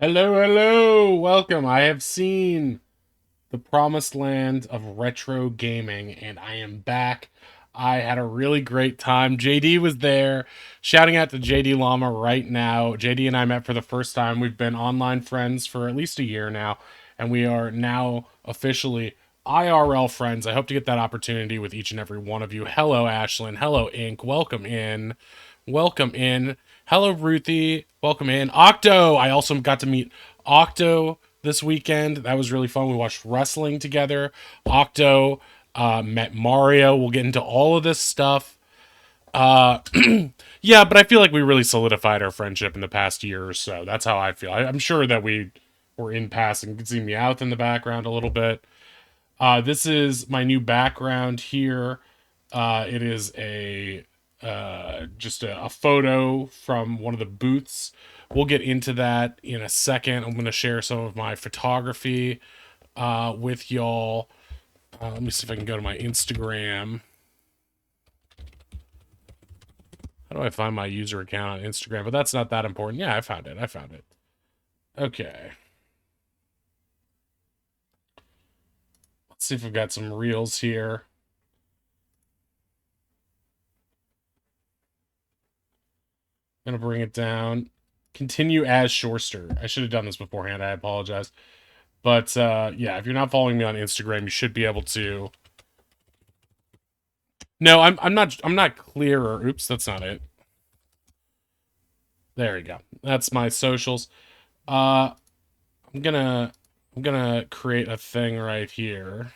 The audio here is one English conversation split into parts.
Hello, hello, welcome. I have seen the promised land of retro gaming and I am back. I had a really great time. JD was there. Shouting out to JD Llama right now. JD and I met for the first time. We've been online friends for at least a year now, and we are now officially IRL friends. I hope to get that opportunity with each and every one of you. Hello, Ashlyn. Hello, Ink. Welcome in. Welcome in. Hello, Ruthie. Welcome in. Octo. I also got to meet Octo this weekend. That was really fun. We watched wrestling together. Octo met Mario. We'll get into all of this stuff. Uh, yeah, but I feel like we really solidified our friendship in the past year or so. That's how I feel. I'm sure that we were in passing. You can see Meowth in the background a little bit. This is my new background here. It is a just a photo from one of the booths. We'll get into that in a second. I'm going to share some of my photography with y'all. Let me see if I can go to my Instagram. How do I find my user account on Instagram? But that's not that important. Yeah, I found it. I found it. Okay. Let's see if we've got some reels here. I'm going to bring it down. Continue as Shorster. I should have done this beforehand. I apologize. But yeah, if you're not following me on Instagram, you should be able to. No, I'm not clear. Oops, that's not it. There we go. That's my socials. Uh I'm gonna create a thing right here.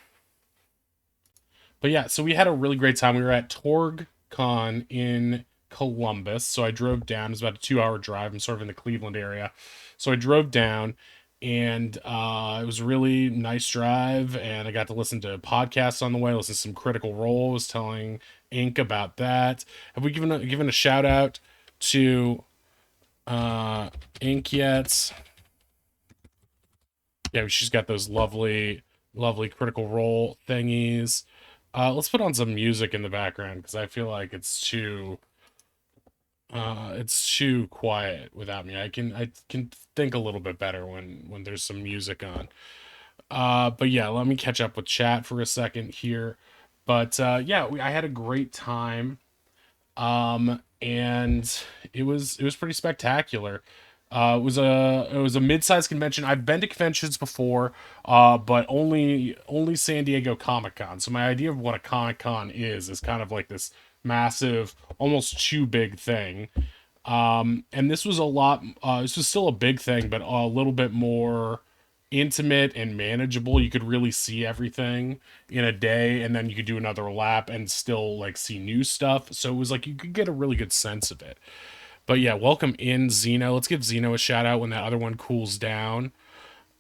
But yeah, so we had a really great time. We were at TorgCon in Columbus. So I drove down. It was about a 2 hour drive. I'm sort of in the Cleveland area. So I drove down and it was a really nice drive. And I got to listen to podcasts on the way, listen to some Critical Role, was telling Ink about that. Have we given a shout out to Ink yet? Yeah, she's got those lovely Critical Role thingies. Let's put on some music in the background because I feel like it's too quiet without me. I can think a little bit better when there's some music on. But yeah, let me catch up with chat for a second here. But yeah, I had a great time. And it was pretty spectacular. It was a mid-sized convention. I've been to conventions before, but only San Diego Comic Con. So my idea of what a Comic Con is kind of like this massive, almost too big thing. And this was a lot. This was still a big thing, but a little bit more intimate and manageable. You could really see everything in a day, and then you could do another lap and still like see new stuff. So it was like you could get a really good sense of it. But yeah, welcome in Xeno. Let's give Xeno a shout out when that other one cools down.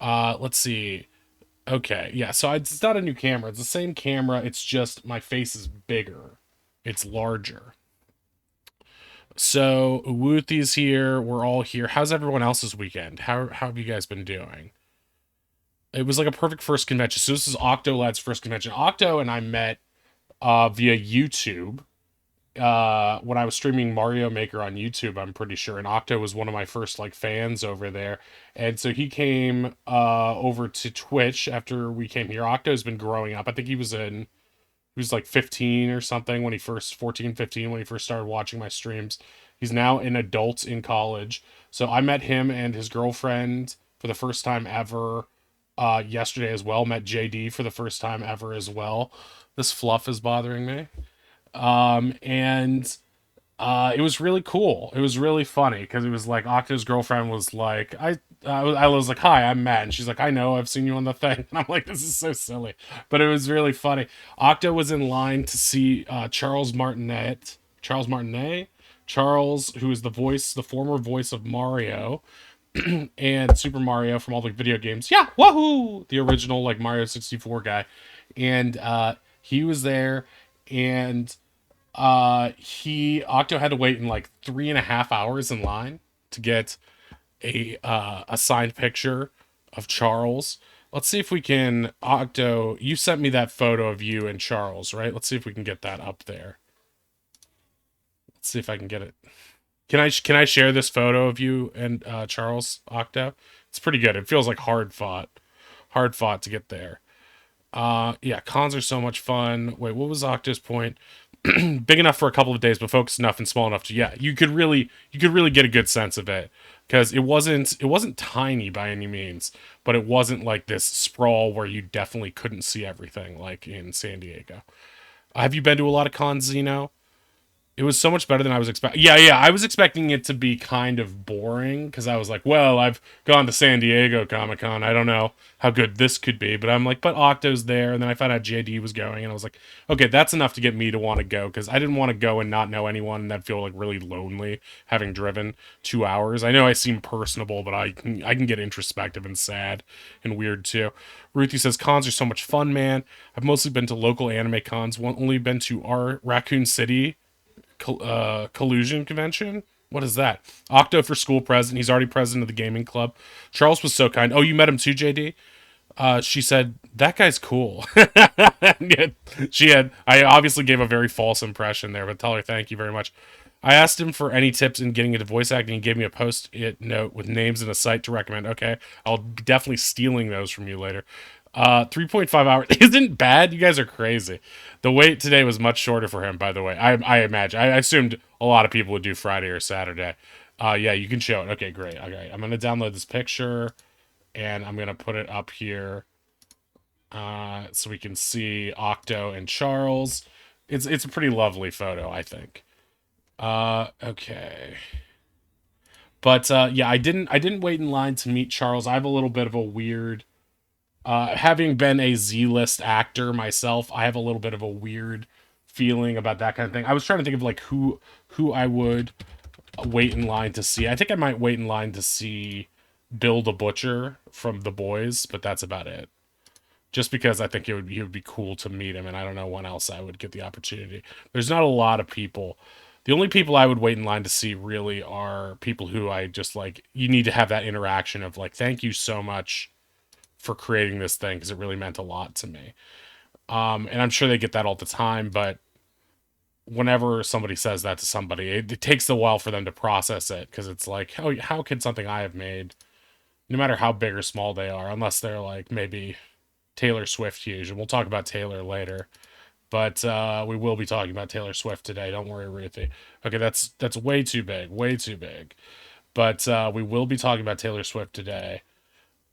Let's see. Okay, yeah. So it's not a new camera. It's the same camera. It's just my face is bigger. It's larger. So Wuthy's here. We're all here. How's everyone else's weekend? How have you guys been doing? It was like a perfect first convention. So this is Octolad's first convention. Octo and I met via YouTube when I was streaming Mario Maker on YouTube, I'm pretty sure. And Octo was one of my first like fans over there. And so he came over to Twitch after we came here. Octo's been growing up. I think he was like 15 or something when he first 14, 15 when he first started watching my streams. He's now an adult in college. So I met him and his girlfriend for the first time ever yesterday as well. Met JD for the first time ever as well. This fluff is bothering me. And it was really cool. It was really funny because it was like Octa's girlfriend was like, I was like, "Hi, I'm Matt," and she's like, "I know, I've seen you on the thing," and I'm like, "This is so silly," but it was really funny. Octa was in line to see Charles Martinet, Charles, who is the former voice of Mario and Super Mario from all the video games. Yeah, wahoo! The original like Mario 64 guy, and he was there, and he Octo had to wait in like 3.5 hours in line to get a signed picture of Charles. Let's see if we can. Octo, you sent me that photo of you and Charles, right? Let's see if we can get that up there. Let's see if I can get it. Can I share this photo of you and Charles, Octo? It's pretty good. It feels like hard fought to get there. Yeah, cons are so much fun. Wait, what was Octo's point? Big enough for a couple of days, but focused enough and small enough to, yeah, you could really get a good sense of it, because it wasn't tiny by any means, but it wasn't like this sprawl where you definitely couldn't see everything like in San Diego. Have you been to a lot of cons, Zeno? It was so much better than I was expecting. Yeah, yeah, I was expecting it to be kind of boring because I was like, well, I've gone to San Diego Comic Con. I don't know how good this could be, but I'm like, but Octo's there, and then I found out JD was going, and I was like, okay, that's enough to get me to want to go, because I didn't want to go and not know anyone, and that feel like really lonely having driven 2 hours. I know I seem personable, but I can get introspective and sad and weird too. Ruthie says cons are so much fun, man. I've mostly been to local anime cons. Only been to our Raccoon City collusion convention. What is that? Octo for school president. He's already president of the gaming club. Charles was so kind. Oh, you met him too, JD? She said that guy's cool. She had. I obviously gave a very false impression there, but tell her thank you very much. I asked him for any tips in getting into voice acting. He gave me a post-it note with names and a site to recommend. Okay, I'll be definitely stealing those from you later. 3.5 hours isn't bad. You guys are crazy. The wait today was much shorter for him, by the way. I imagine. I assumed a lot of people would do Friday or Saturday. Yeah, you can show it. Okay, great. Okay, I'm gonna download this picture and I'm gonna put it up here, so we can see Octo and Charles. It's a pretty lovely photo, I think. Okay. But yeah, I didn't wait in line to meet Charles. I have a little bit of a weird, having been a Z-list actor myself, I have a little bit of a weird feeling about that kind of thing. I was trying to think of like who I would wait in line to see. I think I might wait in line to see Bill the Butcher from The Boys, but that's about it. Just because I think it would be cool to meet him, and I don't know when else I would get the opportunity. There's not a lot of people. The only people I would wait in line to see really are people who I just like. You need to have that interaction of like, thank you so much for creating this thing, because it really meant a lot to me. And I'm sure they get that all the time, but whenever somebody says that to somebody, it takes a while for them to process it, because it's like, how could something I have made, no matter how big or small they are, unless they're like maybe Taylor Swift huge, and we'll talk about Taylor later. But we will be talking about Taylor Swift today. Don't worry, Ruthie. Okay, that's way too big, way too big. But we will be talking about Taylor Swift today.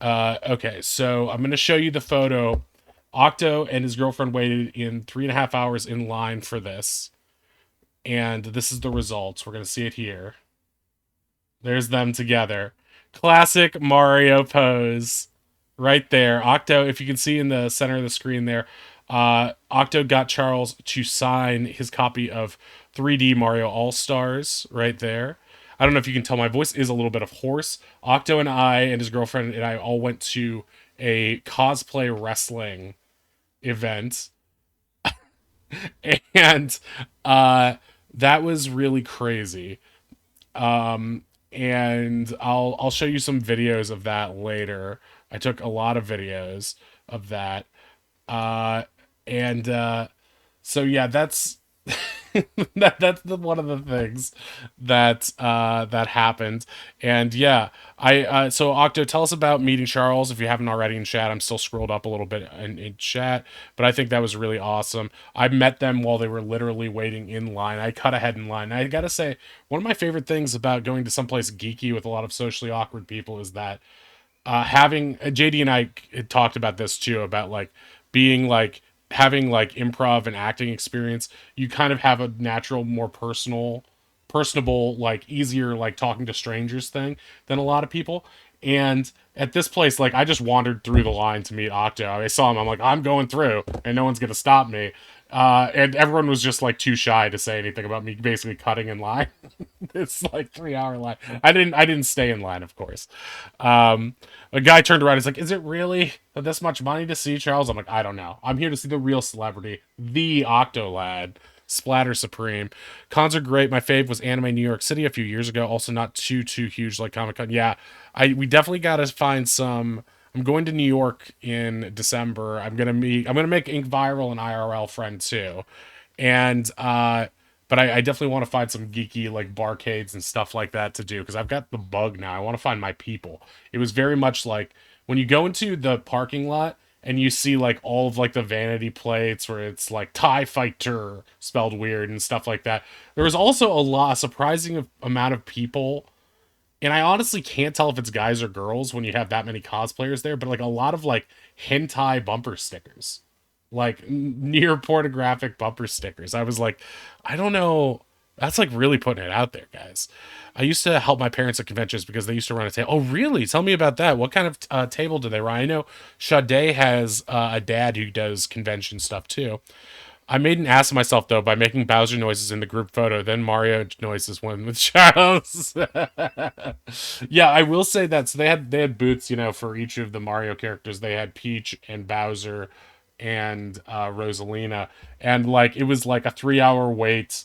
Okay, so I'm going to show you the photo. Octo and his girlfriend waited in 3.5 hours in line for this. And this is the results. We're going to see it here. There's them together. Classic Mario pose right there. Octo, if you can see in the center of the screen there, Octo got Charles to sign his copy of 3D Mario All-Stars right there. I don't know if you can tell, my voice is a little bit of hoarse. Octo and I and his girlfriend and I all went to a cosplay wrestling event. And that was really crazy. And I'll show you some videos of that later. I took a lot of videos of that. Uh and so yeah, that's that's one of the things that that happened. And yeah, I so Octo, tell us about meeting Charles if you haven't already in chat. I'm still scrolled up a little bit in chat, but I think that was really awesome. I met them while they were literally waiting in line. I cut ahead in line. I gotta say, one of my favorite things about going to someplace geeky with a lot of socially awkward people is that having JD and I had talked about this too, about like being like having like improv and acting experience. You kind of have a natural, more personable, like easier, like talking to strangers thing than a lot of people. And at this place, like I just wandered through the line to meet Octo. I saw him. I'm like, I'm going through, and no one's gonna stop me. And everyone was just like too shy to say anything about me basically cutting in line. It's like 3 hour line. I didn't stay in line, of course. A guy turned around. He's like, "Is it really this much money to see Charles?" I'm like, "I don't know. I'm here to see the real celebrity, the Octolad, Splatter Supreme." Cons are great. My fave was Anime New York City a few years ago. Also, not too huge like Comic Con. Yeah, we definitely got to find some. I'm going to New York in December. I'm gonna make Ink Viral an IRL friend too, and But I definitely want to find some geeky like barcades and stuff like that to do because I've got the bug now. I want to find my people. It was very much like when you go into the parking lot and you see like all of like the vanity plates where it's like TIE Fighter spelled weird and stuff like that. There was also a surprising amount of people, and I honestly can't tell if it's guys or girls when you have that many cosplayers there, but like a lot of like hentai bumper stickers, like near pornographic bumper stickers. I was like, I don't know. That's like really putting it out there, guys. I used to help my parents at conventions because they used to run a table. Oh, really? Tell me about that. What kind of table do they run? I know Sade has a dad who does convention stuff too. I made an ass of myself though by making Bowser noises in the group photo, then Mario noises when with Charles. Yeah, I will say that. So they had booths, for each of the Mario characters. They had Peach and Bowser and Rosalina, and like it was like a 3 hour wait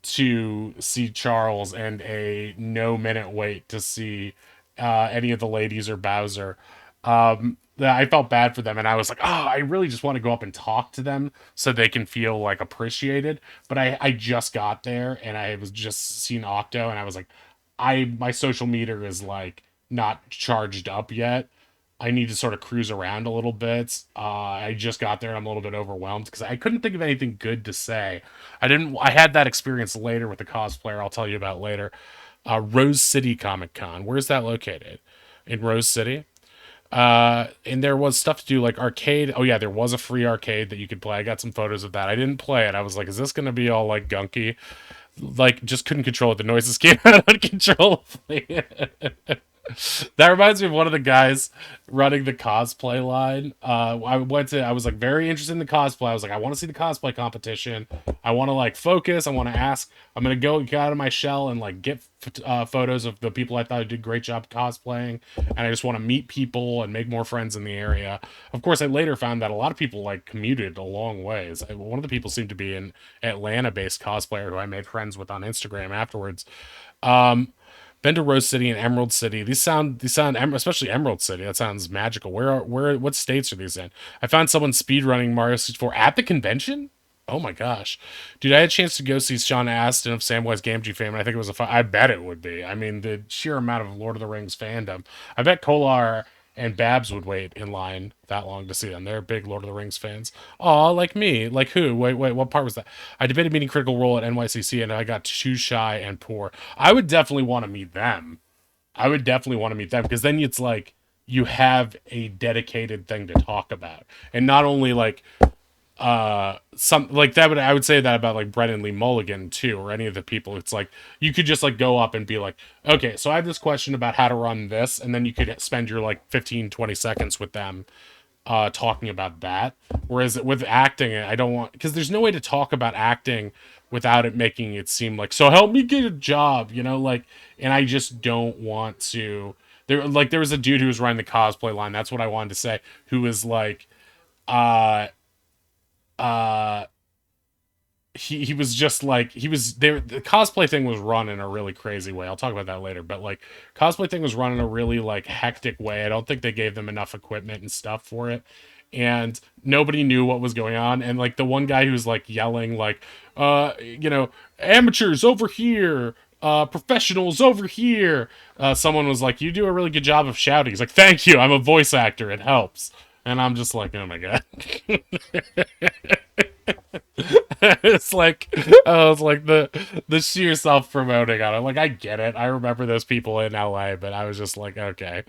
to see Charles and a no minute wait to see any of the ladies or Bowser. I felt bad for them, and I was like, oh, I really just want to go up and talk to them so they can feel like appreciated. But I just got there, and I was just seeing Octo, and I was like, my social meter is like not charged up yet. I need to sort of cruise around a little bit. I just got there and I'm a little bit overwhelmed because I couldn't think of anything good to say. I had that experience later with the cosplayer I'll tell you about later. Rose City Comic Con. Where's that located? In Rose City? And there was stuff to do like arcade. Oh yeah, there was a free arcade that you could play. I got some photos of that. I didn't play it. I was like, is this going to be all like gunky? Like, just couldn't control it. The noises came out uncontrollably. That reminds me of one of the guys running the cosplay line. I was like very interested in the cosplay. I was like, I want to see the cosplay competition. I want to like focus. I want to ask. I'm gonna get out of my shell and like get photos of the people I thought did a great job cosplaying, and I just want to meet people and make more friends in the area. Of course, I later found that a lot of people like commuted a long ways. One of the people seemed to be an Atlanta-based cosplayer who I made friends with on Instagram afterwards. Been to Rose City and Emerald City. These sound, especially Emerald City. That sounds magical. What states are these in? I found someone speedrunning Mario 64 at the convention. Oh my gosh, dude! I had a chance to go see Sean Astin of Samwise Gamgee fame, and I think it was I bet it would be. I mean, the sheer amount of Lord of the Rings fandom. I bet Kolar and Babs would wait in line that long to see them. They're big Lord of the Rings fans. Aw, like me. Like who? Wait, what part was that? I debated meeting Critical Role at NYCC, and I got too shy and poor. I would definitely want to meet them. I would definitely want to meet them because then it's like you have a dedicated thing to talk about, and not only like some like that would I would say that about like Brennan Lee Mulligan too, or any of the people. It's like you could just like go up and be like, okay, so I have this question about how to run this, and then you could spend your like 15-20 seconds with them talking about that. Whereas with acting, I don't want, because there's no way to talk about acting without it making it seem like, so help me get a job, like, and I just don't want to. There was a dude who was running the cosplay line, that's what I wanted to say, who was like uh uh he was just like, he was there. The cosplay thing was run in a really crazy way. I'll talk about that later, but like cosplay thing was run in a really like hectic way. I don't think they gave them enough equipment and stuff for it, and nobody knew what was going on. And like the one guy who was like yelling like amateurs over here, professionals over here, someone was like, you do a really good job of shouting. He's like, thank you, I'm a voice actor, it helps. And I'm just like, oh my god. It's like, oh, it's like the sheer self promoting on it. Like, I get it. I remember those people in LA, but I was just like, okay.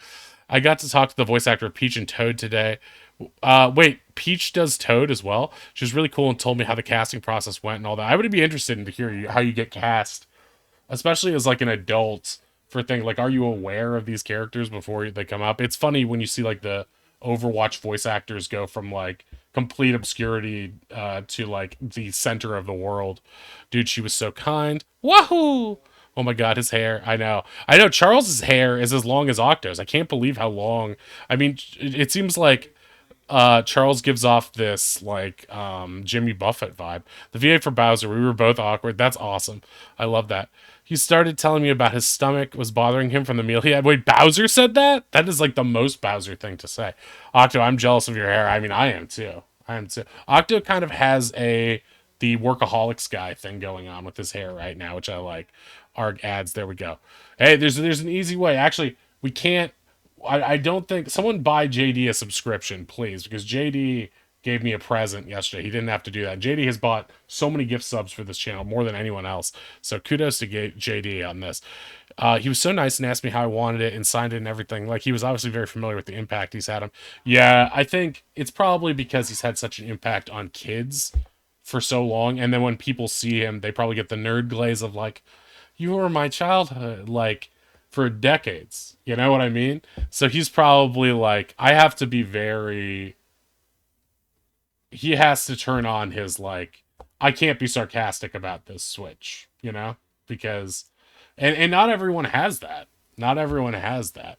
I got to talk to the voice actor of Peach and Toad today. Wait, Peach does Toad as well. She was really cool and told me how the casting process went and all that. I would be interested in to hear how you get cast, especially as like an adult, for things like, are you aware of these characters before they come up? It's funny when you see like the Overwatch voice actors go from like complete obscurity to like the center of the world. Dude, she was so kind. Wahoo! Oh my god, his hair. I know. Charles's hair is as long as Octo's. I can't believe how long. I mean, it seems like Charles gives off this like Jimmy Buffett vibe. The VA for Bowser, we were both awkward. That's awesome. I love that. He started telling me about his stomach was bothering him from the meal he had. Wait, Bowser said that? That is like the most Bowser thing to say. Octo, I'm jealous of your hair. I mean, I am too. Octo kind of has a the workaholics guy thing going on with his hair right now, which I like. Arg ads, there we go. Hey, there's an easy way. Actually, we can't. I don't think someone buy JD a subscription, please, because JD gave me a present yesterday. He didn't have to do that. JD has bought so many gift subs for this channel, more than anyone else. So kudos to JD on this. He was so nice and asked me how I wanted it and signed it and everything. Like, he was obviously very familiar with the impact he's had him. Yeah, I think it's probably because he's had such an impact on kids for so long, and then when people see him, they probably get the nerd glaze of like, you were my childhood, like, for decades. You know what I mean? So he's probably like, I have to be very. He has to turn on his, like, I can't be sarcastic about this Switch, you know? Because, and not everyone has that. Not everyone has that.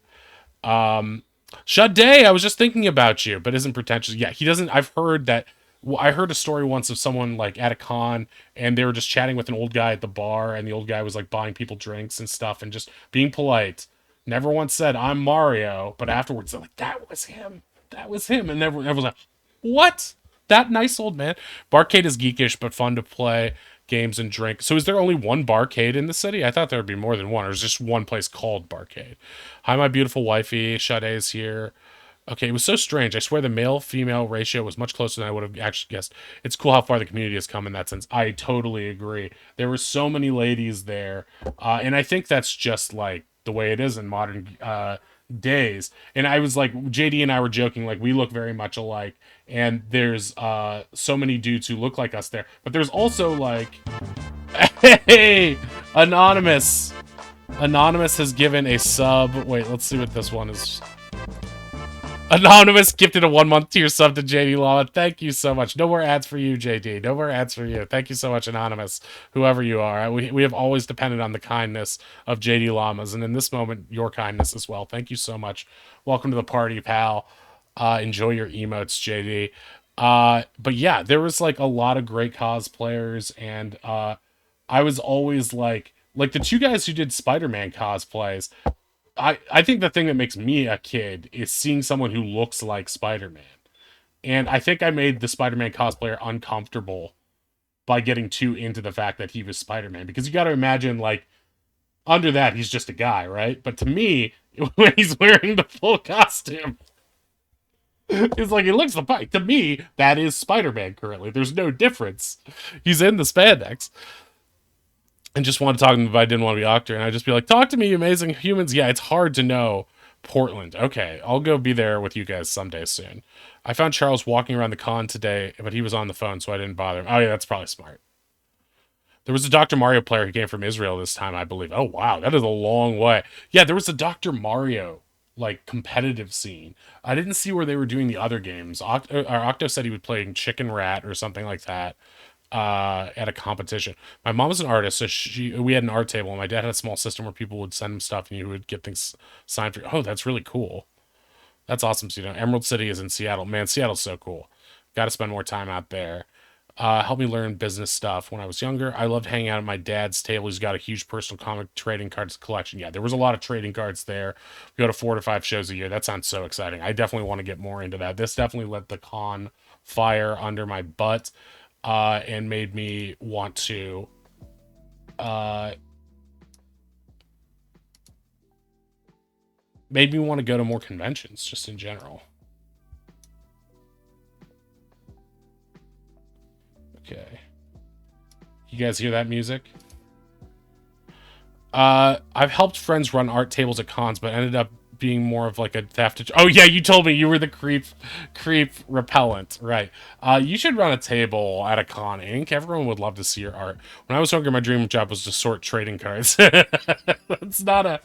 Sade, I was just thinking about you, but isn't pretentious. Yeah, he doesn't. I've heard that. Well, I heard a story once of someone like at a con, and they were just chatting with an old guy at the bar, and the old guy was like buying people drinks and stuff and just being polite. Never once said, I'm Mario, but afterwards they're like, that was him. That was him. And everyone's like, what? That nice old man. Barcade is geekish, but fun to play games and drink. So is there only one barcade in the city? I thought there would be more than one, or is just one place called Barcade? Hi, my beautiful wifey. Sade's here. Okay, it was so strange. I swear the male-female ratio was much closer than I would have actually guessed. It's cool how far the community has come in that sense. I totally agree. There were so many ladies there, and I think that's just like the way it is in modern days. And I was like, JD and I were joking, like, we look very much alike, and there's so many dudes who look like us there. But there's also like, hey, Anonymous. Anonymous has given a sub. Wait, let's see what this one is. Anonymous gifted a 1-month tier sub to JD Llama. Thank you so much. No more ads for you, JD. No more ads for you. Thank you so much, Anonymous, whoever you are. We have always depended on the kindness of JD Llamas, and in this moment, your kindness as well. Thank you so much. Welcome to the party, pal. Enjoy your emotes, JD. But yeah, there was like a lot of great cosplayers, and I was always like the two guys who did Spider-Man cosplays. I think the thing that makes me a kid is seeing someone who looks like Spider-Man. And I think I made the Spider-Man cosplayer uncomfortable by getting too into the fact that he was Spider-Man. Because you got to imagine, like, under that, he's just a guy, right? But to me, when he's wearing the full costume, it's like, it looks the part. To me, that is Spider-Man currently. There's no difference. He's in the spandex. And just want to talk to him if I didn't want to be Octor. And I'd just be like, talk to me, you amazing humans. Yeah, it's hard to know Portland. Okay, I'll go be there with you guys someday soon. I found Charles walking around the con today, but he was on the phone, so I didn't bother him. Oh, yeah, that's probably smart. There was a Dr. Mario player who came from Israel this time, I believe. Oh, wow, that is a long way. Yeah, there was a Dr. Mario, like, competitive scene. I didn't see where they were doing the other games. Octo said he was playing Chicken Rat or something like that. At a competition. My mom was an artist, so we had an art table, and my dad had a small system where people would send him stuff and you would get things signed for. Oh, that's really cool. That's awesome. So, Emerald City is in Seattle. Man, Seattle's so cool. Got to spend more time out there. Helped me learn business stuff when I was younger. I loved hanging out at my dad's table. He's got a huge personal comic trading cards collection. Yeah, there was a lot of trading cards there. We go to 4 to 5 shows a year. That sounds so exciting. I definitely want to get more into that. This definitely lit the con fire under my butt. And made me want to go to more conventions just in general. Okay. You guys hear that music? I've helped friends run art tables at cons, but ended up being more of like a theft. Oh yeah, you told me you were the creep repellent, right? You should run a table at a con, Inc. Everyone would love to see your art. When I was younger, my dream job was to sort trading cards. That's not a.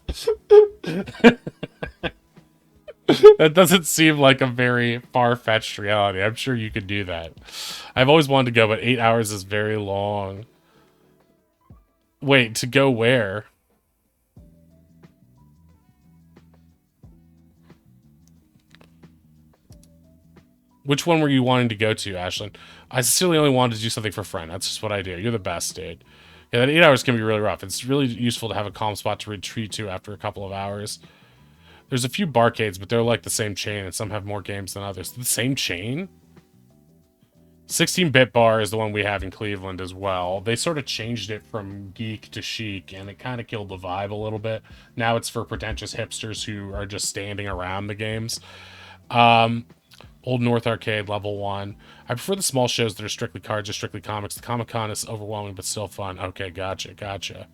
That doesn't seem like a very far-fetched reality. I'm sure you could do that. I've always wanted to go, but 8 hours is very long. Wait, to go where? Which one were you wanting to go to, Ashlyn? I sincerely only wanted to do something for fun. That's just what I do. You're the best, dude. Yeah, that 8 hours can be really rough. It's really useful to have a calm spot to retreat to after a couple of hours. There's a few barcades, but they're like the same chain, and some have more games than others. The same chain? 16-bit bar is the one we have in Cleveland as well. They sort of changed it from geek to chic, and it kind of killed the vibe a little bit. Now it's for pretentious hipsters who are just standing around the games. Um, Old North Arcade, level 1. I prefer the small shows that are strictly cards or strictly comics. The Comic-Con is overwhelming, but still fun. Okay, gotcha.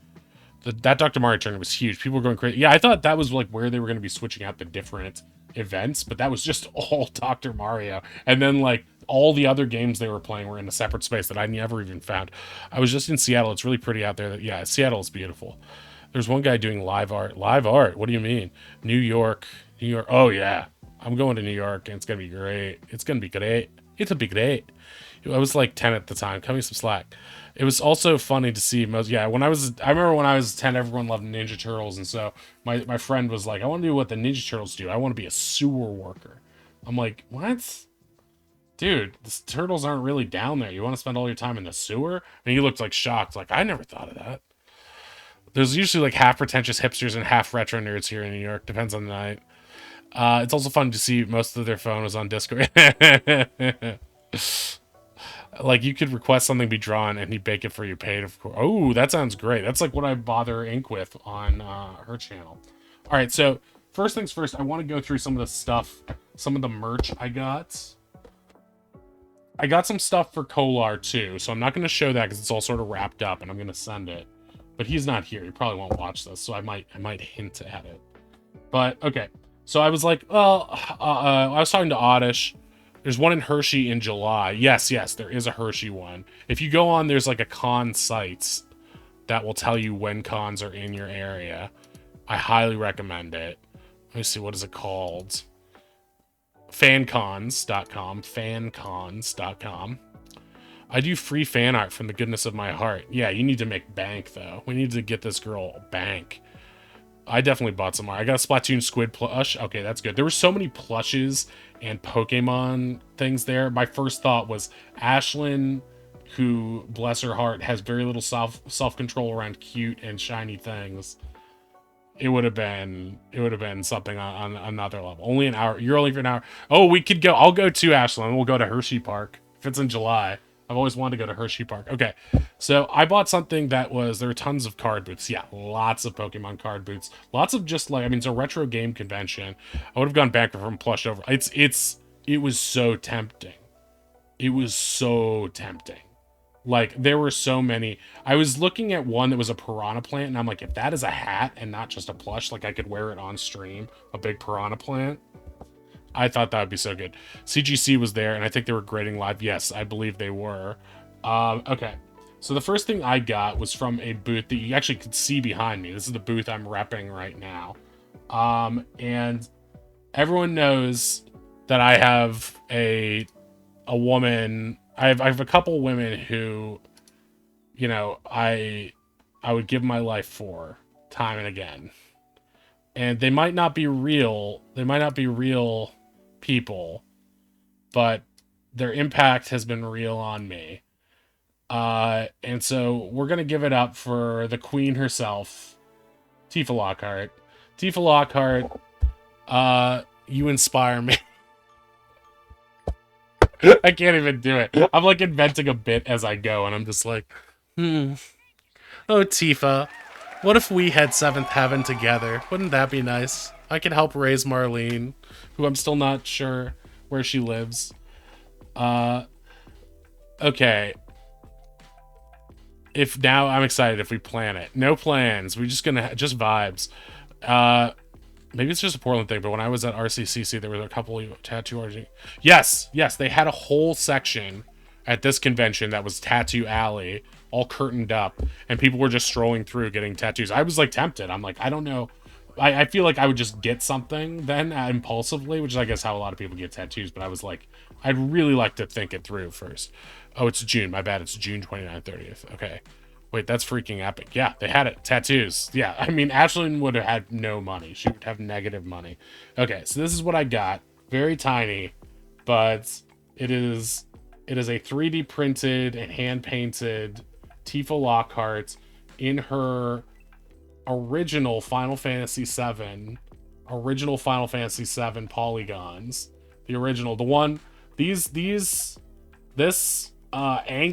That Dr. Mario tournament was huge. People were going crazy. Yeah, I thought that was like where they were going to be switching out the different events, but that was just all Dr. Mario. And then like all the other games they were playing were in a separate space that I never even found. I was just in Seattle. It's really pretty out there. Yeah, Seattle is beautiful. There's one guy doing live art. Live art? What do you mean? New York. Oh, yeah. I'm going to New York, and it's going to be great. It'll be great. I was like 10 at the time. Cut me some slack. It was also funny to see I remember when I was 10, everyone loved Ninja Turtles, and so my friend was like, I want to do what the Ninja Turtles do. I want to be a sewer worker. I'm like, what? Dude, the turtles aren't really down there. You want to spend all your time in the sewer? And he looked like shocked, like, I never thought of that. There's usually like half pretentious hipsters and half retro nerds here in New York. Depends on the night. It's also fun to see most of their phone was on Discord. Like you could request something be drawn and he'd bake it for you paid, of course. Oh, that sounds great. That's like what I bother Ink with on her channel. All right, so first things first, I want to go through some of the stuff, some of the merch I got. I got some stuff for Kolar too, so I'm not going to show that because it's all sort of wrapped up and I'm going to send it. But he's not here. He probably won't watch this, so I might hint at it. But okay, so I was like, well, I was talking to Oddish. There's one in Hershey in July. Yes, there is a Hershey one. If you go on, there's like a con sites that will tell you when cons are in your area. I highly recommend it. Let me see, what is it called? Fancons.com. Fancons.com. I do free fan art from the goodness of my heart. Yeah, you need to make bank, though. We need to get this girl bank. I definitely bought some more. I got a Splatoon Squid plush. Okay, that's good. There were so many plushes and Pokemon things there. My first thought was Ashlyn, who, bless her heart, has very little self-control around cute and shiny things. It would have been something on another level. Only an hour. You're only for an hour. Oh, we could go. I'll go to Ashlyn. We'll go to Hershey Park if it's in July. I've always wanted to go to Hershey Park. Okay, so I bought something that there were tons of card boots. Yeah, lots of Pokemon card boots. Lots of just like, I mean, it's a retro game convention. I would have gone back from plush over. It was so tempting. It was so tempting. Like, there were so many. I was looking at one that was a piranha plant, and I'm like, if that is a hat and not just a plush, like I could wear it on stream, a big piranha plant. I thought that would be so good. CGC was there, and I think they were grading live. Yes, I believe they were. Okay. So the first thing I got was from a booth that you actually could see behind me. This is the booth I'm repping right now. And everyone knows that I have a woman. I have a couple women who, you know, I would give my life for time and again. And they might not be real. They might not be real people, but their impact has been real on me. And so we're going to give it up for the queen herself, Tifa Lockhart. Tifa Lockhart, you inspire me. I can't even do it. I'm like inventing a bit as I go, and I'm just like, Oh, Tifa, what if we had Seventh Heaven together? Wouldn't that be nice? I could help raise Marlene, who I'm still not sure where she lives. Okay. If now I'm excited if we plan it. No plans. We're just gonna just vibes. Maybe it's just a Portland thing, but when I was at RCCC, there were a couple of tattoo artists. Yes, they had a whole section at this convention that was Tattoo Alley, all curtained up, and people were just strolling through getting tattoos. I was like tempted. I'm like, I don't know. I feel like I would just get something then impulsively, which is I guess how a lot of people get tattoos, but I was like, I'd really like to think it through first. Oh, it's June. My bad. It's June 29th, 30th. Okay. Wait, that's freaking epic. Yeah, they had it. Tattoos. Yeah, I mean, Ashlyn would have had no money. She would have negative money. Okay, so this is what I got. Very tiny, but it is a 3D printed and hand-painted Tifa Lockhart in her original Final Fantasy VII polygons. The original, the one, the This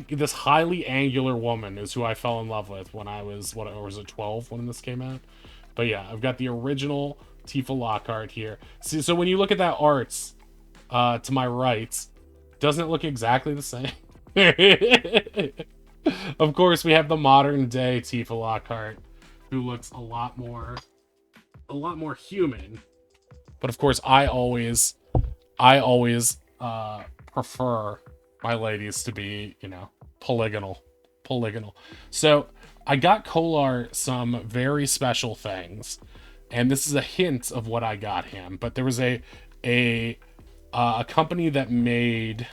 this highly angular woman is who I fell in love with when I was, what, or was it 12 when this came out? But yeah, I've got the original Tifa Lockhart here. See, so when you look at that arts to my right, doesn't it look exactly the same? Of course, we have the modern day Tifa Lockhart, who looks a lot more human. But of course, I always prefer my ladies to be, you know, polygonal. So I got Kolar some very special things, and this is a hint of what I got him. But there was a company that made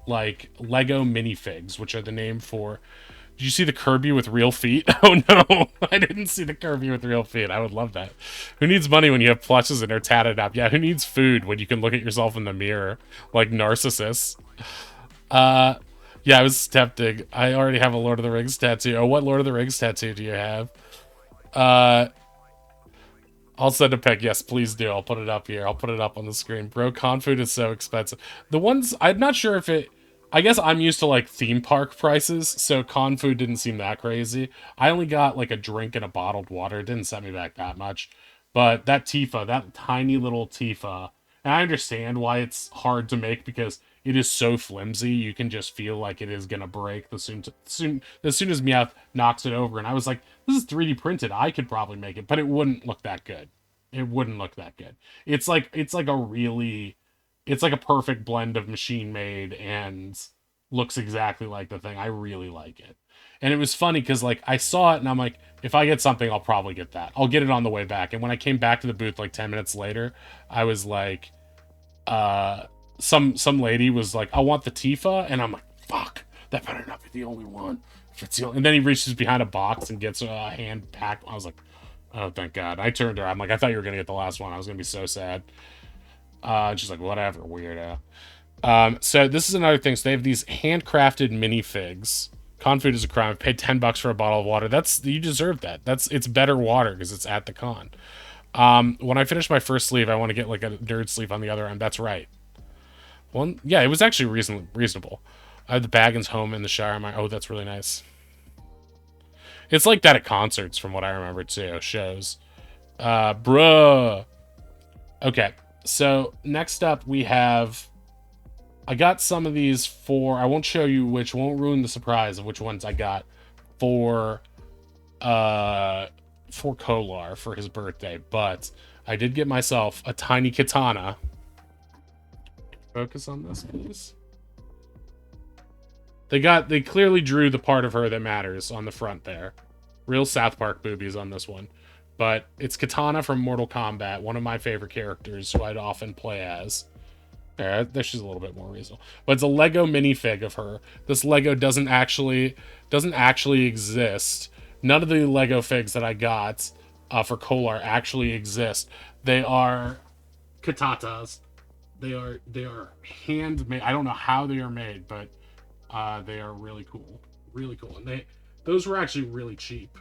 like Lego minifigs, which are the name for. Did you see the Kirby with real feet? Oh no, I didn't see the Kirby with real feet. I would love that. Who needs money when you have plushes and they're tatted up? Yeah, who needs food when you can look at yourself in the mirror like narcissists? Yeah, I was tempted. I already have a Lord of the Rings tattoo. Oh, what Lord of the Rings tattoo do you have? I'll send a pic. Yes, please do. I'll put it up here. I'll put it up on the screen. Bro, con food is so expensive. The ones, I'm not sure if it, I guess I'm used to like theme park prices, so con food didn't seem that crazy. I only got like a drink and a bottled water. It didn't set me back that much. But that Tifa, that tiny little Tifa, and I understand why it's hard to make because it is so flimsy. You can just feel like it is gonna break as soon as Meowth knocks it over. And I was like, this is 3D printed. I could probably make it, but it wouldn't look that good. It wouldn't look that good. It's like a perfect blend of machine made and looks exactly like the thing. I really like it. And it was funny because like I saw it and I'm like, if I get something, I'll probably get that. I'll get it on the way back. And when I came back to the booth like 10 minutes later, I was like, some lady was like, I want the Tifa, and I'm like, fuck, that better not be the only one. If it's the only... And then he reaches behind a box and gets a hand packed. I was like, oh, thank God. I turned to her. I'm like, I thought you were gonna get the last one. I was gonna be so sad. She's like, whatever, weirdo. So this is another thing. So they have these handcrafted minifigs. Con food is a crime. I paid $10 for a bottle of water. You deserve that. It's better water because it's at the con. When I finish my first sleeve, I want to get like a nerd sleeve on the other end. That's right. Well, yeah, it was actually reasonable. I have the Baggins home in the shower. Oh, that's really nice. It's like that at concerts, from what I remember too. Shows. Bruh. Okay, so next up we have. I got some of these for. I won't show you which. Won't ruin the surprise of which ones I got for Kolar for his birthday, but I did get myself a tiny katana. Focus on this, please. They clearly drew the part of her that matters on the front there. Real South Park boobies on this one. But it's Katana from Mortal Kombat, one of my favorite characters who I'd often play as. Yeah, she's a little bit more reasonable. But it's a Lego minifig of her. This Lego doesn't actually exist. None of the Lego figs that I got for Kolar actually exist. They are katatas. They are handmade. I don't know how they are made, but they are really cool. Really cool. And those were actually really cheap.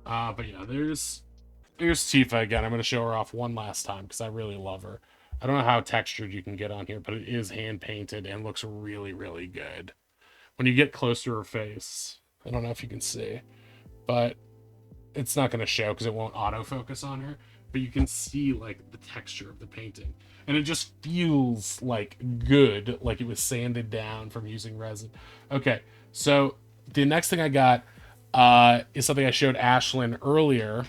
But yeah, there's Tifa again. I'm going to show her off one last time because I really love her. I don't know how textured you can get on here, but it is hand painted and looks really, really good. When you get close to her face, I don't know if you can see, but it's not going to show because it won't autofocus on her, but you can see like the texture of the painting. And it just feels like good, like it was sanded down from using resin. Okay, so the next thing I got is something I showed Ashlyn earlier.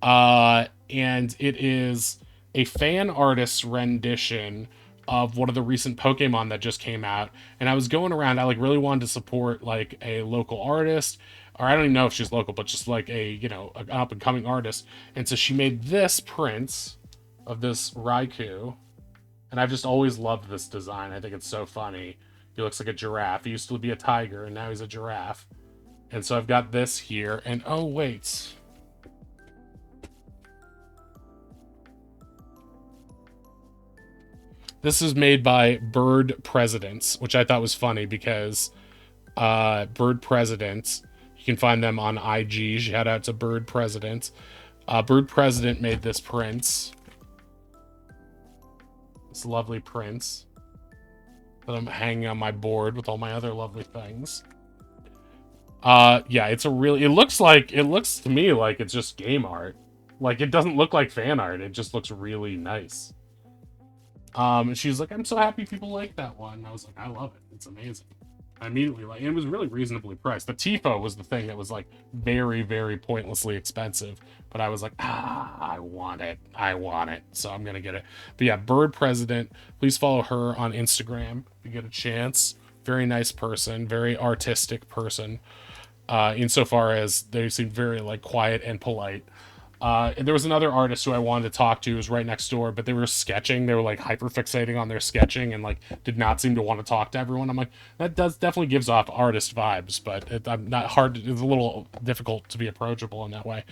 And it is a fan artist's rendition of one of the recent Pokemon that just came out. And I was going around, I like really wanted to support like a local artist, or I don't even know if she's local, but just like a, you know, an up and coming artist. And so she made this print of this Raikou. And I've just always loved this design. I think it's so funny. He looks like a giraffe. He used to be a tiger and now he's a giraffe. And so I've got this here. And oh, wait. This is made by Bird Presidents, which I thought was funny because Bird Presidents, you can find them on IG. Shout out to Bird Presidents. Bird President made this print. This lovely print. that I'm hanging on my board with all my other lovely things. Yeah, it's a really, it looks to me like it's just game art. Like, it doesn't look like fan art. It just looks really nice. And she's like, I'm so happy people like that one. And I was like, I love it. It's amazing. I immediately like, and it was really reasonably priced. The Tifo was the thing that was like very, very pointlessly expensive. But I was like, I want it. I want it. So I'm gonna get it. But yeah, Bird President. Please follow her on Instagram if you get a chance. Very nice person, very artistic person. Insofar as they seem very like quiet and polite. And there was another artist who I wanted to talk to who was right next door, but they were sketching. They were like hyper fixating on their sketching and like did not seem to want to talk to everyone. I'm like, that does definitely gives off artist vibes, but I'm not hard. It's a little difficult to be approachable in that way.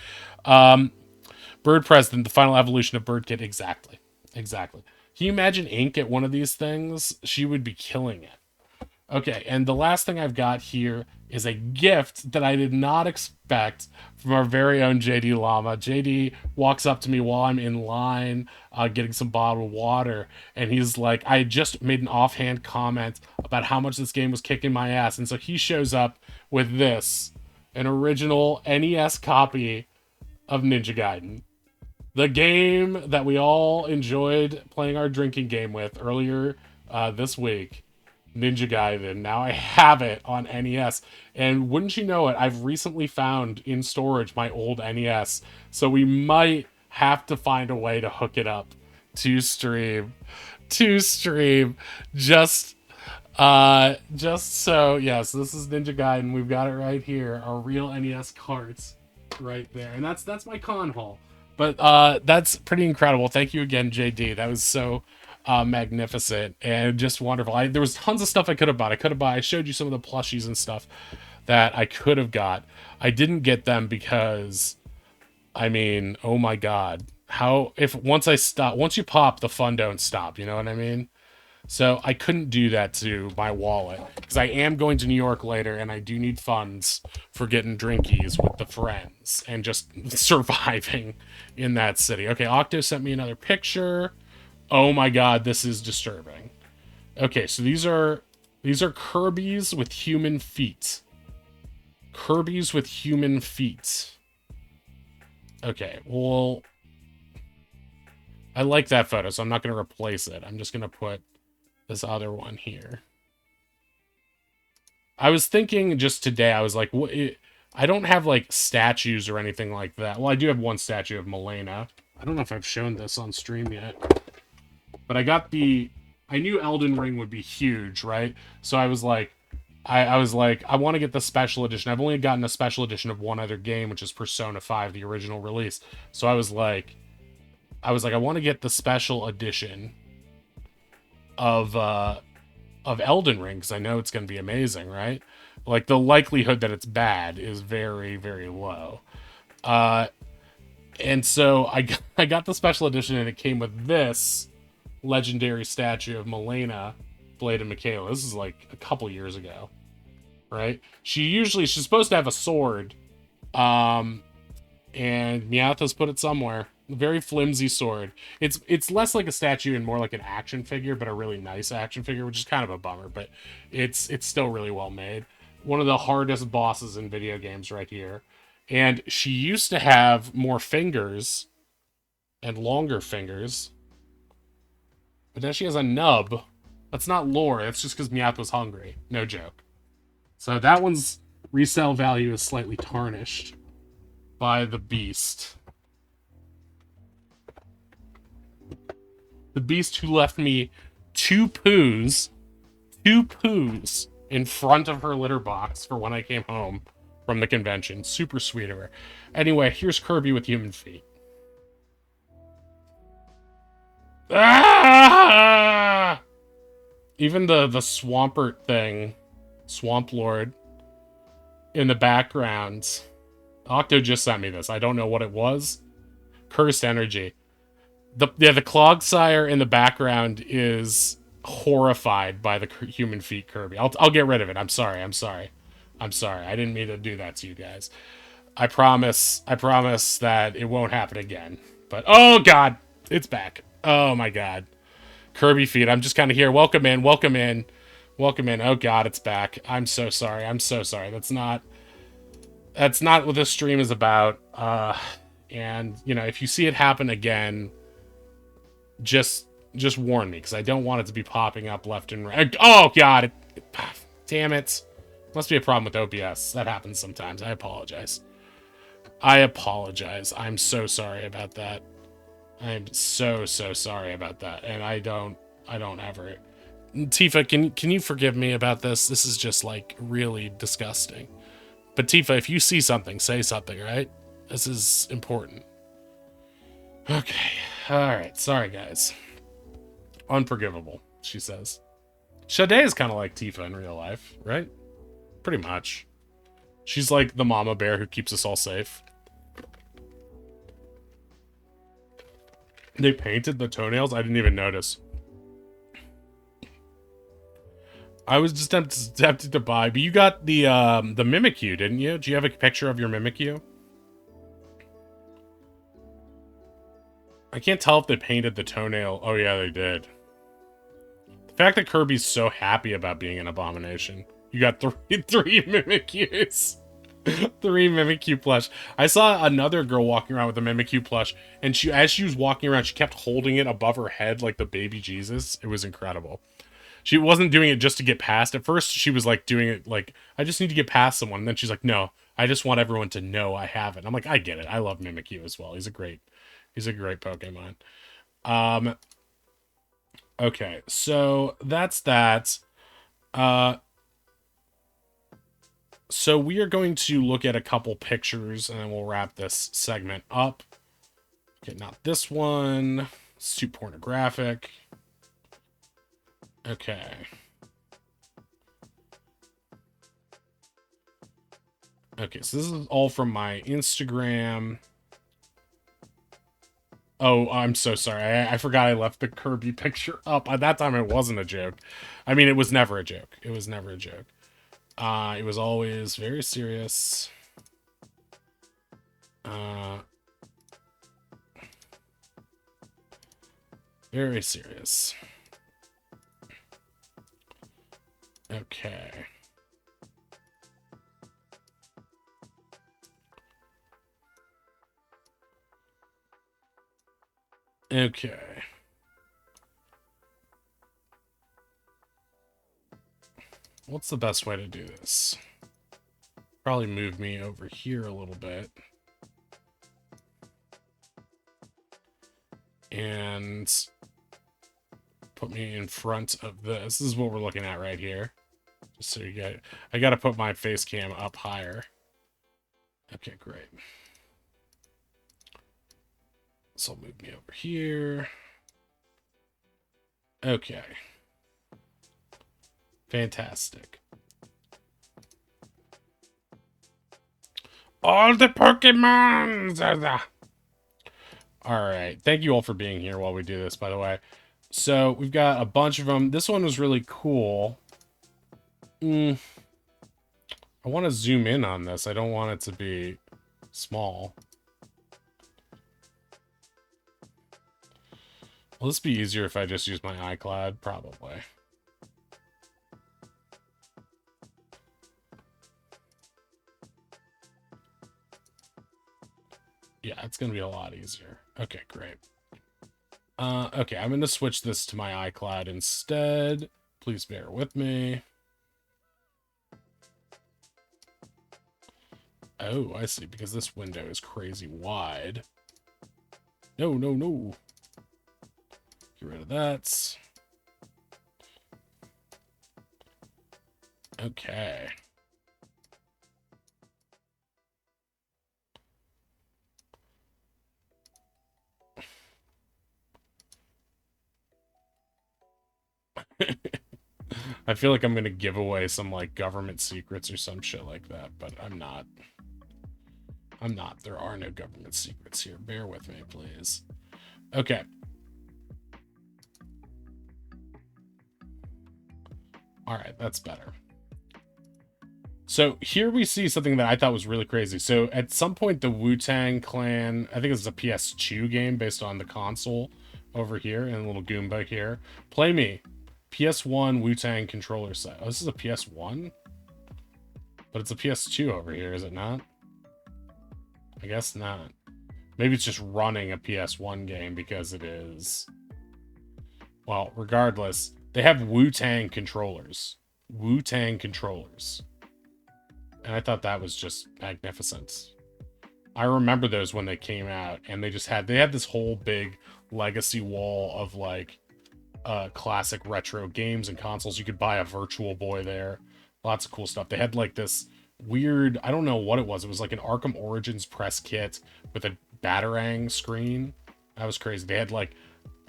Bird President, the final evolution of Birdkit, exactly, exactly. Can you imagine Ink at one of these things? She would be killing it. Okay, and the last thing I've got here is a gift that I did not expect from our very own JD Llama. JD walks up to me while I'm in line getting some bottled water, and he's like, I just made an offhand comment about how much this game was kicking my ass, and so he shows up with this, an original NES copy of Ninja Gaiden. The game that we all enjoyed playing our drinking game with earlier this week. Ninja Gaiden. Now I have it on NES. And wouldn't you know it, I've recently found in storage my old NES. So we might have to find a way to hook it up to stream. To stream. Just so yes, this is Ninja Gaiden. We've got it right here. Our real NES carts right there. And that's my con haul. But that's pretty incredible. Thank you again, JD. That was so magnificent and just wonderful. There was tons of stuff I could have bought. I showed you some of the plushies and stuff that I could have got. I didn't get them because, I mean, oh my god, how if once you pop, the fun don't stop. You know what I mean? So I couldn't do that to my wallet because I am going to New York later and I do need funds for getting drinkies with the friends and just surviving in that city. Okay, Octo sent me another picture. Oh my god, this is disturbing. Okay, so these are Kirby's with human feet. Kirby's with human feet. Okay, well, I like that photo, so I'm not going to replace it. I'm just going to put this other one here. I was thinking just today, I was like, I don't have like statues or anything like that. Well, I do have one statue of Milena. I don't know if I've shown this on stream yet. But I knew Elden Ring would be huge, right? So I was like, I want to get the special edition. I've only gotten a special edition of one other game, which is Persona 5, the original release. So I was like, I want to get the special edition of Elden Ring because I know it's going to be amazing, right? Like the likelihood that it's bad is very, very low. And so I got the special edition and it came with this legendary statue of Milena, Blade and Michaela. This is like a couple years ago, right? She's supposed to have a sword, and Meowth's put it somewhere. A very flimsy sword. It's less like a statue and more like an action figure, but a really nice action figure, which is kind of a bummer, but it's still really well made. One of the hardest bosses in video games right here. And she used to have more fingers and longer fingers. But now she has a nub. That's not lore. That's just because Meowth was hungry. No joke. So that one's resale value is slightly tarnished by the beast. The beast who left me two poos in front of her litter box for when I came home from the convention. Super sweet of her. Anyway, here's Kirby with human feet. Ah! Even the Swampert thing, Swamp Lord, in the background. Octo just sent me this. I don't know what it was. Cursed energy. The Clogsire in the background is horrified by the human feet Kirby. I'll get rid of it. I'm sorry. I didn't mean to do that to you guys. I promise that it won't happen again. But oh god, it's back. Oh my god. Kirby feet. I'm just kind of here. Welcome in. Welcome in. Oh god, it's back. I'm so sorry. I'm so sorry. That's not what this stream is about. And you know, if you see it happen again, just warn me, because I don't want it to be popping up left and right. Oh god, damn it. Must be a problem with OBS. That happens sometimes. I apologize. I apologize. I'm so sorry about that. I'm so sorry about that. And I don't ever. Tifa, can you forgive me about this? This is just like really disgusting. But Tifa, if you see something, say something, right? This is important. Okay. Alright, sorry guys. Unforgivable, she says. Sade is kind of like Tifa in real life, right? Pretty much. She's like the mama bear who keeps us all safe. They painted the toenails? I didn't even notice. I was just tempted to buy, but you got the Mimikyu, didn't you? Do you have a picture of your Mimikyu? I can't tell if they painted the toenail. Oh yeah, they did. The fact that Kirby's so happy about being an abomination. You got three Mimikyus. 3 Mimikyu plush. I saw another girl walking around with a Mimikyu plush, and as she was walking around, she kept holding it above her head like the baby Jesus. It was incredible. She wasn't doing it just to get past. At first, she was like doing it like, I just need to get past someone. And then she's like, no, I just want everyone to know I have it. I'm like, I get it. I love Mimikyu as well. He's a great Pokemon. Okay, so that's that. So we are going to look at a couple pictures and then we'll wrap this segment up. Okay, not this one. It's too pornographic. Okay. Okay, so this is all from my Instagram. Oh, I'm so sorry. I forgot I left the Kirby picture up. At that time, it wasn't a joke. I mean, it was never a joke. It was never a joke. It was always very serious. Very serious. Okay. Okay. What's the best way to do this? Probably move me over here a little bit. And put me in front of this. This is what we're looking at right here. Just so you get, I gotta put my face cam up higher. Okay, great. So I'll move me over here. Okay. Fantastic. All the Pokemons are the... Alright, thank you all for being here while we do this, by the way. So, we've got a bunch of them. This one was really cool. I want to zoom in on this. I don't want it to be small. Will this be easier if I just use my iCloud? Probably. Yeah, it's going to be a lot easier. Okay, great. Okay, I'm going to switch this to my iCloud instead. Please bear with me. Oh, I see, because this window is crazy wide. No, no, no. Get rid of that. Okay. I feel like I'm gonna give away some, like, government secrets or some shit like that, but I'm not. I'm not. There are no government secrets here. Bear with me, please. Okay. Alright, that's better. So here we see something that I thought was really crazy. So at some point, the Wu-Tang Clan, I think it's a PS2 game based on the console over here, and a little Goomba here. Play me. PS1 Wu-Tang controller set. Oh, this is a PS1? But it's a PS2 over here, is it not? I guess not. Maybe it's just running a PS1 game because it is. Well, regardless, they have Wu-Tang controllers. Wu-Tang controllers. And I thought that was just magnificent. I remember those when they came out, and they had this whole big legacy wall of like classic retro games and consoles. You could buy a Virtual Boy there. Lots of cool stuff. They had like this weird, I don't know what it was. It was like an Arkham Origins press kit with a Batarang screen. That was crazy. They had like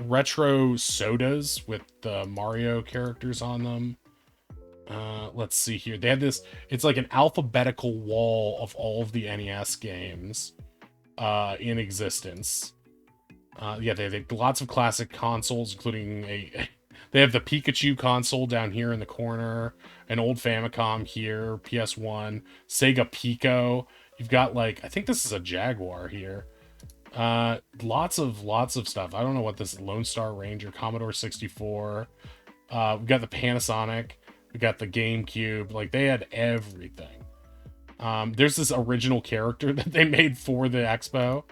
retro sodas with the Mario characters on them. Let's see here. They had this, it's like an alphabetical wall of all of the NES games in existence. Yeah, they have lots of classic consoles, including they have the Pikachu console down here in the corner, an old Famicom here, PS1, Sega Pico. You've got like, I think this is a Jaguar here. Lots of stuff. I don't know what this Lone Star Ranger, Commodore 64. We got the Panasonic. We got the GameCube. Like, they had everything. There's this original character that they made for the expo,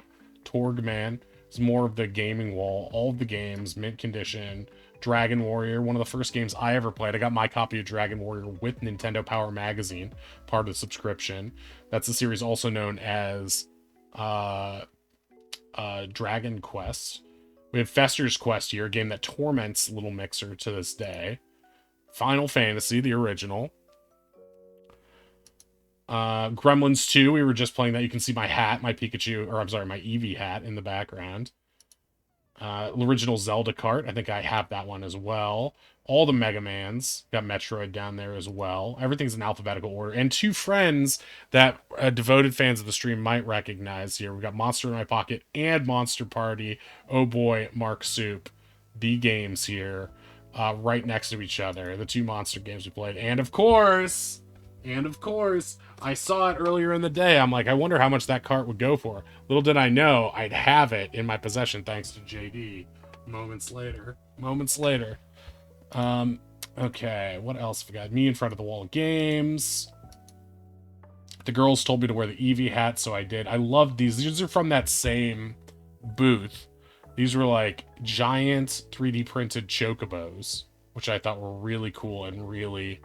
Torgman. It's more of the gaming wall. All of the games, mint condition. Dragon Warrior, one of the first games I ever played. I got my copy of Dragon Warrior with Nintendo Power Magazine, part of the subscription. That's a series also known as Dragon Quest. We have Fester's Quest here, a game that torments Little Mixer to this day. Final Fantasy, the original. Gremlins 2, we were just playing that. You can see my hat, my Pikachu, or I'm sorry, my Eevee hat in the background. Original Zelda cart, I think I have that one as well. All the Mega Mans, got Metroid down there as well. Everything's in alphabetical order. And two friends that devoted fans of the stream might recognize here. We got Monster in My Pocket and Monster Party. Oh boy, Mark Soup. The games here, right next to each other. The two Monster games we played. And of course, I saw it earlier in the day. I'm like, I wonder how much that cart would go for. Little did I know I'd have it in my possession thanks to JD. Moments later. Okay, what else have we got? Me in front of the wall of games. The girls told me to wear the Eevee hat, so I did. I love these. These are from that same booth. These were like giant 3D printed chocobos, which I thought were really cool and really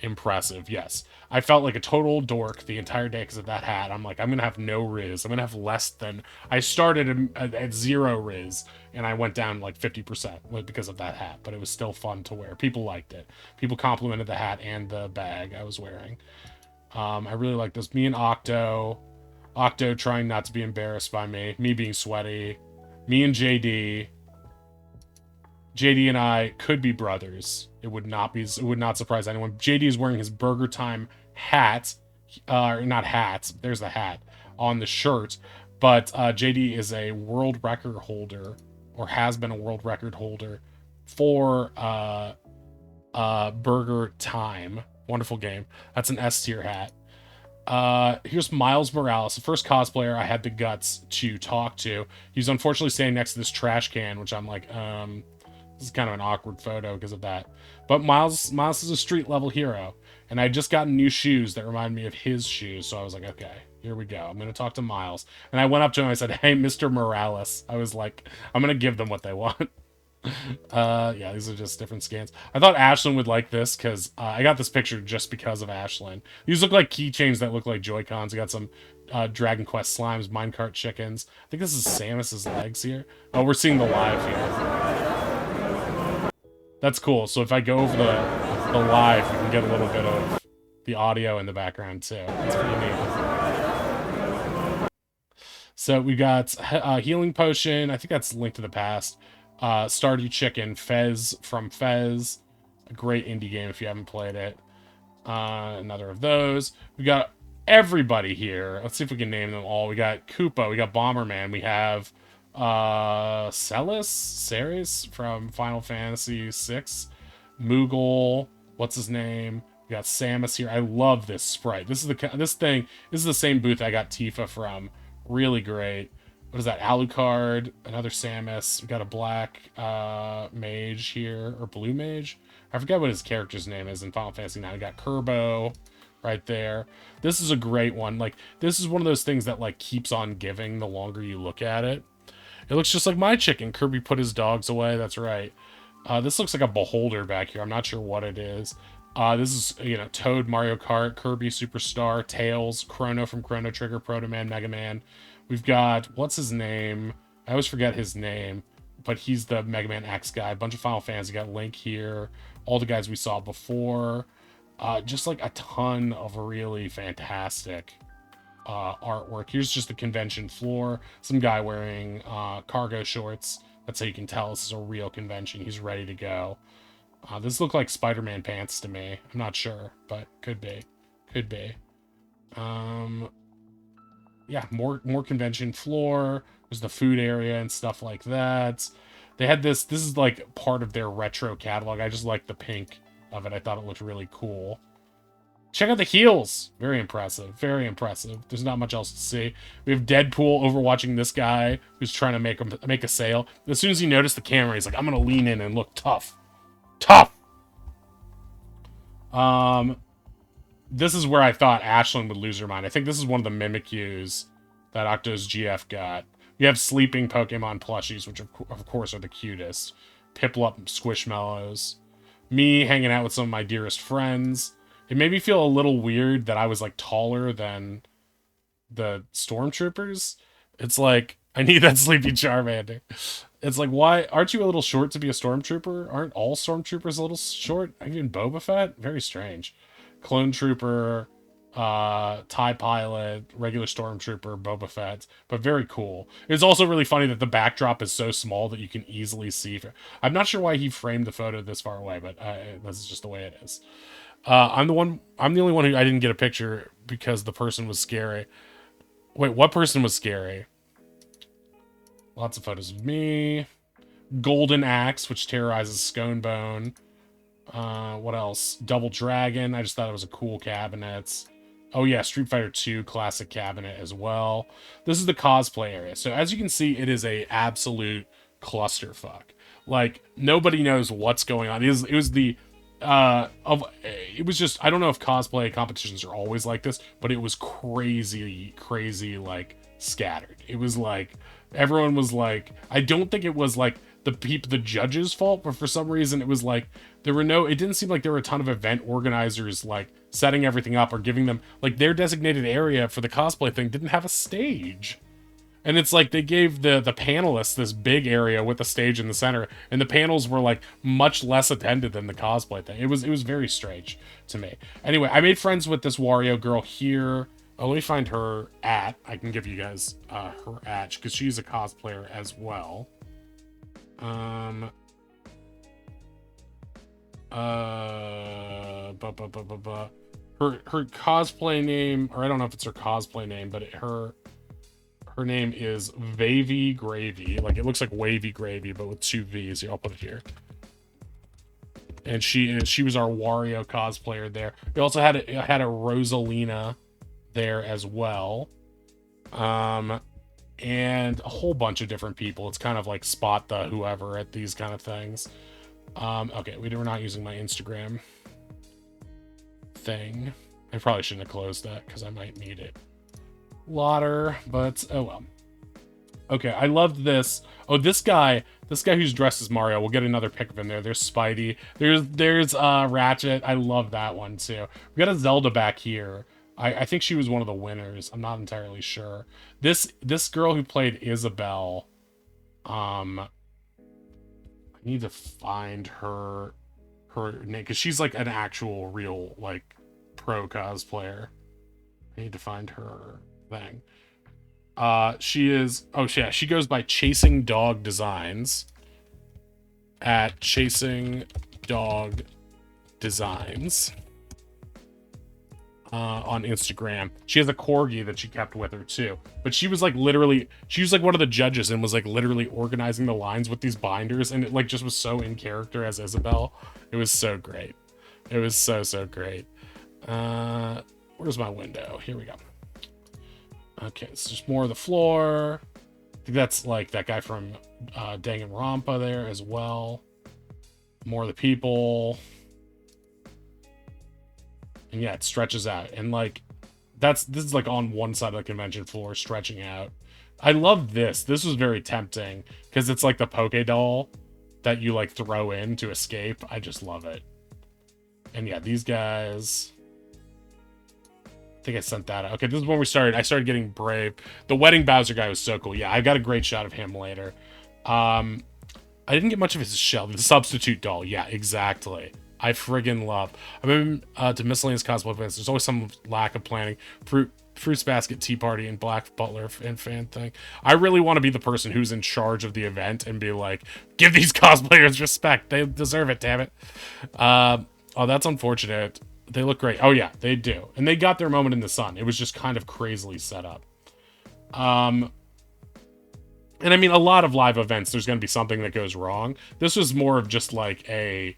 impressive. Yes, I felt like a total dork the entire day because of that hat. I'm like, I'm gonna have no Riz. I'm gonna have less than. I started at 0 Riz and I went down like 50% because of that hat, but it was still fun to wear. People liked it. People complimented the hat and the bag I was wearing. I really like this. Me and Octo trying not to be embarrassed by me being sweaty, me and JD and I could be brothers. It would not surprise anyone. JD is wearing his Burger Time hat, not hat. There's the hat on the shirt, but JD is a world record holder, or has been a world record holder for Burger Time. Wonderful game. That's an S tier hat. Here's Miles Morales, the first cosplayer I had the guts to talk to. He's unfortunately standing next to this trash can, which I'm like, this is kind of an awkward photo because of that. But Miles is a street level hero, and I just got new shoes that remind me of his shoes. So I was like, okay, here we go. I'm gonna talk to Miles, and I went up to him. I said, "Hey, Mr. Morales." I was like, I'm gonna give them what they want. Yeah, these are just different scans. I thought Ashlyn would like this because I got this picture just because of Ashlyn. These look like keychains that look like Joy-Cons. We got some Dragon Quest slimes, minecart chickens. I think this is Samus's legs here. Oh, we're seeing the live here. That's cool. So if I go over the live, we can get a little bit of the audio in the background too. That's pretty neat. So we got Healing Potion. I think that's Link to the Past. Stardew Chicken, Fez from Fez. A great indie game if you haven't played it. Another of those. We got everybody here. Let's see if we can name them all. We got Koopa. We got Bomberman. We have Ceres from Final Fantasy VI. Moogle. What's his name? We got Samus here. I love this sprite. This is the same booth I got Tifa from. Really great. What is that? Alucard, another Samus. We got a black mage here, or blue mage. I forget what his character's name is in Final Fantasy 9. We got Kerbo right there. This is a great one. Like, this is one of those things that, like, keeps on giving the longer you look at it. It looks just like my chicken. Kirby put his dogs away. That's right. This looks like a beholder back here. I'm not sure what it is. This is, you know, Toad, Mario Kart, Kirby Superstar, Tails, Chrono from Chrono Trigger, Proto Man, Mega Man. We've got, what's his name? I always forget his name, but he's the Mega Man X guy. A bunch of Final Fantasy. Got Link here. All the guys we saw before. Just like a ton of really fantastic artwork. Here's just the convention floor. Some guy wearing cargo shorts. That's how you can tell this is a real convention. He's ready to go. This look like Spider-Man pants to me. I'm not sure, but could be. Could be. Yeah, more convention floor. There's the food area and stuff like that. They had this. This is like part of their retro catalog. I just like the pink of it. I thought it looked really cool. Check out the heels. Very impressive. Very impressive. There's not much else to see. We have Deadpool overwatching this guy who's trying to make a sale. As soon as he noticed the camera, he's like, I'm going to lean in and look tough. Tough! This is where I thought Ashlyn would lose her mind. I think this is one of the Mimikyus that Octo's GF got. We have sleeping Pokemon plushies, which of course are the cutest. Piplup Squishmallows. Me hanging out with some of my dearest friends. It made me feel a little weird that I was, like, taller than the Stormtroopers. It's like, I need that Sleepy Charmander. It's like, why? Aren't you a little short to be a Stormtrooper? Aren't all Stormtroopers a little short? Even Boba Fett? Very strange. Clone Trooper, TIE Pilot, regular Stormtrooper, Boba Fett. But very cool. It's also really funny that the backdrop is so small that you can easily see. I'm not sure why he framed the photo this far away, but this is just the way it is. I'm the only one who I didn't get a picture because the person was scary. Wait, what person was scary? Lots of photos of me. Golden Axe, which terrorizes Sconebone. What else? Double Dragon. I just thought it was a cool cabinet. Oh yeah, Street Fighter 2 classic cabinet as well. This is the cosplay area. So as you can see, it is a absolute clusterfuck. Like, nobody knows what's going on. It was just, I don't know if cosplay competitions are always like this, but it was crazy, like, scattered. It was like, everyone was like, I don't think it was like the judges' fault, but for some reason it was like, it didn't seem like there were a ton of event organizers, like, setting everything up or giving them, like, their designated area for the cosplay thing didn't have a stage. And it's like they gave the panelists this big area with a stage in the center, and the panels were like much less attended than the cosplay thing. It was very strange to me. Anyway, I made friends with this Wario girl here. Oh, let me find her at. I can give you guys her at because she's a cosplayer as well. Her cosplay name, or I don't know if it's her cosplay name, but her name is Wavy Gravy. Like, it looks like wavy gravy, but with 2 V's. Here, I'll put it here. And she was our Wario cosplayer there. We also had a Rosalina there as well. And a whole bunch of different people. It's kind of like spot the whoever at these kind of things. Okay, we're not using my Instagram thing. I probably shouldn't have closed that because I might need it. Lotter, but oh well. Okay, I loved this. Oh, this guy who's dressed as Mario. We'll get another pic of him there. There's Spidey. There's Ratchet. I love that one too. We got a Zelda back here. I think she was one of the winners. I'm not entirely sure. This girl who played Isabelle. I need to find her name because she's like an actual real like pro cosplayer. I need to find her thing. She goes by Chasing Dog Designs at Chasing Dog Designs on Instagram. She has a corgi that she kept with her too, but she was like one of the judges and was like literally organizing the lines with these binders, and it like just was so in character as Isabelle. It was so great. It was so great. Where's my window? Here we go. Okay, it's just more of the floor. I think that's like that guy from Danganronpa there as well. More of the people. And yeah, it stretches out. And like, this is like on one side of the convention floor, stretching out. I love this. This was very tempting because it's like the Poke Doll that you like throw in to escape. I just love it. And yeah, these guys. I think I sent that out. Okay, this is when we started. I started getting brave. The Wedding Bowser guy was so cool. Yeah, I got a great shot of him later. I didn't get much of his shell. The substitute doll. Yeah, exactly. I friggin' love. I've been to miscellaneous cosplay events. There's always some lack of planning. Fruits Basket, Tea Party, and Black Butler and fan thing. I really want to be the person who's in charge of the event and be like, give these cosplayers respect. They deserve it, damn it. Oh, that's unfortunate. They look great. Oh, yeah, they do. And they got their moment in the sun. It was just kind of crazily set up. And I mean, a lot of live events, there's going to be something that goes wrong. This was more of just like a...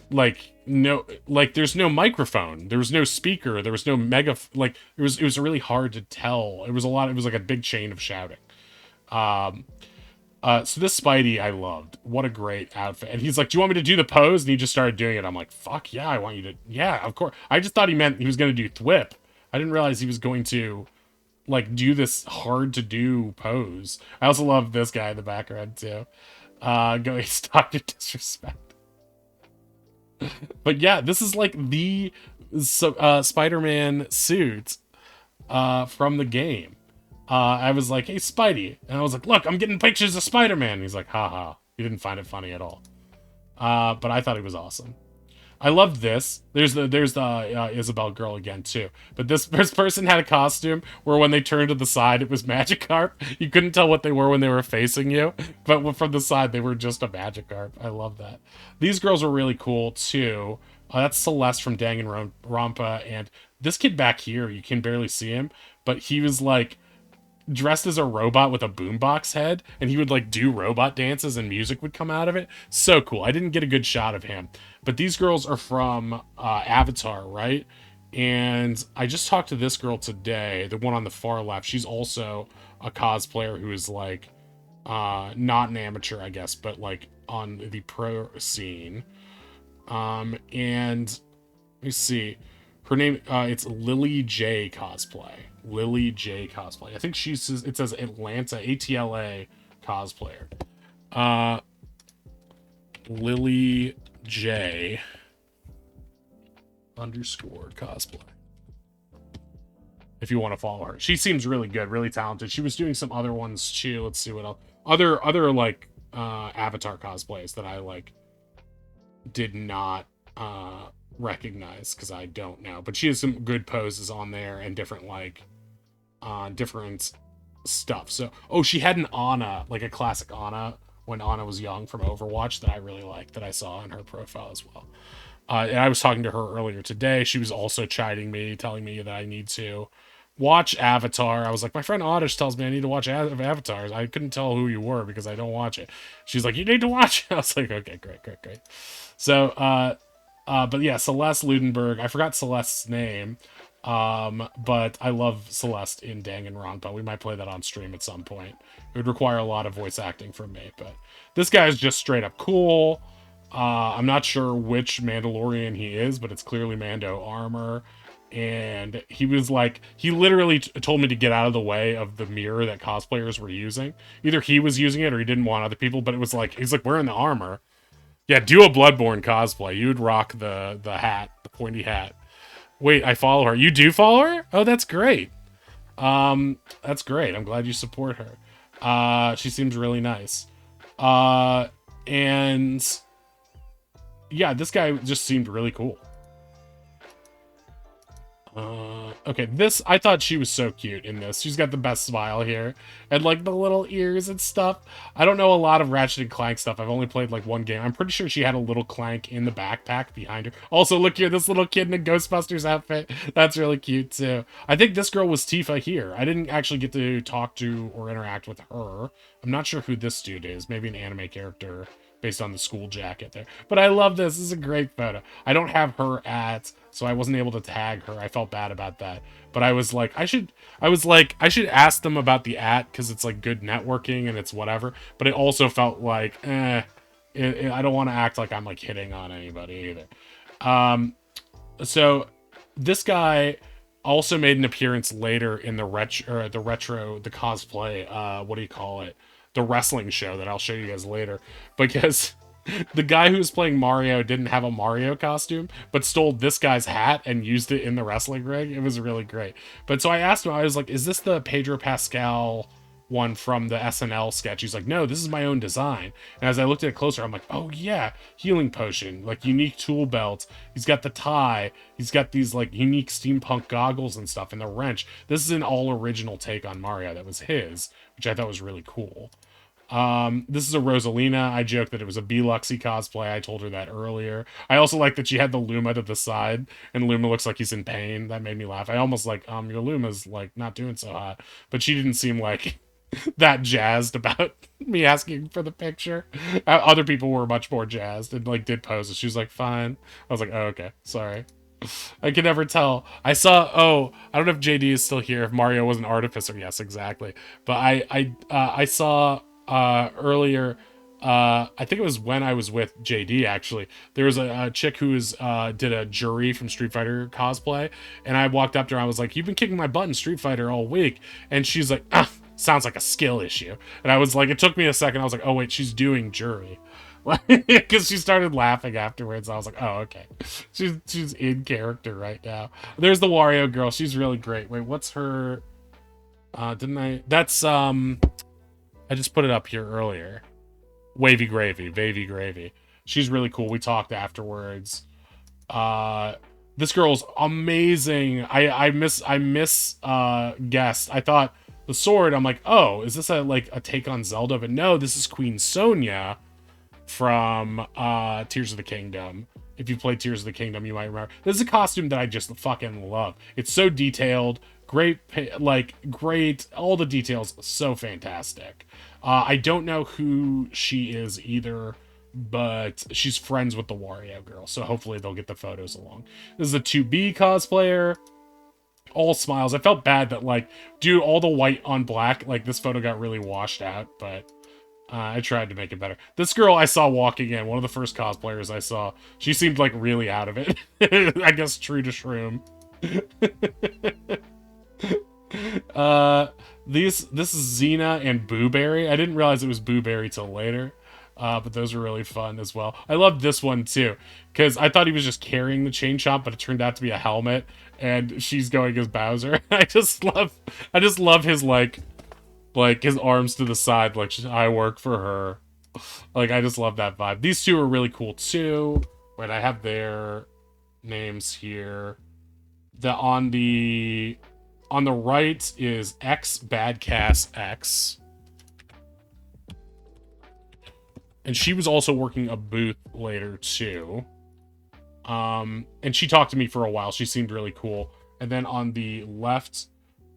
Like, no... Like, there's no microphone. There was no speaker. There was no mega... Like, it was really hard to tell. It was like a big chain of shouting. So this Spidey I loved. What a great outfit. And he's like, do you want me to do the pose? And he just started doing it. I'm like, fuck yeah, I want you to... Yeah, of course. I just thought he meant he was going to do thwip. I didn't realize he was going to... like do this hard to do pose. I also love this guy in the background too. Going Dr. Disrespect. But yeah, this is like the Spider-Man suit from the game. I was like, hey Spidey, and I was like, look, I'm getting pictures of Spider-Man. And he's like, haha. He didn't find it funny at all. But I thought he was awesome. I love this. There's the Isabel girl again too. But this person had a costume where when they turned to the side, it was Magikarp. You couldn't tell what they were when they were facing you, but from the side, they were just a Magikarp. I love that. These girls were really cool too. That's Celeste from Danganronpa, and this kid back here, you can barely see him, but he was like dressed as a robot with a boombox head, and he would like do robot dances and music would come out of it. So cool. I didn't get a good shot of him, but these girls are from Avatar, right? And I just talked to this girl today, the one on the far left. She's also a cosplayer who is like not an amateur, I guess, but like on the pro scene. And let me see, her name, it's Lily J Cosplay. Lily J Cosplay. I think it says Atlanta, ATLA cosplayer. Lily J _ cosplay. If you want to follow her. She seems really good, really talented. She was doing some other ones too. Let's see what else. Other like Avatar cosplays that I like did not recognize because I don't know. But she has some good poses on there and different like different stuff. So she had an Ana, like a classic Ana when Ana was young from Overwatch that I really liked, that I saw on her profile as well. And I was talking to her earlier today. She was also chiding me, telling me that I need to watch Avatar. I was like, my friend Oddish tells me I need to watch Avatars. I couldn't tell who you were because I don't watch it. She's like, you need to watch it. I was like, okay, great. So, but yeah, Celeste Ludenberg. I forgot Celeste's name. But I love Celeste in Danganronpa. We might play that on stream at some point. It would require a lot of voice acting from me, but this guy is just straight up cool. I'm not sure which Mandalorian he is, but it's clearly Mando armor. And he was like, he literally told me to get out of the way of the mirror that cosplayers were using. Either he was using it or he didn't want other people, but it was like, he's like, wearing the armor. Yeah, do a Bloodborne cosplay. You would rock the hat, the pointy hat. Wait, I follow her. You do follow her? Oh, that's great. That's great. I'm glad you support her. She seems really nice. And yeah, this guy just seemed really cool. Okay, I thought she was so cute in this. She's got the best smile here. And, like, the little ears and stuff. I don't know a lot of Ratchet and Clank stuff. I've only played, like, one game. I'm pretty sure she had a little Clank in the backpack behind her. Also, look here, this little kid in a Ghostbusters outfit. That's really cute, too. I think this girl was Tifa here. I didn't actually get to talk to or interact with her. I'm not sure who this dude is. Maybe an anime character based on the school jacket there. But I love this. This is a great photo. I don't have her so I wasn't able to tag her. I felt bad about that. But I was like, I should ask them about the because it's like good networking and it's whatever. But it also felt like, I don't want to act like I'm like hitting on anybody either. So this guy also made an appearance later in the the cosplay, what do you call it? The wrestling show that I'll show you guys later. Because the guy who was playing Mario didn't have a Mario costume, but stole this guy's hat and used it in the wrestling ring. It was really great. But so I asked him, I was like, is this the Pedro Pascal one from the SNL sketch? He's like, no, this is my own design. And as I looked at it closer, I'm like, oh yeah, healing potion, like unique tool belt. He's got the tie. He's got these like unique steampunk goggles and stuff, and the wrench. This is an all original take on Mario that was his, which I thought was really cool. This is a Rosalina. I joked that it was a Biluxy cosplay. I told her that earlier. I also like that she had the Luma to the side, and Luma looks like he's in pain. That made me laugh. I almost like, your Luma's like not doing so hot, but she didn't seem like that jazzed about me asking for the picture. Other people were much more jazzed and like did poses. She was like, fine. I was like, oh, okay, sorry. I can never tell. I saw. Oh, I don't know if JD is still here. If Mario was an artificer, yes, exactly. But I saw earlier. I think it was when I was with JD. Actually, there was a chick who was did a jury from Street Fighter cosplay, and I walked up to her. I was like, "You've been kicking my butt in Street Fighter all week," and she's like, "Ah, sounds like a skill issue." And I was like, it took me a second. I was like, "Oh wait, she's doing jury." Because she started laughing afterwards. I was like, "Oh, okay, she's in character right now." There's the Wario girl. She's really great. Wait, what's her? Didn't I? That's I just put it up here earlier. Wavy Gravy. She's really cool. We talked afterwards. This girl's amazing. I miss guessed. I thought the sword. I'm like, oh, is this a take on Zelda? But no, this is Queen Sonia from Tears of the Kingdom. If you played Tears of the Kingdom, you might remember. This is a costume that I just fucking love. It's so detailed, great, great. All the details, so fantastic. I don't know who she is either, but she's friends with the Wario girl, so hopefully they'll get the photos along. This is a 2B cosplayer. All smiles. I felt bad that, like, dude, all the white on black, like, this photo got really washed out, but I tried to make it better. This girl I saw walking in, one of the first cosplayers I saw, she seemed, like, really out of it. I guess true to Shroom. This is Xena and Booberry. I didn't realize it was Booberry till later. But those were really fun as well. I loved this one too, because I thought he was just carrying the chain chomp, but it turned out to be a helmet, and she's going as Bowser. I just love his like his arms to the side, like I work for her. Like I just love that vibe. These two are really cool too. Wait, I have their names here. On the right is X Badcast X. And she was also working a booth later too. And she talked to me for a while. She seemed really cool. And then on the left,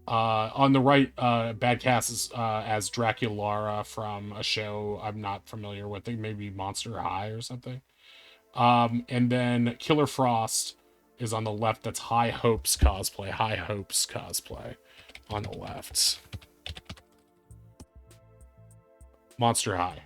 on the right, Badcast is as Draculara from a show I'm not familiar with. I think maybe Monster High or something. And then Killer Frost is on the left. That's High Hopes cosplay. High Hopes cosplay on the left. Monster High.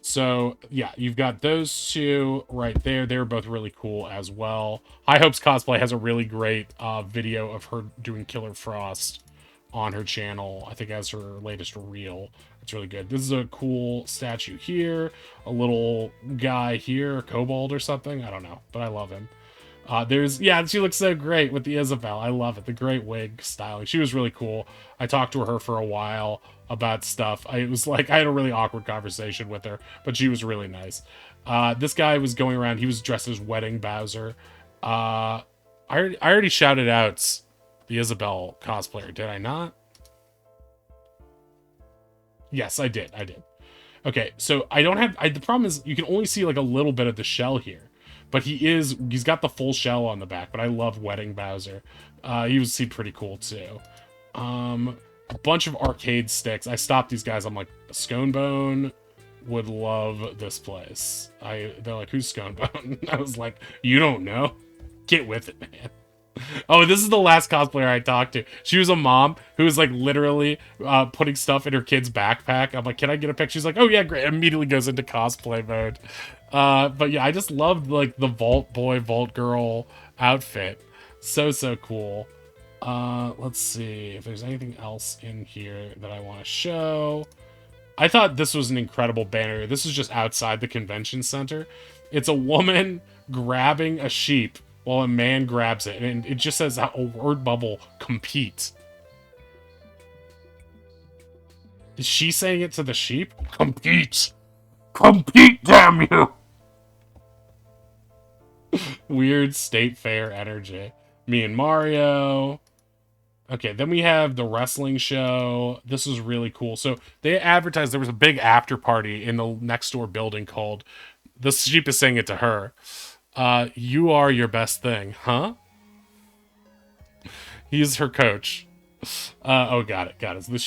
So, yeah, you've got those two right there. They're both really cool as well. High Hopes Cosplay has a really great video of her doing Killer Frost on her channel. I think as her latest reel. It's really good. This is a cool statue here. A little guy here, Kobold or something. I don't know, but I love him. She looks so great with the Isabelle. I love it. The great wig styling. She was really cool. I talked to her for a while about stuff. I had a really awkward conversation with her, but she was really nice. This guy was going around. He was dressed as Wedding Bowser. I already shouted out the Isabelle cosplayer, did I not? Yes, I did. Okay, so I don't have... the problem is you can only see like a little bit of the shell here. But he's got the full shell on the back, but I love Wedding Bowser. He seemed pretty cool too. A bunch of arcade sticks. I stopped these guys. I'm like, Sconebone would love this place. They're like, who's Sconebone? I was like, you don't know? Get with it, man. Oh, this is the last cosplayer I talked to. She was a mom who was like literally putting stuff in her kid's backpack. I'm like, can I get a picture? She's like, oh yeah, great. Immediately goes into cosplay mode. But yeah, I just loved like the Vault Boy, Vault Girl outfit. So cool. Let's see if there's anything else in here that I want to show. I thought this was an incredible banner. This is just outside the convention center. It's a woman grabbing a sheep while a man grabs it, and it just says a word bubble, compete. Is she saying it to the sheep? Compete! Compete, damn you! Weird state fair energy. Me and Mario. Okay, then we have the wrestling show. This is really cool. So they advertised there was a big after party in the next door building called, the sheep is saying it to her. You are your best thing, huh? He's her coach. Oh, got it. So the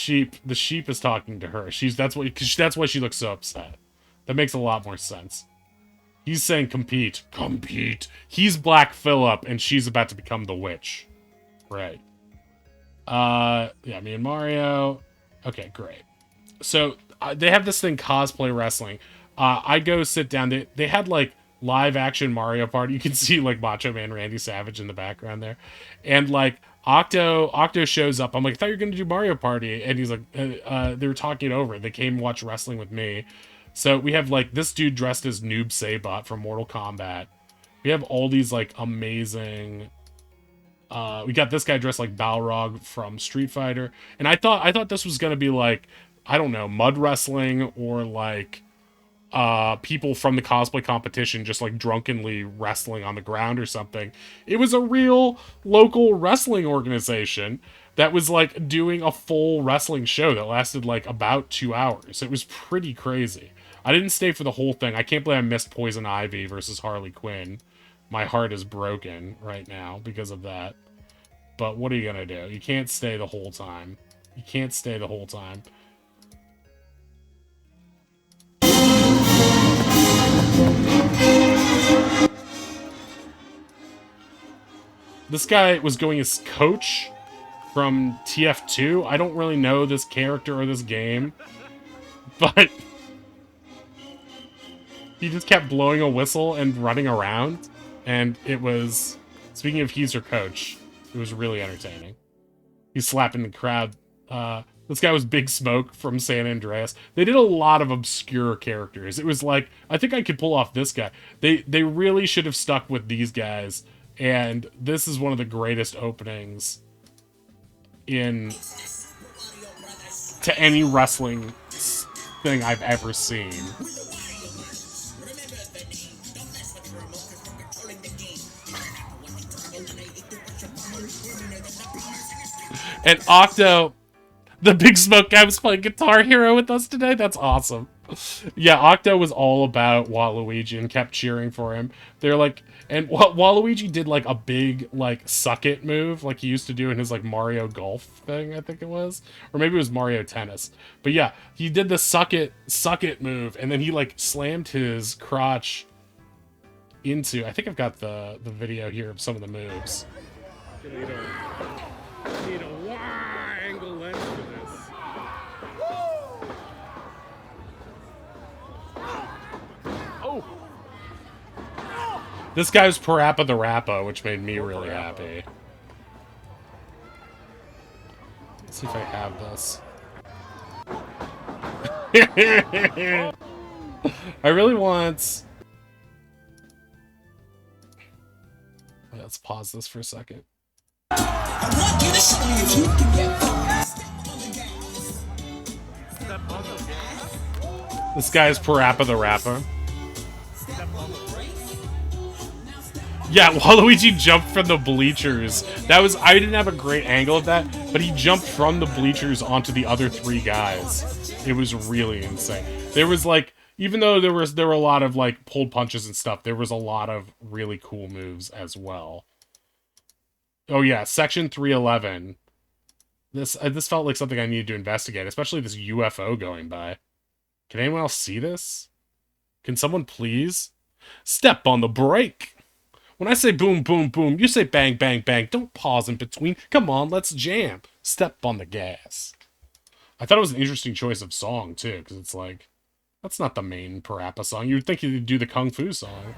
sheep is talking to her. That's why she looks so upset. That makes a lot more sense. He's saying compete. He's Black Phillip, and she's about to become the witch. Right. Yeah, me and Mario. Okay, great. So they have this thing, cosplay wrestling. I go sit down. They had like live action Mario Party. You can see like Macho Man Randy Savage in the background there, and like Octo shows up. I'm like, I thought you were gonna do Mario Party, and he's like, they were talking it over. They came watch wrestling with me. So we have like this dude dressed as Noob Saibot from Mortal Kombat. We have all these like amazing. We got this guy dressed like Balrog from Street Fighter, and I thought this was gonna be like, I don't know, mud wrestling or like people from the cosplay competition just like drunkenly wrestling on the ground or something. It was a real local wrestling organization that was like doing a full wrestling show that lasted like about 2 hours. It was pretty crazy. I didn't stay for the whole thing. I can't believe I missed Poison Ivy versus Harley Quinn. My heart is broken right now because of that. But what are you gonna do? You can't stay the whole time. You can't stay the whole time. This guy was going as coach from TF2. I don't really know this character or this game, but he just kept blowing a whistle and running around, and it was, speaking of he's her coach, it was really entertaining. He's slapping the crowd. This guy was Big Smoke from San Andreas. They did a lot of obscure characters. It was like, I think I could pull off this guy. They really should have stuck with these guys, and this is one of the greatest openings to any wrestling thing I've ever seen. And Octo, the Big Smoke guy, was playing Guitar Hero with us today. That's awesome. Yeah, Octo was all about Waluigi and kept cheering for him. They're like, and Waluigi did like a big like suck it move like he used to do in his like Mario Golf thing, I think it was, or maybe it was Mario Tennis. But yeah, he did the suck it move, and then he like slammed his crotch into. I think I've got the video here of some of the moves. Need a wide angle lens for this. Oh! This guy's Parappa the Rappa, which made me really happy. Let's see if I have this. I really want... Let's pause this for a second. I want you to show me if you can get This guy's Parappa the Rapper. Yeah, Waluigi jumped from the bleachers. I didn't have a great angle of that, but he jumped from the bleachers onto the other 3 guys. It was really insane. There was like, even though there were a lot of like pulled punches and stuff, there was a lot of really cool moves as well. Oh yeah, Section 311. This felt like something I needed to investigate, especially this UFO going by. Can anyone else see this? Can someone please? Step on the brake! When I say boom, boom, boom, you say bang, bang, bang. Don't pause in between. Come on, let's jam. Step on the gas. I thought it was an interesting choice of song, too, because it's like, that's not the main Parappa song. You'd think you'd do the Kung Fu song.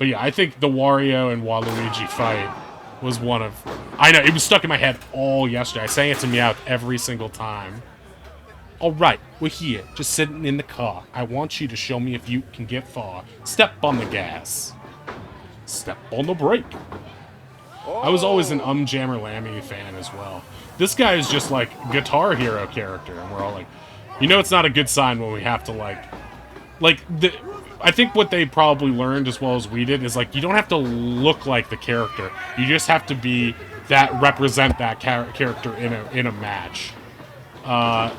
But yeah, I think the Wario and Waluigi fight was one of... I know, it was stuck in my head all yesterday. I sang it to Meowth every single time. Alright, we're here, just sitting in the car. I want you to show me if you can get far. Step on the gas. Step on the brake. I was always an Jammer Lammy fan as well. This guy is just like Guitar Hero character, and we're all like, you know, it's not a good sign when we have to I think what they probably learned as well as we did is like, you don't have to look like the character. You just have to be represent that character in a match. All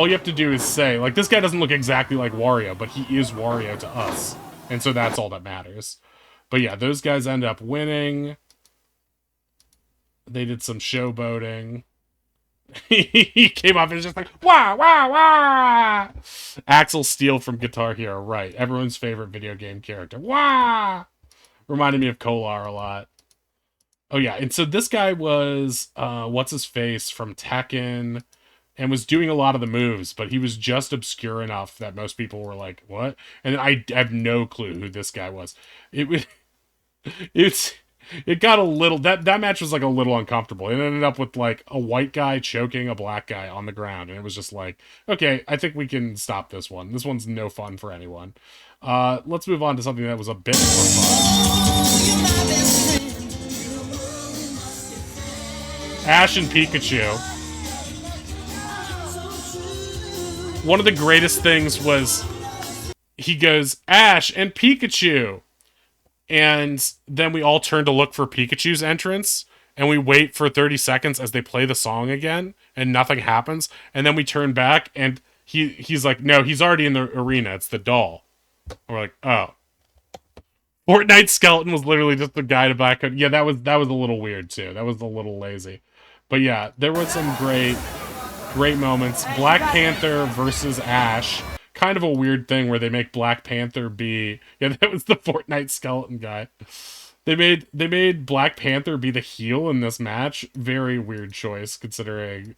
you have to do is say, like, this guy doesn't look exactly like Wario, but he is Wario to us. And so that's all that matters. But yeah, those guys end up winning. They did some showboating. He came up and was just like, wah, wah, wah! Axel Steele from Guitar Hero, right. Everyone's favorite video game character. Wah! Reminded me of Kolar a lot. Oh yeah, and so this guy was, what's-his-face from Tekken, and was doing a lot of the moves, but he was just obscure enough that most people were like, what? And I have no clue who this guy was. It got a little, that match was like a little uncomfortable. It ended up with like a white guy choking a black guy on the ground, and it was just like, okay, I think we can stop this one. This one's no fun for anyone. Let's move on to something that was a bit more fun. Ash and Pikachu. One of the greatest things was he goes, Ash and Pikachu. And then we all turn to look for Pikachu's entrance, and we wait for 30 seconds as they play the song again, and nothing happens. And then we turn back, and he's like, no, he's already in the arena. It's the doll. And we're like, oh. Fortnite Skeleton was literally just the guy to back up. Yeah, that was a little weird, too. That was a little lazy. But yeah, there was some great moments. Black Panther versus Ash. Kind of a weird thing where they make Black Panther be... Yeah, that was the Fortnite Skeleton guy. They made Black Panther be the heel in this match. Very weird choice, considering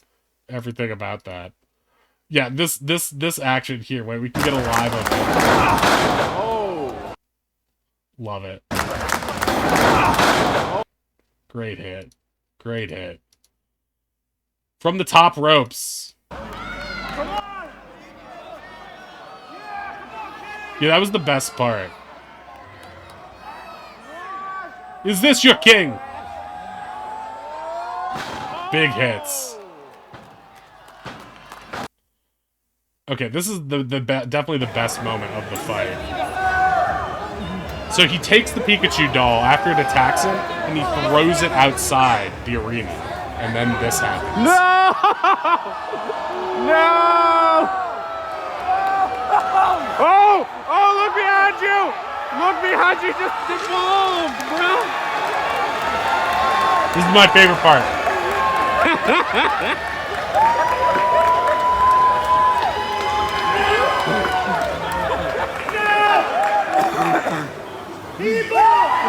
everything about that. Yeah, this action here, wait, we can get a live of it. Oh! Love it. Great hit. Great hit. From the top ropes. Yeah, that was the best part. Is this your king? Big hits. Okay, this is definitely the best moment of the fight. So he takes the Pikachu doll after it attacks him, and he throws it outside the arena. And then this happens. No! No! Oh! Oh, look behind you! Look behind you, just evolved, bro! This is my favorite part.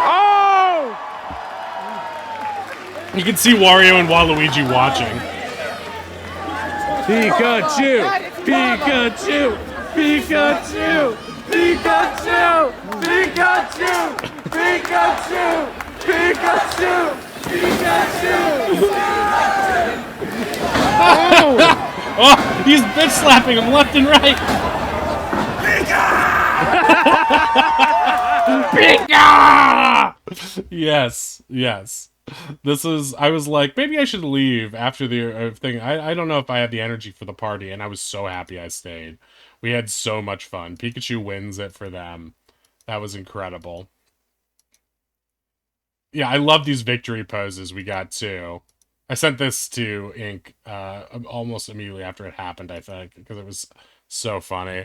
Oh! You can see Wario and Waluigi watching. Pikachu! Pikachu! Pikachu! Pikachu! Pikachu! Pikachu! Pikachu! Pikachu! Oh! Oh, he's bitch slapping him left and right. Pika! Yes, yes. This is, I was like, maybe I should leave after the thing. I don't know if I had the energy for the party, and I was so happy I stayed. We had so much fun. Pikachu wins it for them. That was incredible. Yeah, I love these victory poses we got, too. I sent this to Ink almost immediately after it happened, I think, because it was so funny.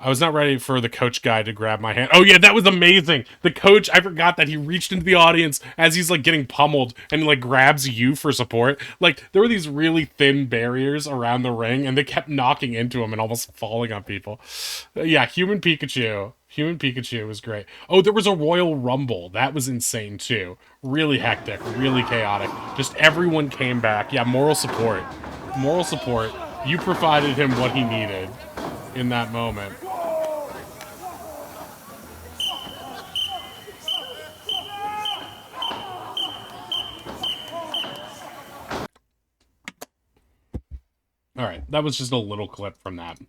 I was not ready for the coach guy to grab my hand. Oh yeah, that was amazing. The coach, I forgot that he reached into the audience as he's like getting pummeled and like grabs you for support. Like there were these really thin barriers around the ring and they kept knocking into him and almost falling on people. Yeah, Human Pikachu. Human Pikachu was great. Oh, there was a Royal Rumble. That was insane too. Really hectic, really chaotic. Just everyone came back. Yeah, moral support. Moral support. You provided him what he needed in that moment. All right, that was just a little clip from that.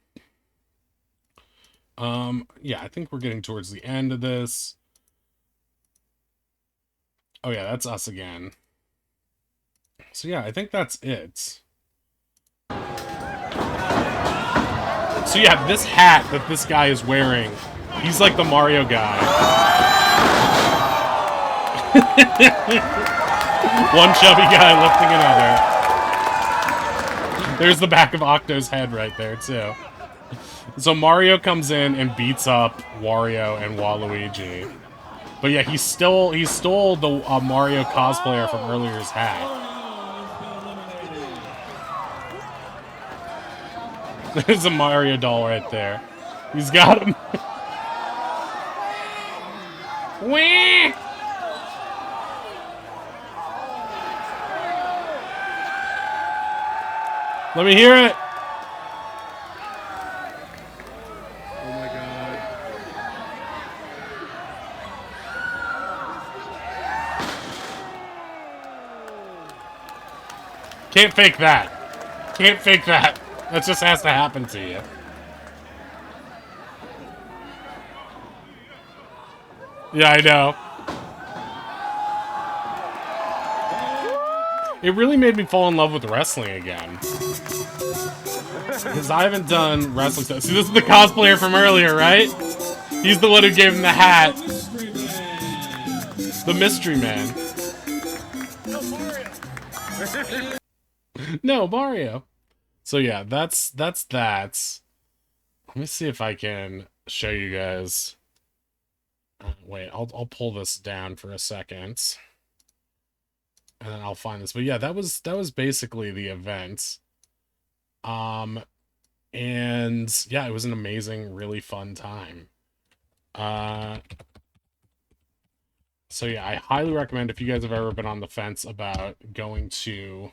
Yeah, I think we're getting towards the end of this. Oh yeah, that's us again. So yeah, I think that's it. So yeah, this hat that this guy is wearing, he's like the Mario guy. One chubby guy lifting another. There's the back of Octo's head right there, too. So Mario comes in and beats up Wario and Waluigi. But yeah, he stole the Mario cosplayer from earlier's hat. There's a Mario doll right there. He's got him. Whee! Let me hear it. Oh my god. Can't fake that. Can't fake that. That just has to happen to you. Yeah, I know. It really made me fall in love with wrestling again. Because I haven't done wrestling stuff. See, this is the cosplayer from earlier, right? He's the one who gave him the hat. The Mystery Man. No, Mario. So yeah, that's that. Let me see if I can show you guys. Wait, I'll pull this down for a second. And then I'll find this. But yeah, that was basically the event. And yeah, it was an amazing, really fun time. So yeah, I highly recommend if you guys have ever been on the fence about going to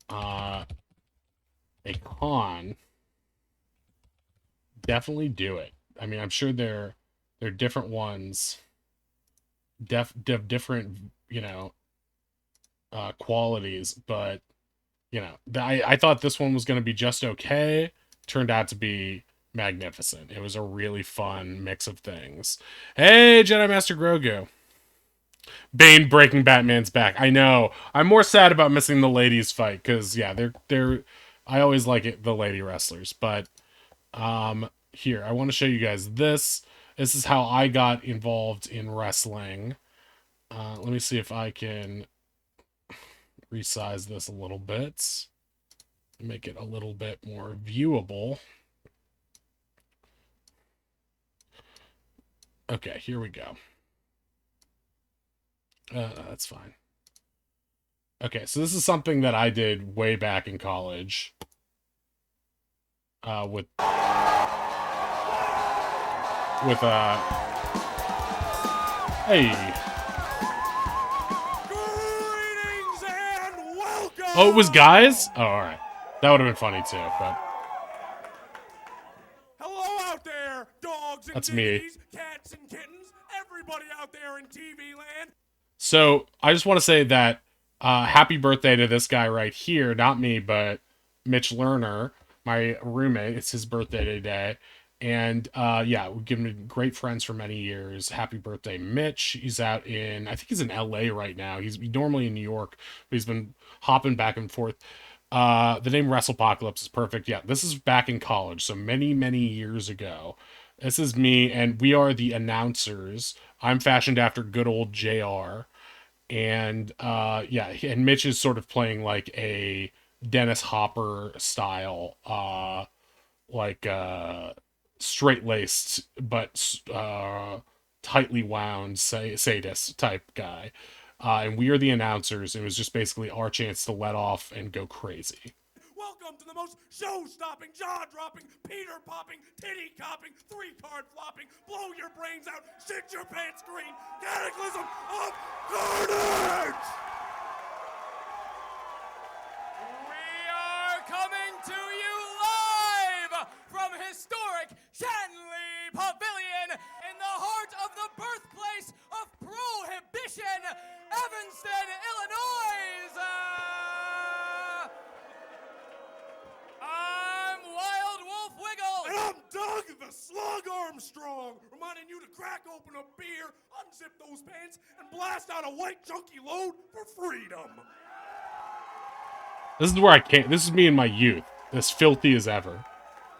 a con, definitely do it. I mean, I'm sure there are different ones, different, you know, qualities, but you know, I thought this one was going to be just okay. Turned out to be magnificent. It was a really fun mix of things. Hey, Jedi Master Grogu. Bane breaking Batman's back. I know. I'm more sad about missing the ladies fight because yeah, they're I always like it, the lady wrestlers, but here, I want to show you guys this. This is how I got involved in wrestling. Let me see if I can resize this a little bit. Make it a little bit more viewable. Okay, here we go. That's fine. Okay, so this is something that I did way back in college. With hey. Greetings and welcome. Oh, it was guys? Oh, alright. That would have been funny too, but Hello out there, dogs and that's me. kitties, cats and kittens, everybody out there in TV land. So I just want to say that happy birthday to this guy right here. Not me, but Mitch Lerner, my roommate. It's his birthday today. And yeah, we've given great friends for many years. Happy birthday, Mitch. He's out in, I think he's in LA right now. He's normally in New York, but he's been hopping back and forth. The name WrestlePocalypse is perfect. Yeah, this is back in college, so many, many years ago. This is me, and we are the announcers. I'm fashioned after good old JR. And yeah, and Mitch is sort of playing like a Dennis Hopper style, like straight-laced but tightly wound sadist type guy. And we are the announcers. It was just basically our chance to let off and go crazy. Welcome to the most show-stopping, jaw-dropping, Peter-popping, titty-copping, three-card flopping, blow your brains out, shit your pants green, cataclysm of carnage! We are coming to you live from historic Shanley Pavilion in the heart of the birthplace of Prohibition, Evanston, Illinois! crack open a beer, unzip those pants, and blast out a white chunky load for freedom. This is where I came. This is me in my youth. As filthy as ever.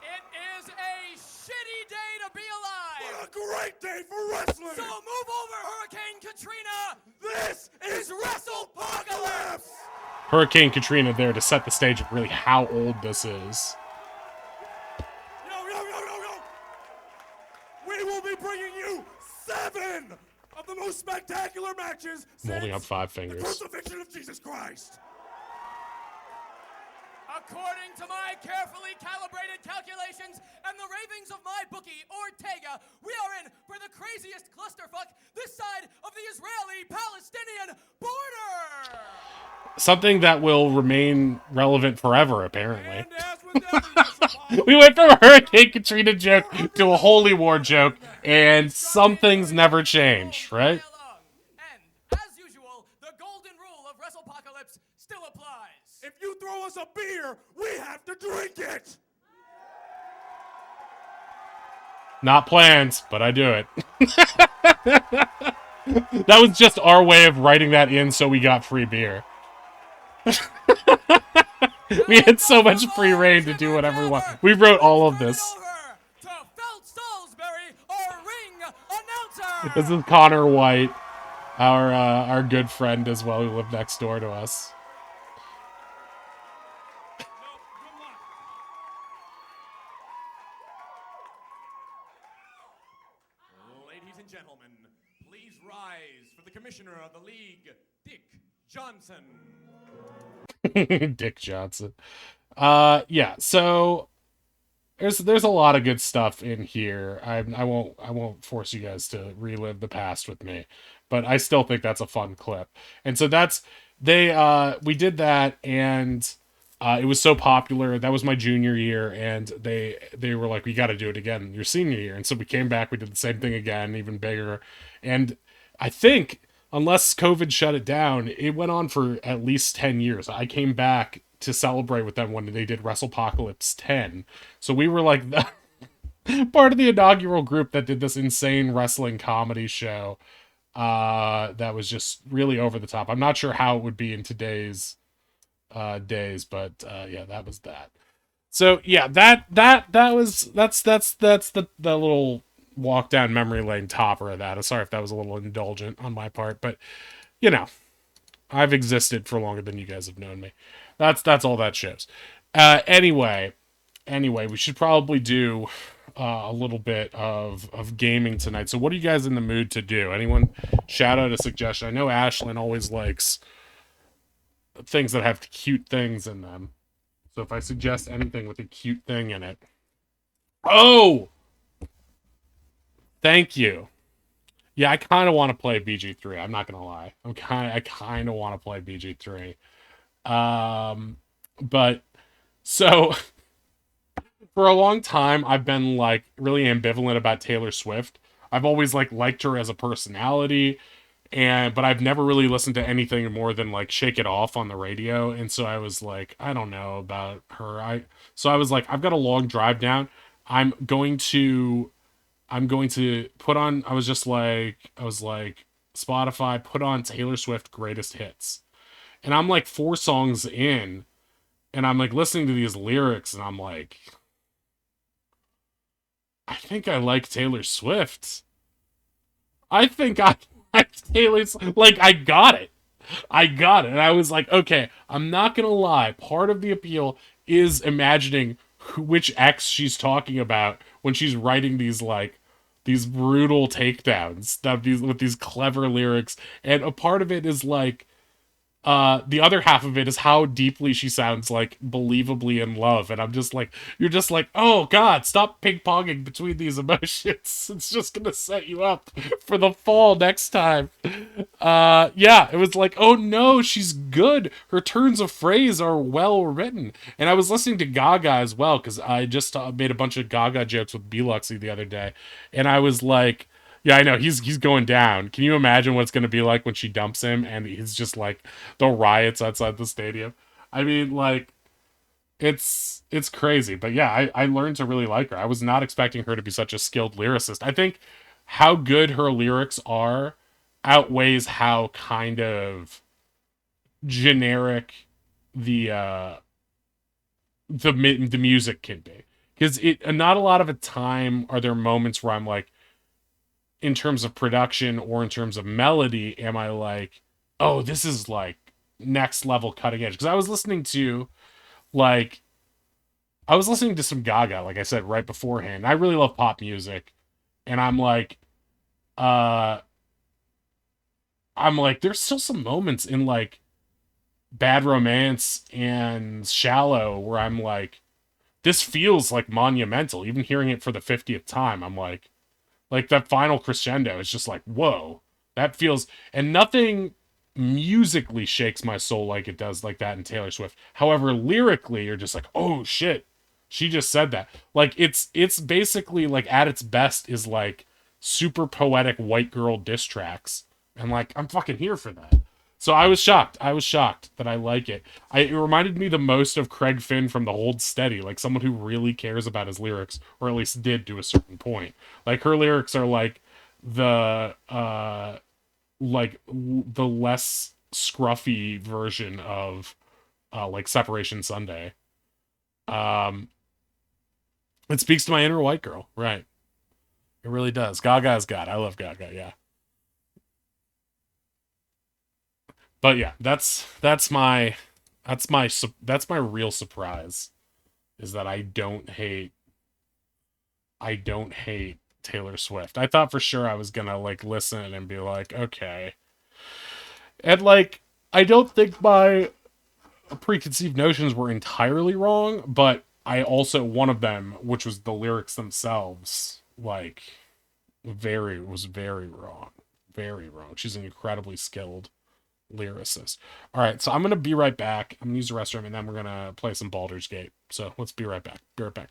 It is a shitty day to be alive. What a great day for wrestling. So move over, Hurricane Katrina. This is WrestlePocalypse. Hurricane Katrina there to set the stage of really how old this is. Yo. We will be bringing you 7 of the most spectacular matches I'm holding up since 5 the fingers. crucifixion of Jesus Christ. According to my carefully calibrated calculations and the ravings of my bookie, Ortega, we are in for the craziest clusterfuck this side of the Israeli-Palestinian border! Something that will remain relevant forever, apparently. And as with every WrestlePocalypse, We went from a Hurricane Katrina joke to a Holy War joke, and some things never change, right? And, as usual, the golden rule of WrestlePocalypse still applies. if you throw us a beer, we have to drink it. Not plans, but I do it. That was just our way of writing that in so we got free beer. We had so much free reign to do whatever we want. We wrote all of this. To Felt Salisbury, our ring announcer. This is Connor White, our good friend as well, who lived next door to us. Good luck. Ladies and gentlemen, please rise for the commissioner of the league, Dick Johnson. Dick Johnson. Yeah, so there's a lot of good stuff in here. I won't force you guys to relive the past with me, but I still think that's a fun clip. And so we did that, and it was so popular. That was my junior year, and they were like, we got to do it again your senior year. And so we came back, we did the same thing again, even bigger. And I think, unless COVID shut it down, it went on for at least 10 years. I came back to celebrate with them when they did WrestlePocalypse 10. So we were like part of the inaugural group that did this insane wrestling comedy show that was just really over the top. I'm not sure how it would be in today's days, but yeah, that was that. So yeah, that's the little walk down memory lane topper of that. I'm sorry if that was a little indulgent on my part, but you know, I've existed for longer than you guys have known me. That's all that shows. Anyway, we should probably do a little bit of gaming tonight. So what are you guys in the mood to do? Anyone shout out a suggestion? I know Ashlyn always likes things that have cute things in them. So if I suggest anything with a cute thing in it. Oh! Thank you. Yeah, I kind of want to play BG3. I'm not gonna lie. I kind of want to play BG3. But so for a long time, I've been like really ambivalent about Taylor Swift. I've always liked her as a personality, but I've never really listened to anything more than like Shake It Off on the radio. And so I was like, I don't know about her. So I was like, I've got a long drive down. I'm going to put on, I was like, Spotify, put on Taylor Swift greatest hits. And I'm like 4 songs in, and I'm like listening to these lyrics, and I'm like, I think I like Taylor Swift. I think I like Taylor Swift. Like, I got it. And I was like, okay, I'm not going to lie. Part of the appeal is imagining which ex she's talking about when she's writing these brutal takedowns with these clever lyrics. And a part of it is like, the other half of it is how deeply she sounds like believably in love. And I'm just like, you're just like, oh God, stop ping-ponging between these emotions. It's just going to set you up for the fall next time. Yeah, it was like, oh no, she's good. Her turns of phrase are well written. And I was listening to Gaga as well, because I just made a bunch of Gaga jokes with Biloxi the other day. And I was like, yeah, I know, he's going down. Can you imagine what it's going to be like when she dumps him and he's just like the riots outside the stadium? I mean, like, it's crazy. But yeah, I learned to really like her. I was not expecting her to be such a skilled lyricist. I think how good her lyrics are outweighs how kind of generic the the music can be. Because it not a lot of a time are there moments where I'm like, in terms of production or in terms of melody, am I like, oh, this is like next level cutting edge? Because like I was listening to some Gaga, like I said right beforehand. I really love pop music, and uh, I'm like, there's still some moments in like Bad Romance and Shallow where I'm like, this feels like monumental. Even hearing it for the 50th time, I'm like that final crescendo is just like, whoa, that feels, and nothing musically shakes my soul like it does like that in Taylor Swift. However, lyrically, you're just like, oh shit, she just said that. Like it's basically like at its best is like super poetic white girl diss tracks, and like I'm fucking here for that. So I was shocked. I was shocked that I like it. It reminded me the most of Craig Finn from The Hold Steady, like someone who really cares about his lyrics, or at least did to a certain point. Like her lyrics are like the less scruffy version of like Separation Sunday. Um, it speaks to my inner white girl, right? It really does. Gaga's God. I love Gaga. Yeah. But yeah, that's my real surprise is that I don't hate Taylor Swift. I thought for sure I was gonna like listen and be like, okay. And like I don't think my preconceived notions were entirely wrong, but I also one of them, which was the lyrics themselves, like was very wrong. Very wrong. She's an incredibly skilled lyricist. All right, so I'm gonna be right back. I'm gonna use the restroom and then we're gonna play some Baldur's Gate. So let's be right back. Be right back.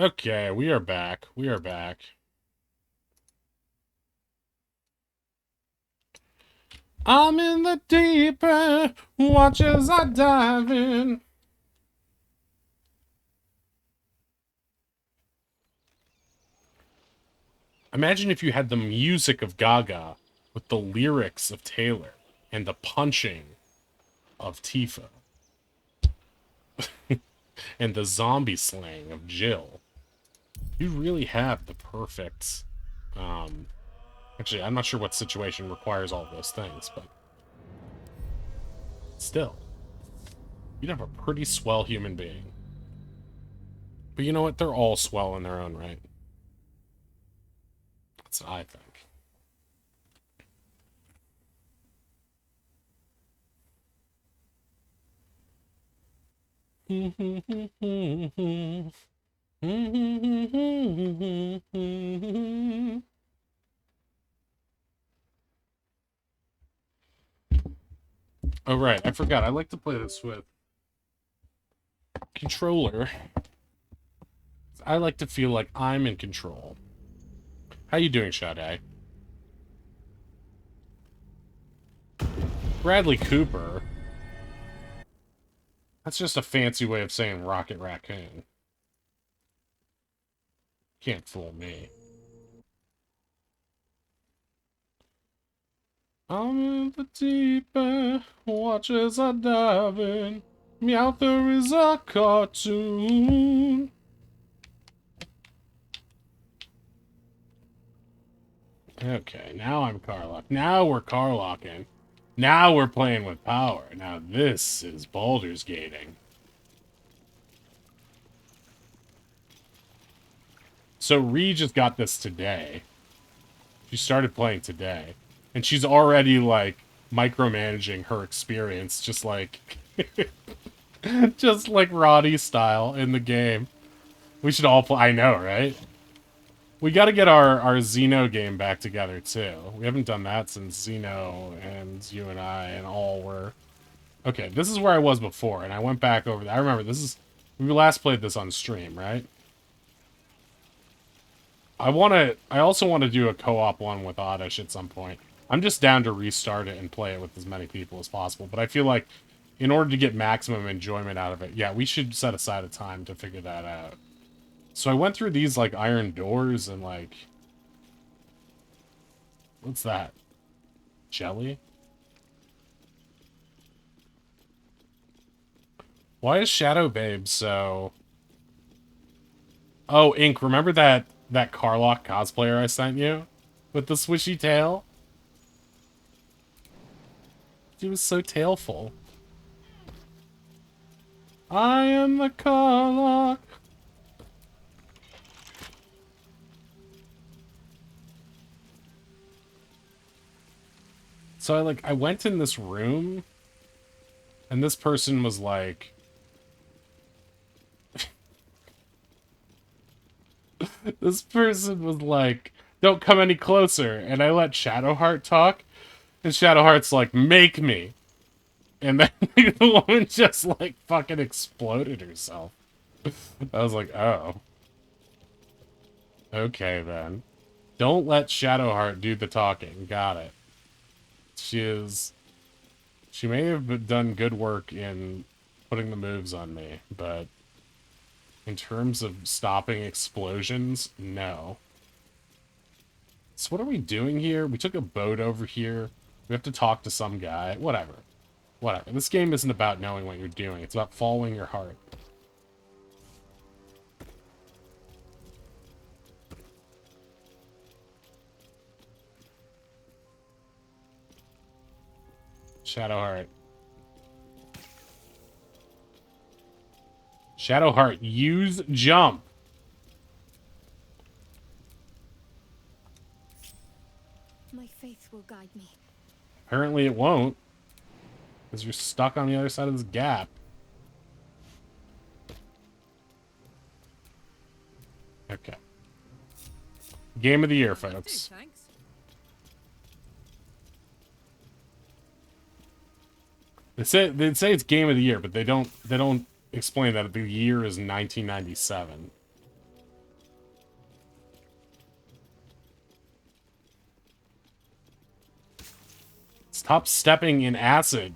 Okay, we are back. We are back. I'm in the deep end. Watch as I dive in. Imagine if you had the music of Gaga with the lyrics of Taylor and the punching of Tifa and the zombie slaying of Jill. You really have the perfect... Actually, I'm not sure what situation requires all those things, but... Still. You'd have a pretty swell human being. But you know what? They're all swell in their own right. That's what I think. Oh, right. I forgot. I like to play this with controller. I like to feel like I'm in control. How you doing, Sade? Bradley Cooper? That's just a fancy way of saying Rocket Raccoon. Can't fool me. I'm in the deep end, watch as I dive in. Meowther is a cartoon. Okay, now I'm Carlock. Now we're Carlocking. Now we're playing with power. Now this is Baldur's Gating. So Ree just got this today. She started playing today. And she's already, like, micromanaging her experience, just like... just like Roddy style in the game. We should all play... I know, right? We gotta get our Xeno game back together, too. We haven't done that since Xeno and you and I and all were... Okay, this is where I was before, and I went back over there. I remember, this is... We last played this on stream, right? I also want to do a co-op one with Oddish at some point. I'm just down to restart it and play it with as many people as possible. But I feel like in order to get maximum enjoyment out of it, yeah, we should set aside a time to figure that out. So I went through these, like, iron doors and, like... What's that? Jelly? Why is Shadow Babe so... Oh, Ink, remember that Carlock cosplayer I sent you? With the swishy tail? She was so tailful. I am the Carlock. So I went in this room, and this person was like... This person was like, don't come any closer. And I let Shadowheart talk, and Shadowheart's like, make me. And then the woman just, like, fucking exploded herself. I was like, oh. Okay, then. Don't let Shadowheart do the talking. Got it. She may have done good work in putting the moves on me, but in terms of stopping explosions, no. So what are we doing here? We took a boat over here. We have to talk to some guy. Whatever. Whatever. This game isn't about knowing what you're doing. It's about following your heart. Shadowheart. Shadowheart, use jump. My faith will guide me. Apparently it won't. Because you're stuck on the other side of this gap. Okay. Game of the year, folks. Thanks. They say it's game of the year, but they don't explain that the year is 1997. Stop stepping in acid.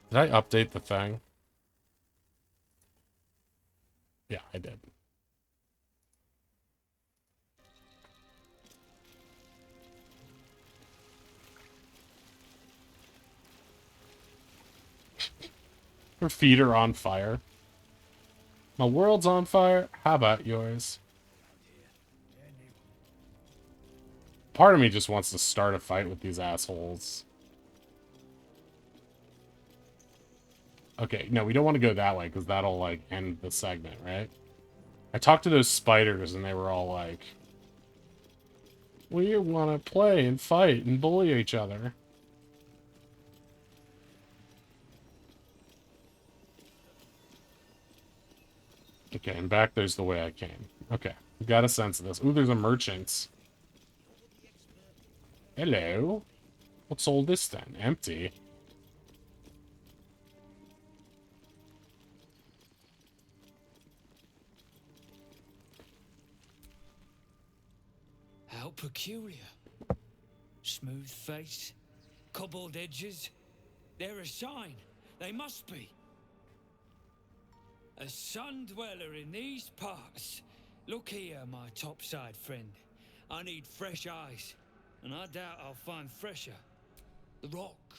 Did I update the thing? Yeah, I did. Her feet are on fire. My world's on fire. How about yours? Part of me just wants to start a fight with these assholes. Okay, no, we don't want to go that way, because that'll, like, end the segment, right? I talked to those spiders, and they were all like, we want to play and fight and bully each other. Okay, and back there's the way I came. Okay, we got a sense of this. Ooh, there's a merchant. Hello. What's all this then? Empty. How peculiar. Smooth face, cobbled edges. They're a sign. They must be. A sun dweller in these parts. Look here, my topside friend. I need fresh eyes, and I doubt I'll find fresher. The rock,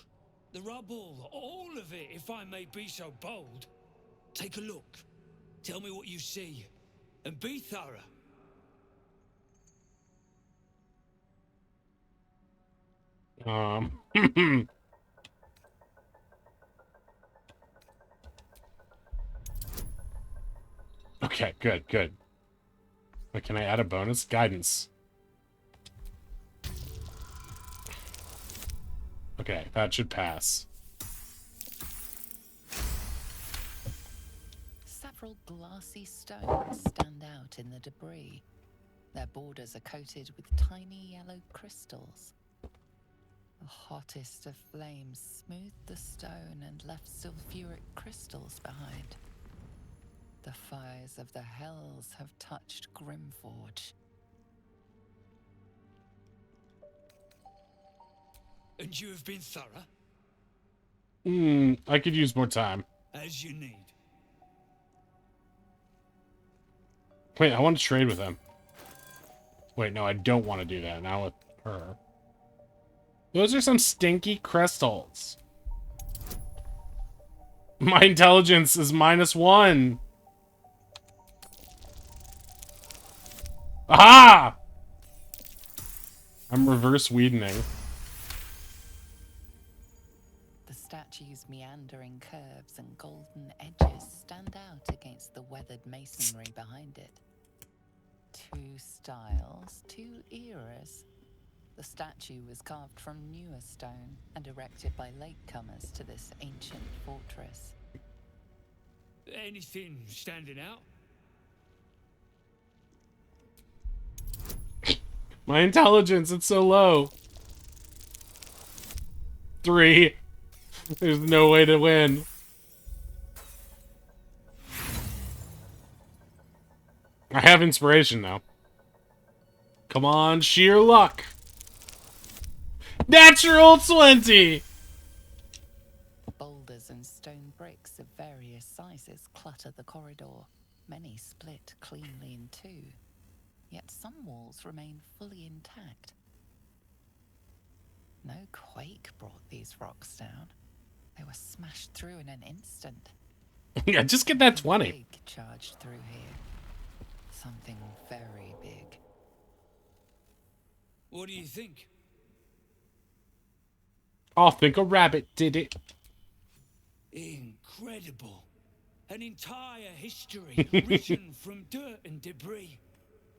the rubble, all of it, if I may be so bold. Take a look. Tell me what you see, and be thorough. Okay, good, good. Wait, can I add a bonus? Guidance. Okay, that should pass. Several glassy stones stand out in the debris. Their borders are coated with tiny yellow crystals. The hottest of flames smoothed the stone and left sulfuric crystals behind. The fires of the hells have touched Grimforge. And you have been thorough? I could use more time. As you need. Wait, I want to trade with him. Wait, no, I don't want to do that. Not with her. Those are some stinky crystals. My intelligence is -1. Aha! I'm reverse weedening. The statue's meandering curves and golden edges stand out against the weathered masonry behind it. Two styles, two eras. The statue was carved from newer stone and erected by latecomers to this ancient fortress. Anything standing out? My intelligence, it's so low. 3. There's no way to win. I have inspiration now. Come on, sheer luck. Natural 20! Boulders and stone bricks of various sizes clutter the corridor. Many split cleanly in two. Yet some walls remain fully intact. No quake brought these rocks down. They were smashed through in an instant. Yeah, just get that 20. Big charged through here. Something very big. What do you think? I think a rabbit did it. Incredible. An entire history written from dirt and debris.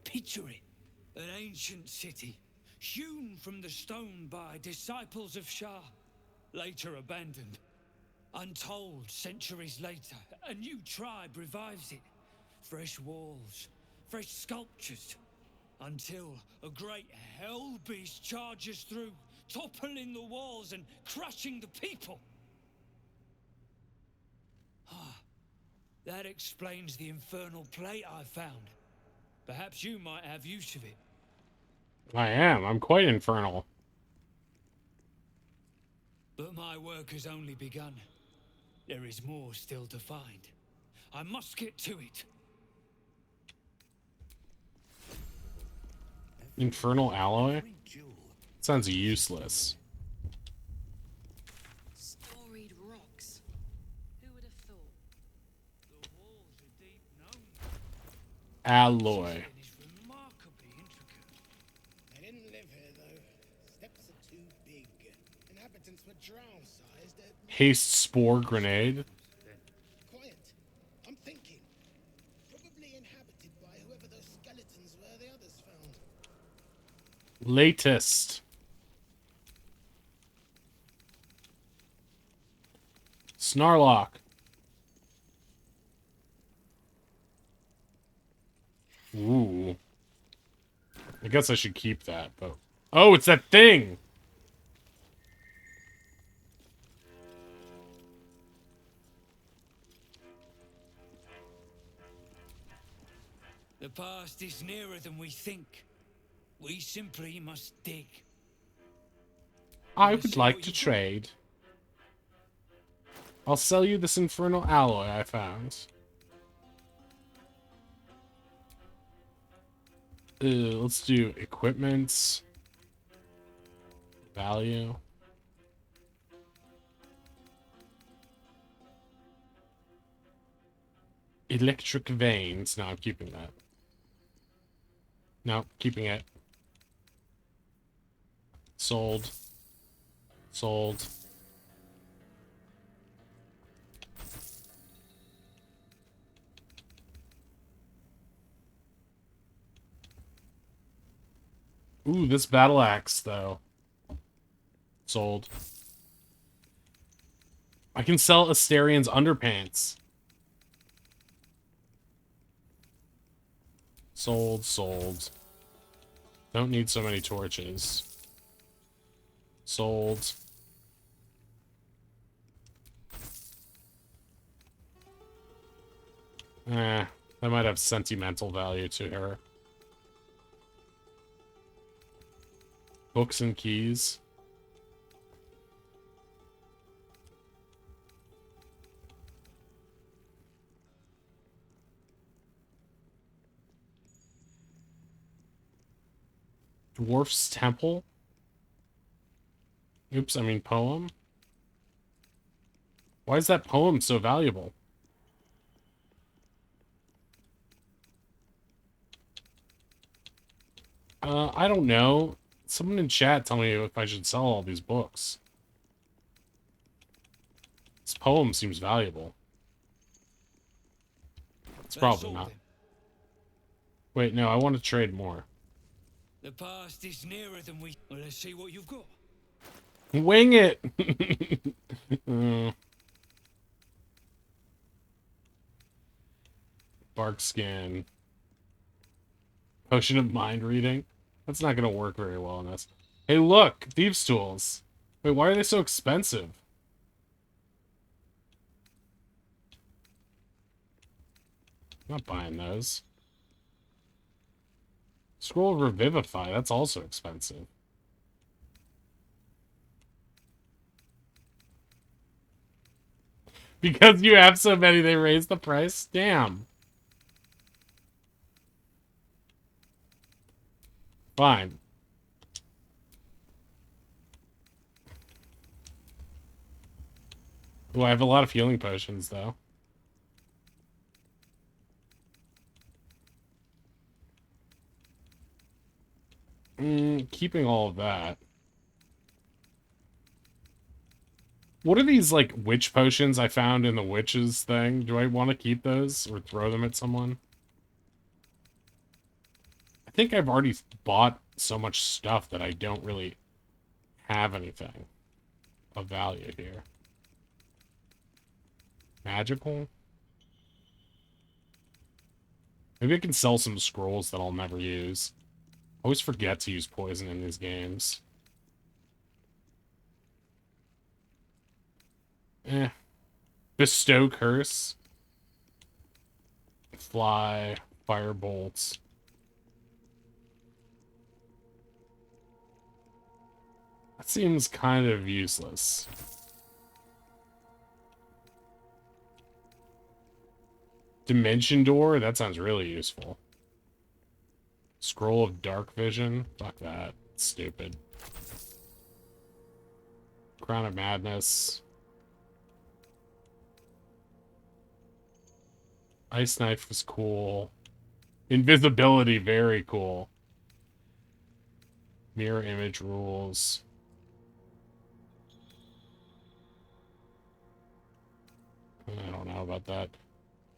Picture it. An ancient city, hewn from the stone by disciples of Shah, later abandoned. Untold centuries later, a new tribe revives it. Fresh walls, fresh sculptures, until a great hell beast charges through, toppling the walls and crushing the people. That explains the infernal plate I found. Perhaps you might have use of it. I am. I'm quite infernal. But my work has only begun. There is more still to find. I must get to it. Infernal alloy? Sounds useless. Storied rocks. Who would have thought? The walls are deep known. Alloy. It is remarkably intricate. They didn't live here, though. Steps are too big. Inhabitants were drow-sized. Haste spore grenade. Quiet. I'm thinking. Probably inhabited by whoever those skeletons were the others found. Latest. Snarlock. Ooh. I guess I should keep that, but... Oh, it's that thing! The past is nearer than we think. We simply must dig. I would like to trade. I'll sell you this infernal alloy I found. Let's do equipments. Value. Electric veins. No, I'm keeping that. No, keeping it. Sold. Sold. Ooh, this battle axe, though. Sold. I can sell Asterian's underpants. Sold, sold. Don't need so many torches. Sold. That might have sentimental value to her. Books and keys. Dwarf's Temple? Oops, I mean poem? Why is that poem so valuable? I don't know. Someone in chat tell me if I should sell all these books. This poem seems valuable. It's probably not. Wait, no, I want to trade more. The past is nearer than we... Well, let's see what you've got. Wing it! Bark skin. Potion of mind reading. That's not going to work very well on this. Hey, look! Thieves' tools. Wait, why are they so expensive? I'm not buying those. Scroll of Revivify. That's also expensive. Because you have so many, they raise the price? Damn. Fine. Oh, I have a lot of healing potions, though. Keeping all of that. What are these, like, witch potions I found in the witches thing? Do I want to keep those or throw them at someone? I think I've already bought so much stuff that I don't really have anything of value here. Magical? Maybe I can sell some scrolls that I'll never use. I always forget to use poison in these games. Bestow Curse. Fly. Fire bolts. That seems kind of useless. Dimension door? That sounds really useful. Scroll of dark vision? Fuck that. Stupid. Crown of Madness. Ice Knife was cool. Invisibility, very cool. Mirror image rules. I don't know about that.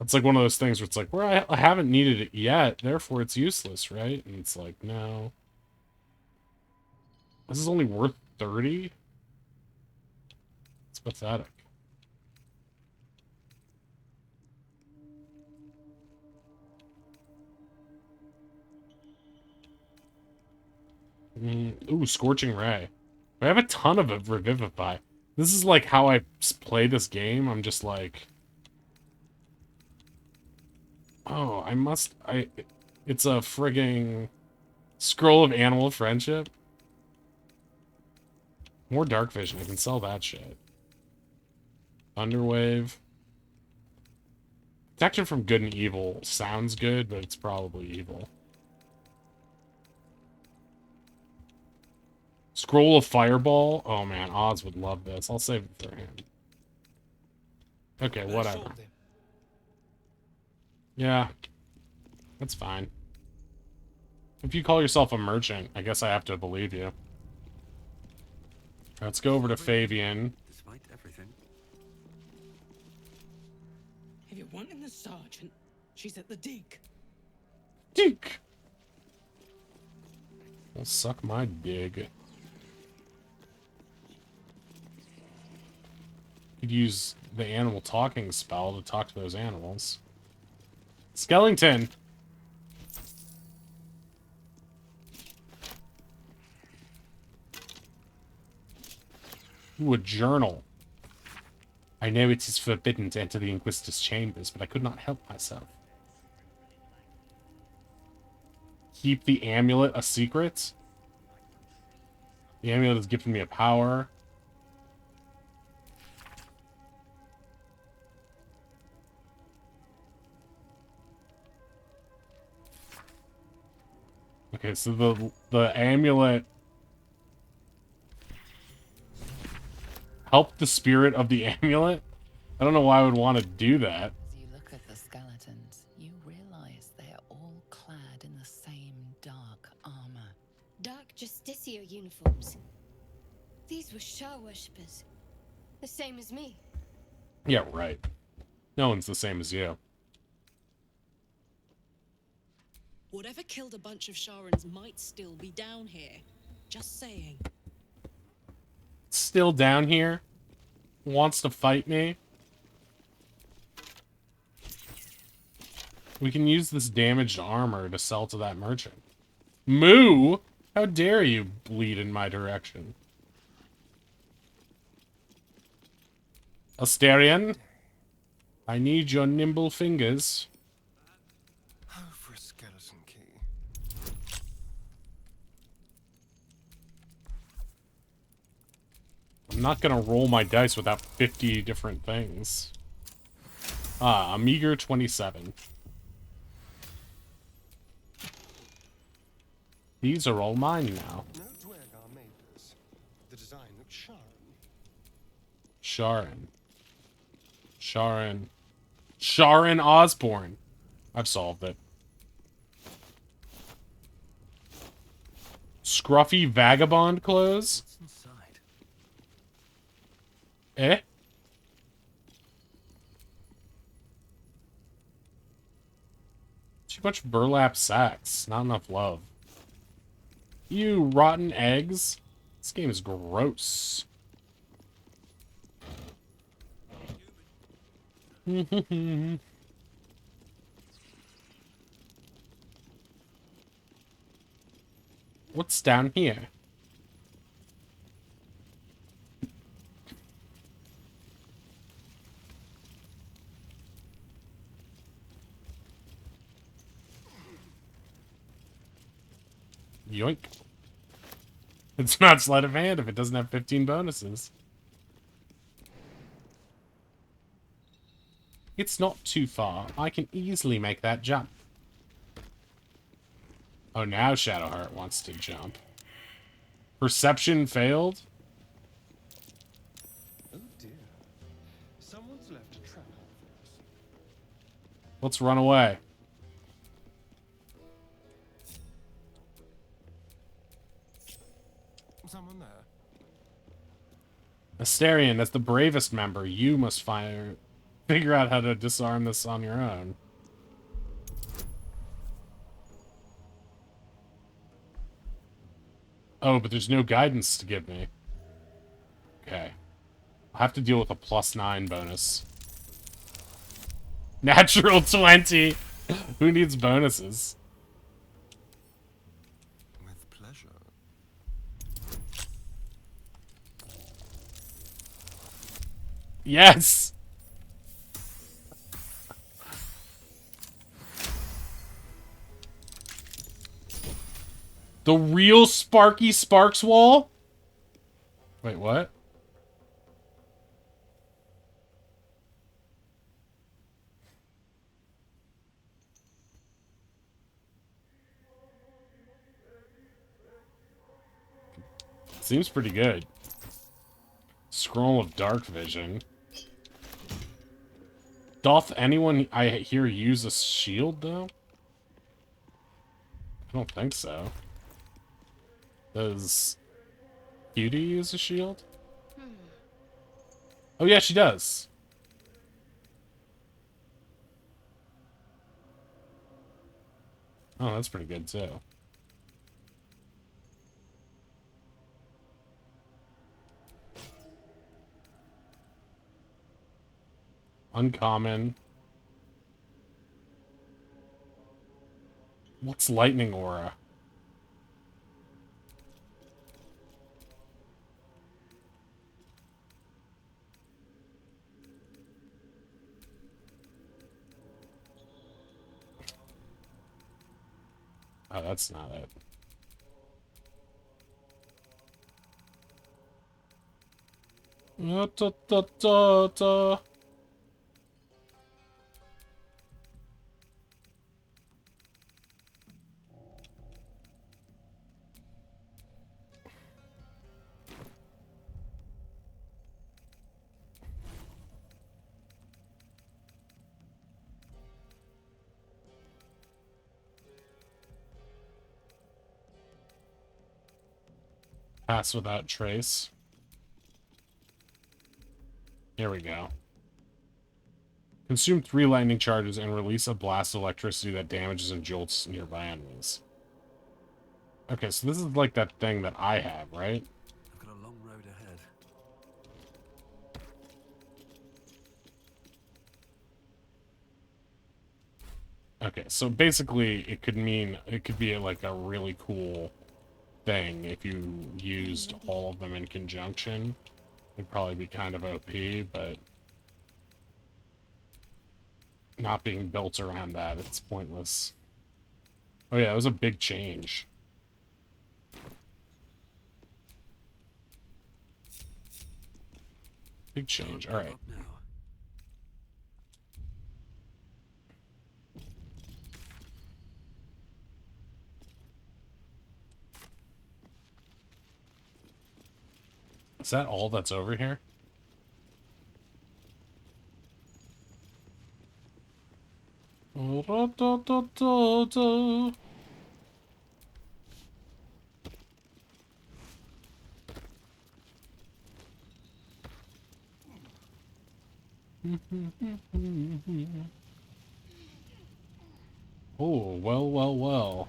It's like one of those things where it's like, well, I haven't needed it yet, therefore it's useless, right? And it's like, no. This is only worth 30? It's pathetic. Ooh, Scorching Ray. I have a ton of Revivify. This is like how I play this game. I'm just like... Oh, it's a frigging Scroll of Animal Friendship. More Dark Vision. I can sell that shit. Thunderwave. Protection from Good and Evil sounds good, but it's probably evil. Scroll of Fireball. Oh man, Oz would love this. I'll save it for him. Okay, whatever. Yeah, that's fine. If you call yourself a merchant, I guess I have to believe you. Let's go over to Fabian. Despite everything. If you're wanting the sergeant, she's at the dig. Dig! Well, suck my dig. Could use the animal talking spell to talk to those animals. Skellington! Ooh, a journal. I know it is forbidden to enter the Inquisitor's chambers, but I could not help myself. Keep the amulet a secret? The amulet has given me a power. Okay, so the amulet help the spirit of the amulet? I don't know why I would want to do that. As you look at the skeletons, you realize they are all clad in the same dark armor. Dark Justicia uniforms. These were Shah worshippers. The same as me. Yeah, right. No one's the same as you. Whatever killed a bunch of Sharans might still be down here. Just saying. Still down here? Wants to fight me? We can use this damaged armor to sell to that merchant. Moo! How dare you bleed in my direction? Asterion? I need your nimble fingers. For a skeleton key. I'm not gonna roll my dice without 50 different things. Ah, a meager 27. These are all mine now. No Dwergar made this. The design looks Sharan. Sharan. Sharan. Sharan Osborne. I've solved it. Scruffy vagabond clothes? What's inside? Eh? Too much burlap sacks. Not enough love. You rotten eggs. This game is gross. What's down here? Yoink. It's not sleight of hand if it doesn't have 15 bonuses. It's not too far. I can easily make that jump. Oh, now Shadowheart wants to jump. Perception failed? Oh dear. Someone's left a trap for us. Let's run away. Someone there. Asterion, as the bravest member, you must figure out how to disarm this on your own. Oh, but there's no guidance to give me. Okay. I'll have to deal with a +9 bonus. Natural 20! Who needs bonuses? With pleasure. Yes! The real Sparky Sparks wall? Wait, what? Seems pretty good. Scroll of Dark Vision. Doth anyone I hear use a shield, though? I don't think so. Does Cutie use a shield? Oh yeah, she does. Oh, that's pretty good, too. Uncommon. What's Lightning Aura? Oh, that's not it. Da, da, da, da. Pass without trace. Here we go. Consume 3 lightning charges and release a blast of electricity that damages and jolts nearby enemies. Okay, so this is like that thing that I have, right? I've got a long road ahead. Okay, so basically it could be like a really cool thing if you used all of them in conjunction. It'd probably be kind of OP, but not being built around that, it's pointless. Oh yeah, it was a big change. Big change, alright. Is that all that's over here? Da, da, da, da, da. Oh, well, well, well.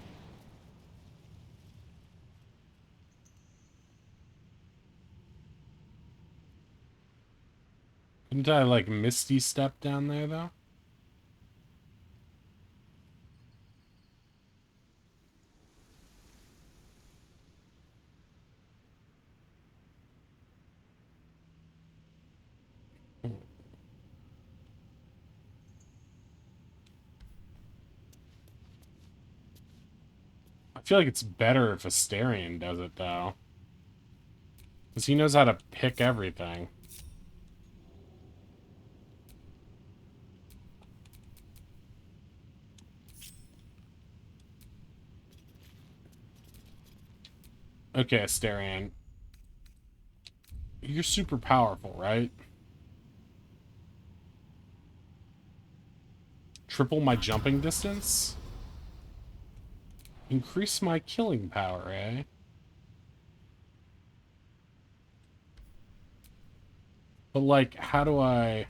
Couldn't I, like, Misty Step down there, though? I feel like it's better if Asterion does it, though. Because he knows how to pick everything. Okay, Astarion. You're super powerful, right? Triple my jumping distance? Increase my killing power, eh? But, like, how do I...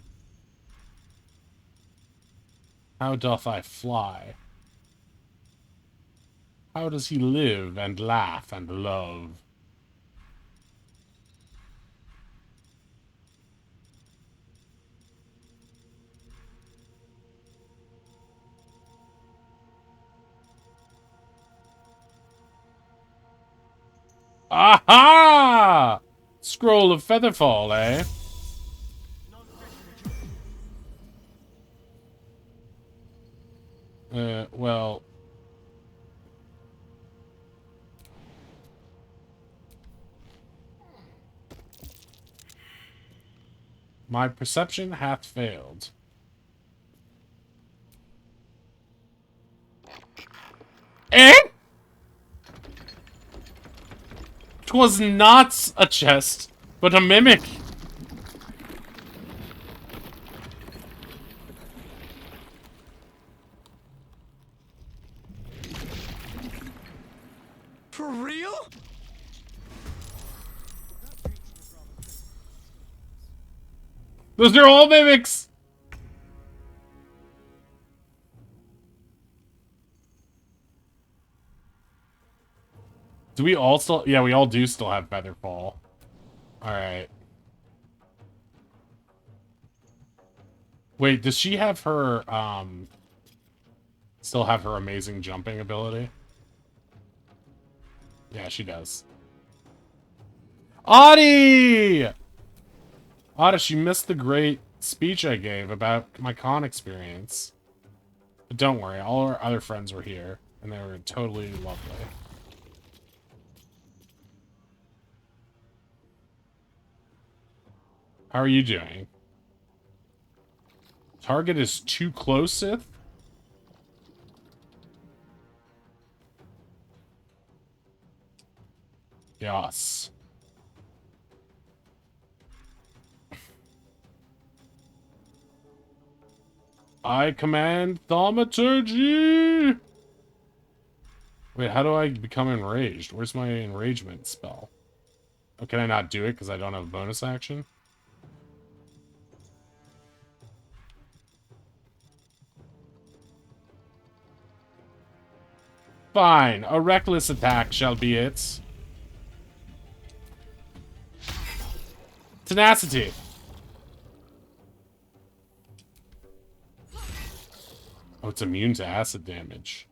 How doth I fly? How does he live and laugh and love? Aha! Scroll of Featherfall, eh? Well... My perception hath failed. Eh? 'Twas not a chest, but a mimic. For real? Those are all mimics! Do we all still... Yeah, we all do still have Featherfall. Alright. Wait, does she have her, still have her amazing jumping ability? Yeah, she does. Audie! Oddish, you missed the great speech I gave about my con experience. But don't worry, all our other friends were here, and they were totally lovely. How are you doing? Target is too close, Sith? Yes. I command thaumaturgy! Wait, how do I become enraged? Where's my enragement spell? Oh, can I not do it because I don't have a bonus action? Fine, a reckless attack shall be it. Tenacity. Oh, it's immune to acid damage.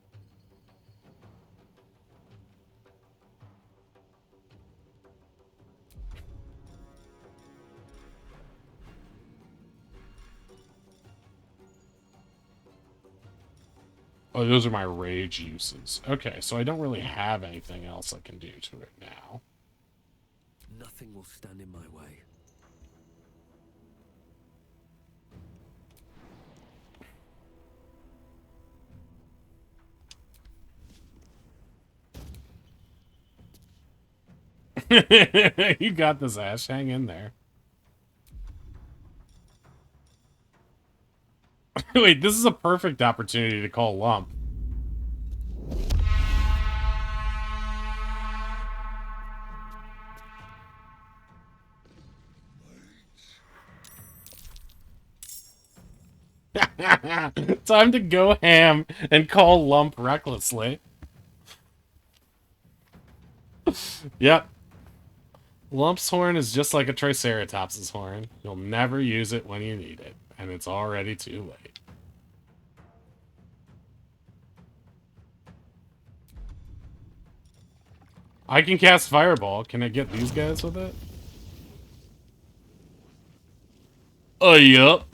Oh, those are my rage uses. Okay, so I don't really have anything else I can do to it now. Nothing will stand in my way. You got this, Ash. Hang in there. Wait, this is a perfect opportunity to call Lump. Time to go ham and call Lump recklessly. Yep. Lump's horn is just like a Triceratops' horn. You'll never use it when you need it, and it's already too late. I can cast Fireball. Can I get these guys with it? Oh, yup.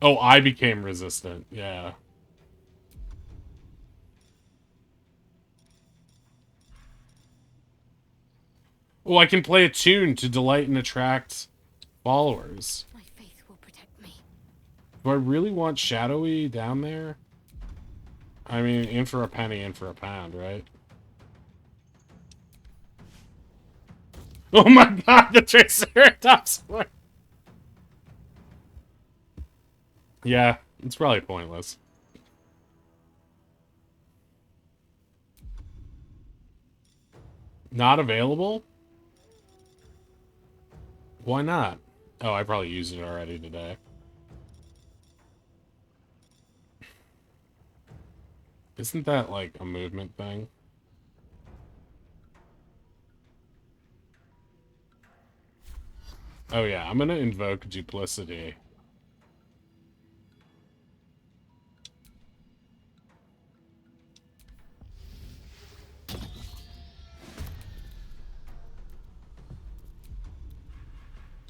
Oh, I became resistant. Yeah. Oh, I can play a tune to delight and attract followers. My faith will protect me. Do I really want Shadowy down there? I mean, in for a penny, in for a pound, right? Oh my god, the Triceratops one! Yeah, it's probably pointless. Not available? Why not? Oh, I probably used it already today. Isn't that like a movement thing? Oh yeah, I'm gonna invoke duplicity.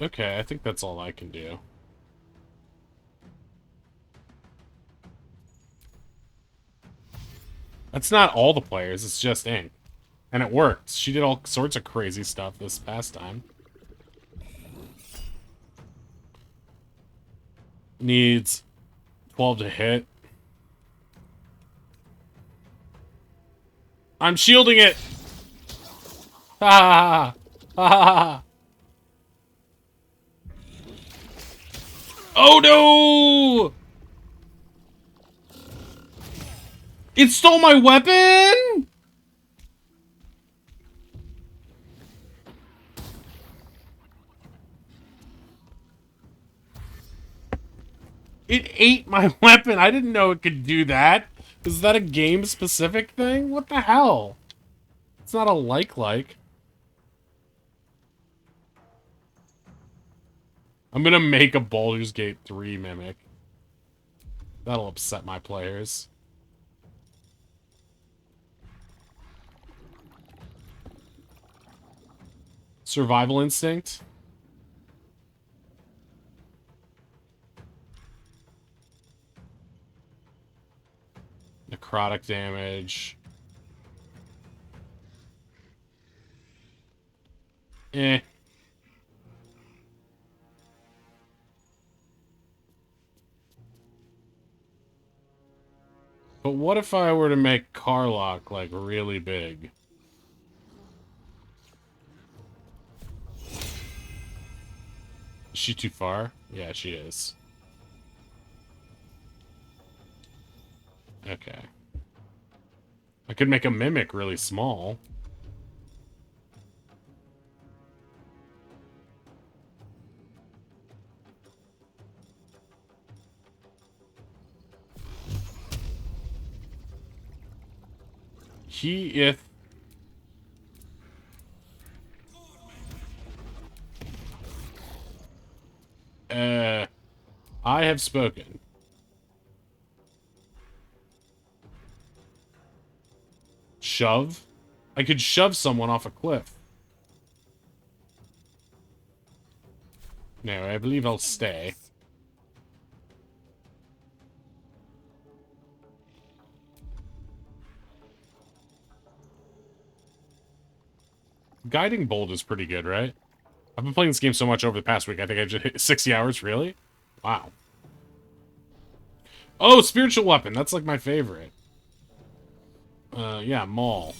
Okay, I think that's all I can do. That's not all the players, it's just Ink. And it worked. She did all sorts of crazy stuff this past time. Needs 12 to hit. I'm shielding it! Ha ha ha ha! Oh no! It stole my weapon? It ate my weapon. I didn't know it could do that. Is that a game-specific thing? What the hell? It's not a like-like. I'm gonna make a Baldur's Gate 3 mimic. That'll upset my players. Survival instinct. Necrotic damage. Eh. But what if I were to make Karlach, like, really big? Is she too far? Yeah, she is. Okay. I could make a mimic really small. If I have spoken. Shove? I could shove someone off a cliff. No, I believe I'll stay. Guiding Bolt is pretty good, right? I've been playing this game so much over the past week, I think I just hit 60 hours, really? Wow. Oh, Spiritual Weapon, that's like my favorite. Yeah, Maul.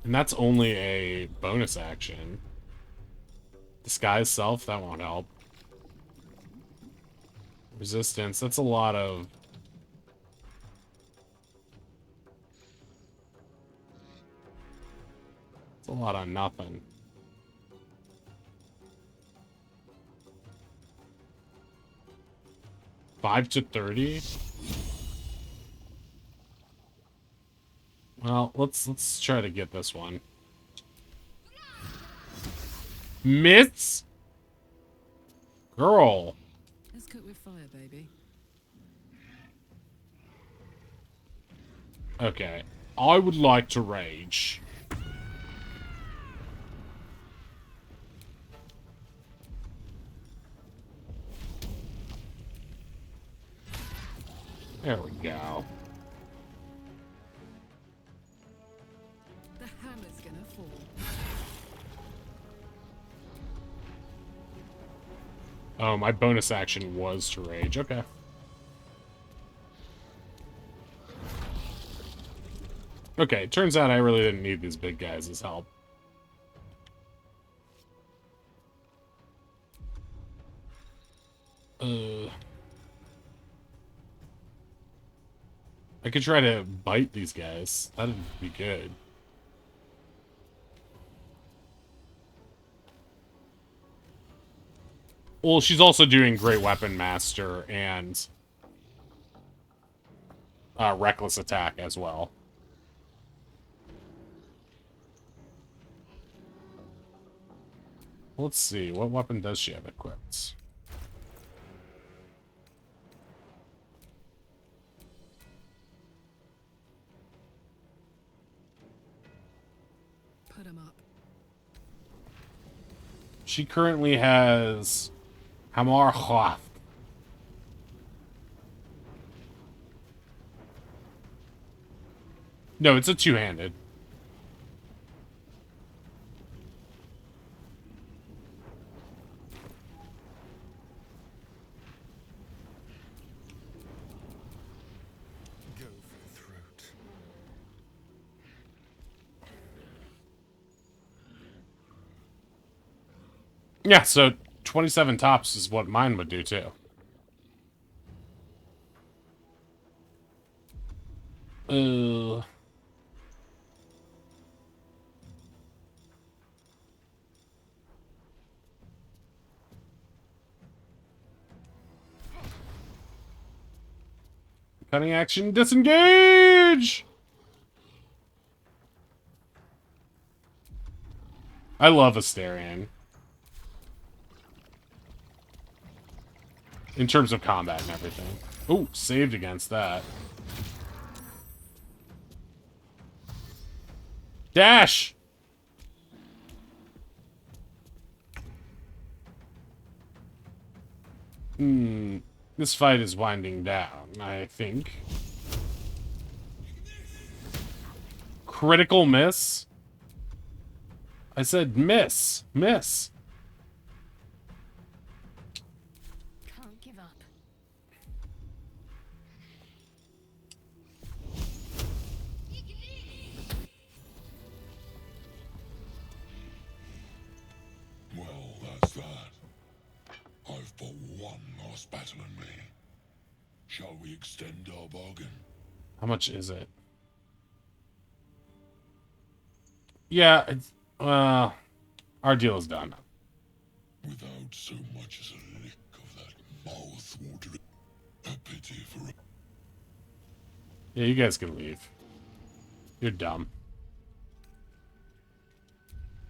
And that's only a bonus action. Disguise Self, that won't help. Resistance, that's a lot of... It's a lot of nothing. $5 to 30? Well, let's try to get this one. Mitts? Girl. Let's cook with fire, baby. Okay. I would like to rage. There we go. The hammer's gonna fall. Oh, my bonus action was to rage. Okay. Okay, turns out I really didn't need these big guys as help. I could try to bite these guys. That'd be good. Well, she's also doing Great Weapon Master and Reckless Attack as well. Let's see, what weapon does she have equipped? Put him up. She currently has Hamar Khwath. No, it's a two-handed. Go for the throat. Yeah, so 27 tops is what mine would do too. Cutting action, disengage! I love Astarion. In terms of combat and everything. Oh, saved against that. Dash! This fight is winding down, I think. Critical miss? I said miss. Miss. Can't give up. Well, that's that. I've fought one last battle in me. Shall we extend our bargain? How much is it? Yeah, it's, our deal is done. Without so much as a lick of that mouth-watering. A pity for a... Yeah, you guys can leave. You're dumb.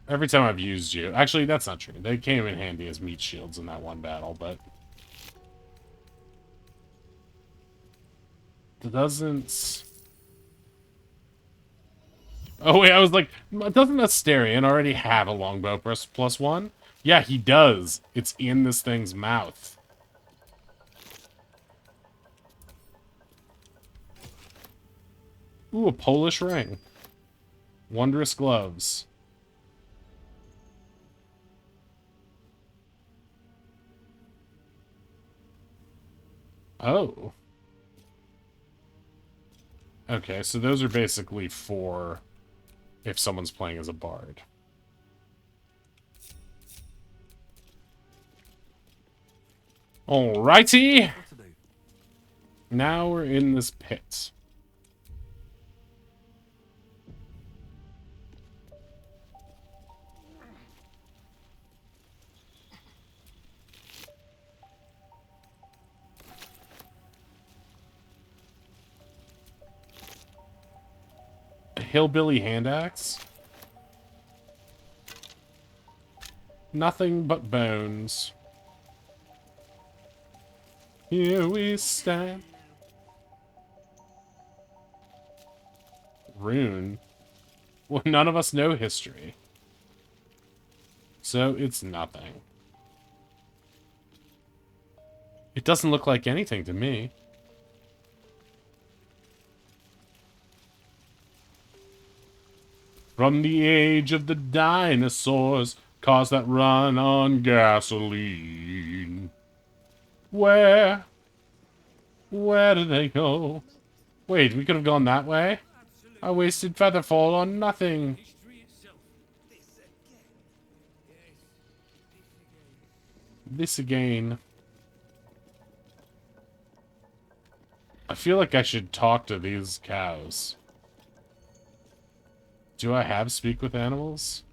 Every time I've used you... Actually, that's not true. They came in handy as meat shields in that one battle, but... It doesn't... Oh, wait, I was like, doesn't Astarion already have a longbow plus one? Yeah, he does. It's in this thing's mouth. Ooh, a Polish ring. Wondrous gloves. Oh. Okay, so those are basically for if someone's playing as a bard. Alrighty. Now we're in this pit. Hillbilly hand axe? Nothing but bones. Here we stand. Rune? Well, none of us know history. So it's nothing. It doesn't look like anything to me. From the age of the dinosaurs, cars that run on gasoline. Where do they go? Wait, we could have gone that way? I wasted Featherfall on nothing. This again. I feel like I should talk to these cows. Do I have speak with animals?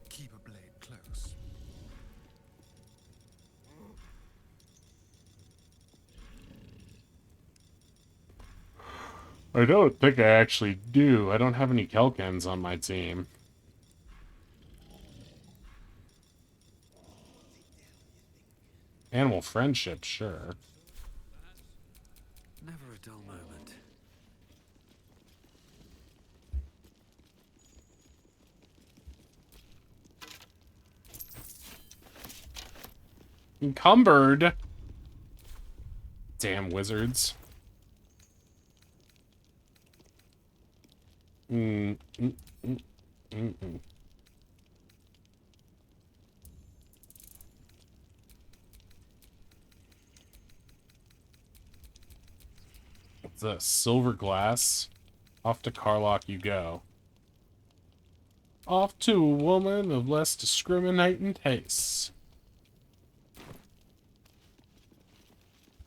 Keep a blade close. I don't think I actually do. I don't have any Kelkans on my team. Animal friendship, sure. Never a dull moment. Encumbered. Damn wizards. It's a silver glass. Off to Karlach you go. Off to a woman of less discriminating tastes.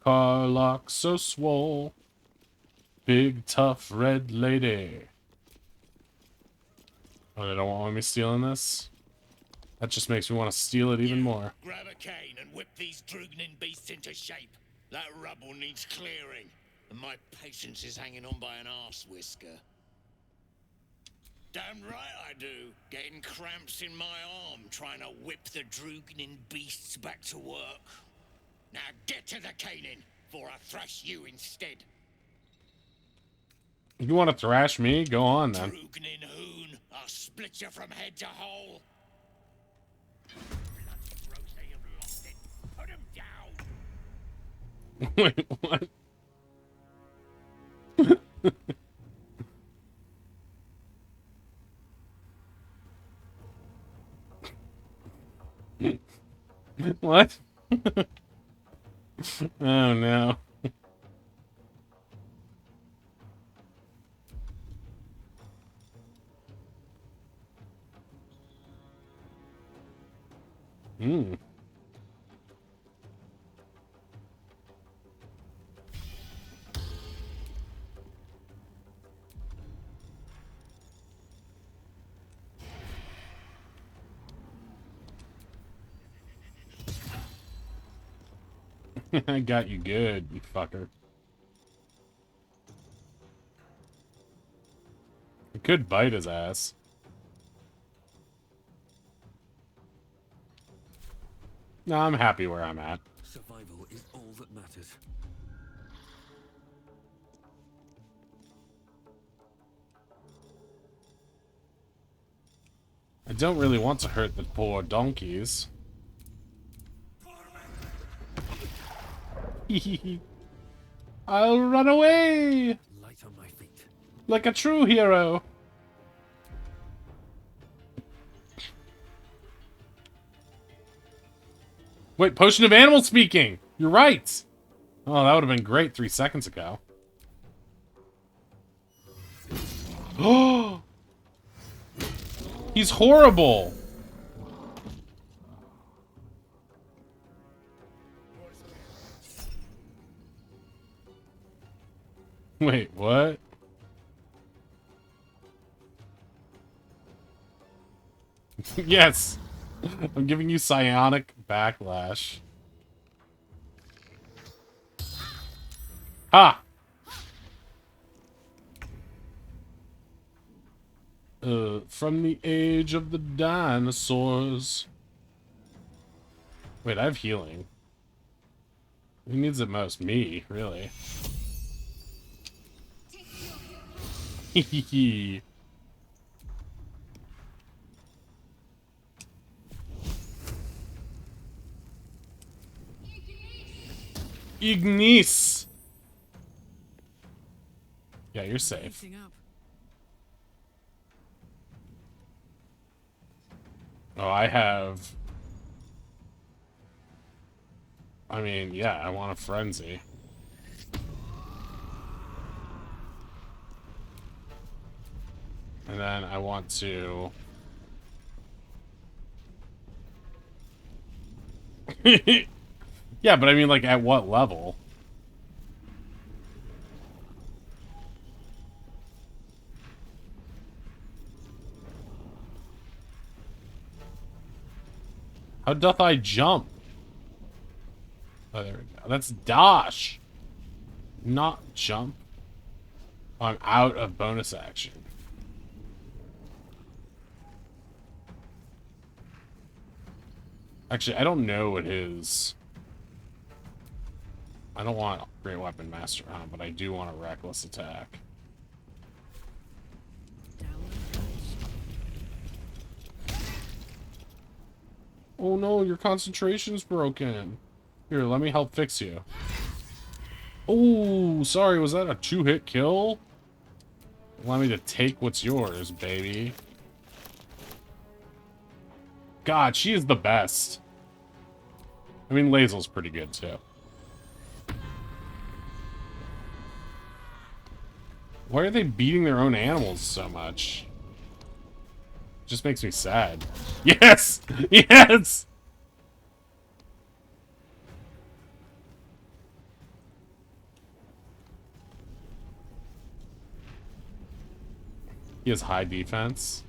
Karlach so swole. Big tough red lady. Oh, they don't want me stealing this? That just makes me want to steal it even more. Grab a cane and whip these Drugnin beasts into shape. That rubble needs clearing, and my patience is hanging on by an arse whisker. Damn right I do. Getting cramps in my arm trying to whip the Drugnin beasts back to work. Now get to the caning, before I thrash you instead. You want to thrash me? Go on, then. Drugnin hoon, I'll split you from head to hole. Put him down. Wait, what? What? Oh no. Hmm. I got you good, you fucker. I could bite his ass. No, I'm happy where I'm at. Survival is all that matters. I don't really want to hurt the poor donkeys. I'll run away! Light on my feet. Like a true hero. Wait, potion of animal speaking! You're right! Oh, that would have been great 3 seconds ago. Oh! He's horrible! Wait, what? Yes! I'm giving you psionic backlash. Ha! From the age of the dinosaurs. Wait, I have healing. Who needs it most? Me, really. Hehehe. Ignis! Yeah, you're safe. Oh, I have... I mean, yeah, I want a frenzy. And then I want to... Yeah, but I mean, like, at what level? How doth I jump? Oh, there we go. That's dash. Not jump. Oh, I'm out of bonus action. Actually, I don't know what his... I don't want Great Weapon Master on, but I do want a Reckless Attack. Oh no, your concentration's broken. Here, let me help fix you. Oh, sorry, was that a 2-hit kill? Allow me to take what's yours, baby. God, she is the best. I mean, Lae'zel's pretty good, too. Why are they beating their own animals so much? Just makes me sad. Yes! Yes! He has high defense.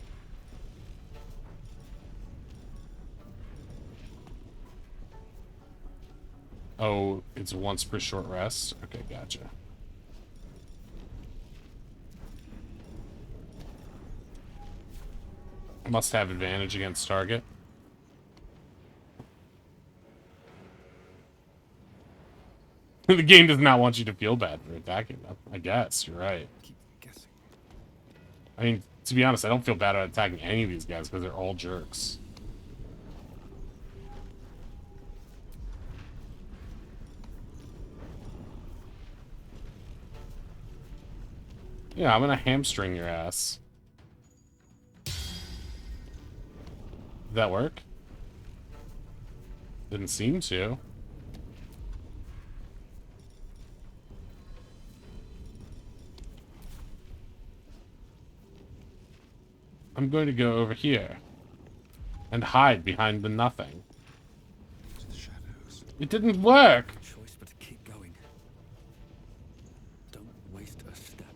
Oh, it's once per short rest? Okay, gotcha. Must have advantage against target. The game does not want you to feel bad for attacking them. I guess, you're right. I mean, to be honest, I don't feel bad about attacking any of these guys because they're all jerks. Yeah, I'm gonna hamstring your ass. Did that work? Didn't seem to. I'm going to go over here and hide behind the nothing. It didn't work. Choice but to keep going. Don't waste a step.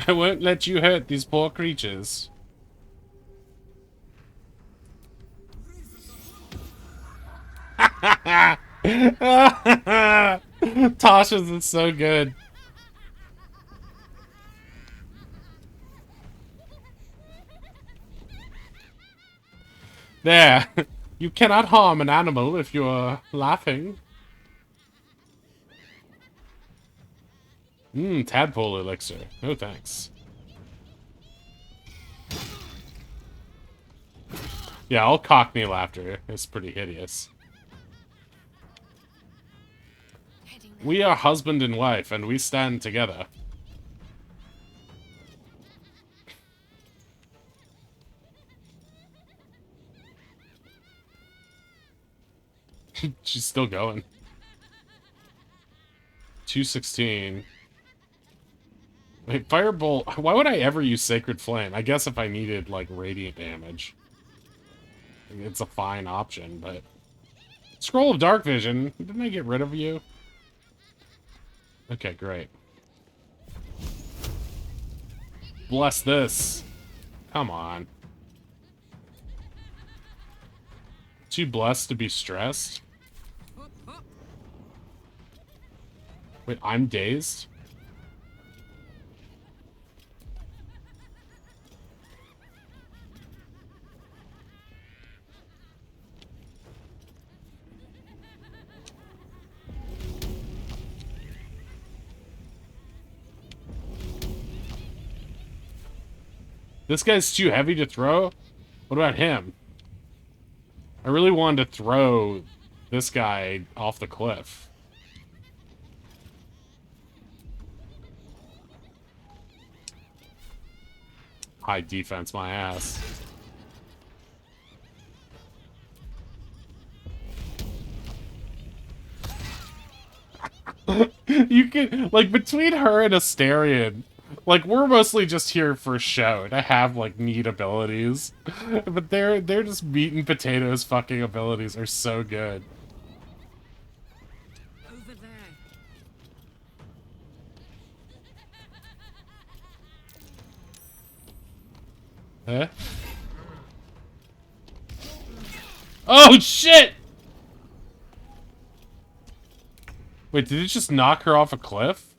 I won't let you hurt these poor creatures. Tasha's is so good. There. You cannot harm an animal if you are laughing. Tadpole elixir. No thanks. Yeah, all Cockney laughter is pretty hideous. We are husband and wife, and we stand together. She's still going. 216. Wait, Firebolt. Why would I ever use Sacred Flame? I guess if I needed, like, radiant damage. It's a fine option, but... Scroll of Dark Vision. Didn't I get rid of you? Okay, great. Bless this. Come on. Too blessed to be stressed? Wait, I'm dazed? This guy's too heavy to throw? What about him? I really wanted to throw this guy off the cliff. high defense my ass. You can, like, between her and Asterion, like, we're mostly just here for show, to have, like, neat abilities. But they're just meat and potatoes fucking abilities are so good. Over there. Huh? Oh, shit! Wait, did it just knock her off a cliff?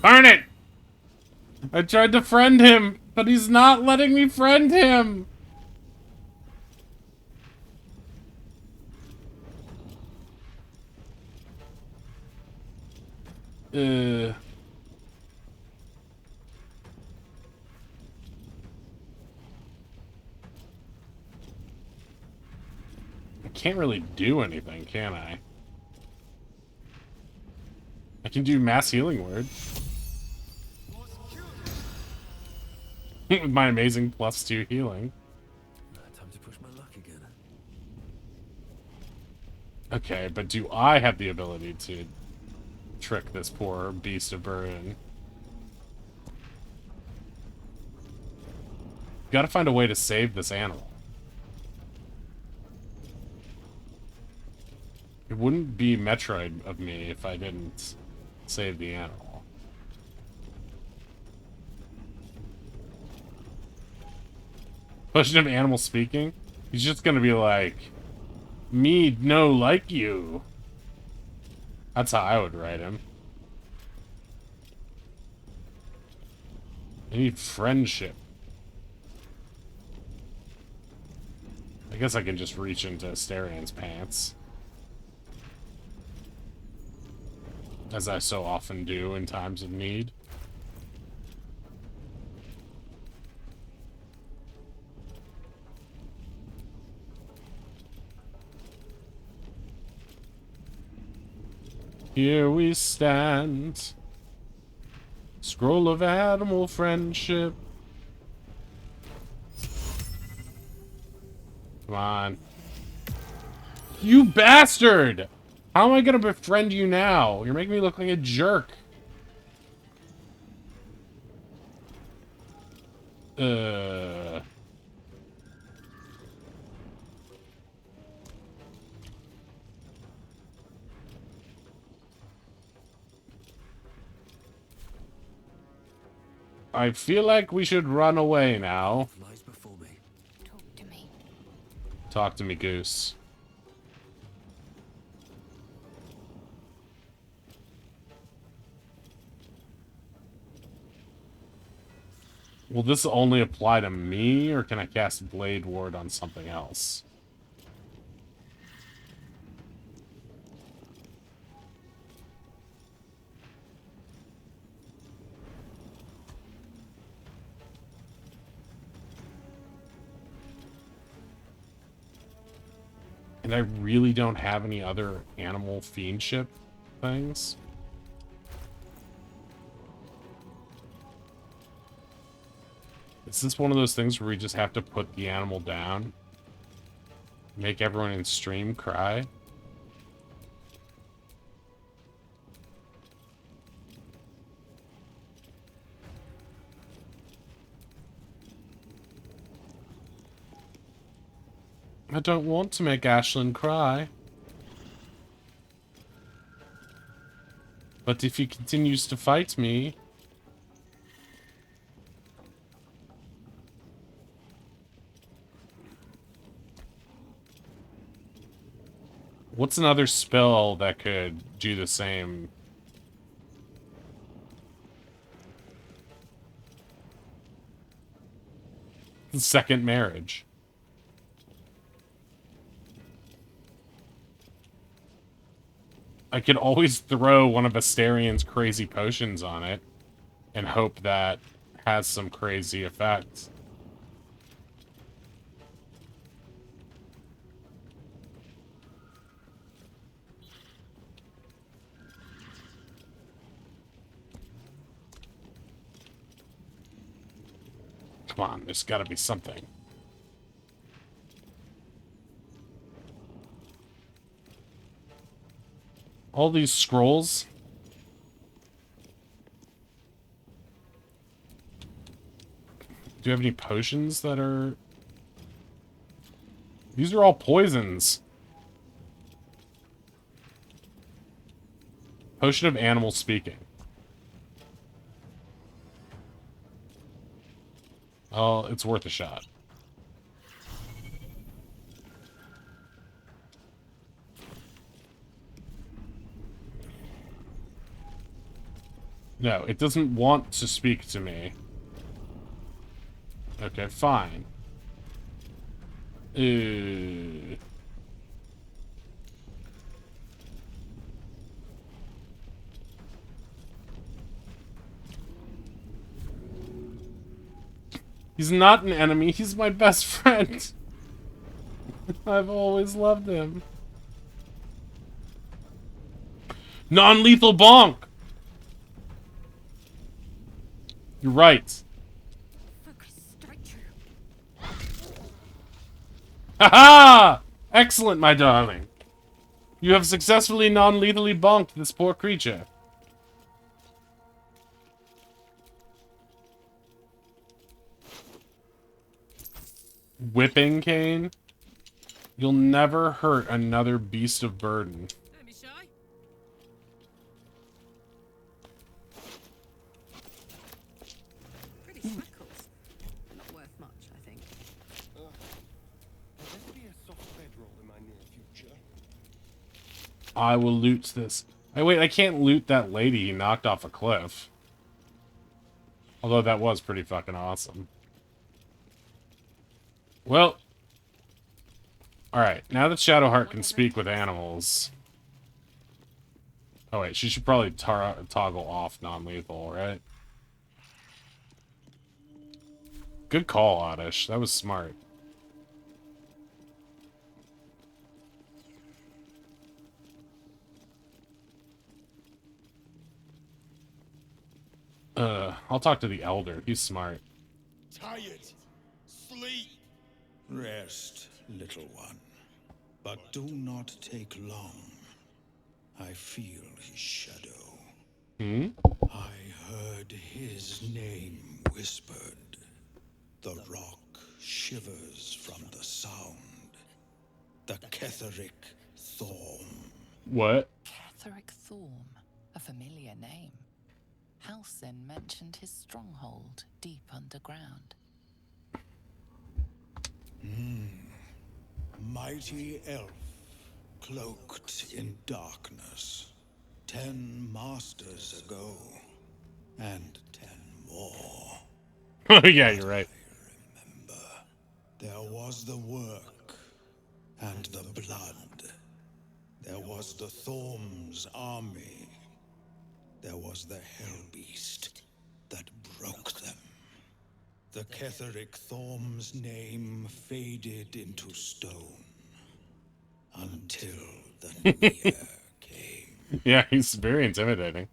Darn it! I tried to friend him, but he's not letting me friend him! I can't really do anything, can I? I can do mass healing word. With my amazing +2 healing. Time to push my luck again. Okay, but do I have the ability to trick this poor beast of burden? Gotta find a way to save this animal. It wouldn't be Metroid of me if I didn't save the animal. Question of animal speaking? He's just gonna be like, me no like you. That's how I would write him. I need friendship. I guess I can just reach into Astarion's pants. As I so often do in times of need. Here we stand. Scroll of animal friendship. Come on. You bastard! How am I gonna befriend you now? You're making me look like a jerk. I feel like we should run away now. Lies before me. Talk to me. Talk to me, Goose. Will this only apply to me, or can I cast Blade Ward on something else? And I really don't have any other animal fiendship things. Is this one of those things where we just have to put the animal down? Make everyone in stream cry? I don't want to make Ashlyn cry. But if he continues to fight me... What's another spell that could do the same? second marriage. I could always throw one of Astarion's crazy potions on it and hope that has some crazy effects. Come on, there's gotta be something. All these scrolls. Do you have any potions that are... These are all poisons. Potion of animal speaking. Oh, it's worth a shot. No, it doesn't want to speak to me. Okay, fine. He's not an enemy, he's my best friend. I've always loved him. Non-lethal bonk! You're right. Haha! Excellent, my darling. You have successfully non-lethally bonked this poor creature. Whipping cane? You'll never hurt another beast of burden. Don't be shy. Pretty shackles. Not worth much, I think. There's to be a soft bedroll in my near future. I will loot this. Hey, wait, I can't loot that lady he knocked off a cliff. Although that was pretty fucking awesome. Well. Alright, now that Shadowheart can speak with animals... Oh wait, she should probably toggle off non-lethal, right? Good call, Oddish. That was smart. I'll talk to the Elder. He's smart. Tired. Sleep. Rest, little one. But do not take long. I feel his shadow. Hmm? I heard his name whispered. The rock shivers from the sound. The Ketheric Thorm. What? Ketheric Thorm, a familiar name. Halsin mentioned his stronghold deep underground. Mighty elf, cloaked in darkness. 10 masters ago, and 10 more. Oh yeah, you're right. There was the work, and the blood. There was the Thorm's army. There was the Hellbeast that broke them. The Ketheric Thorm's name faded into stone until the Nier came. Yeah, he's very intimidating.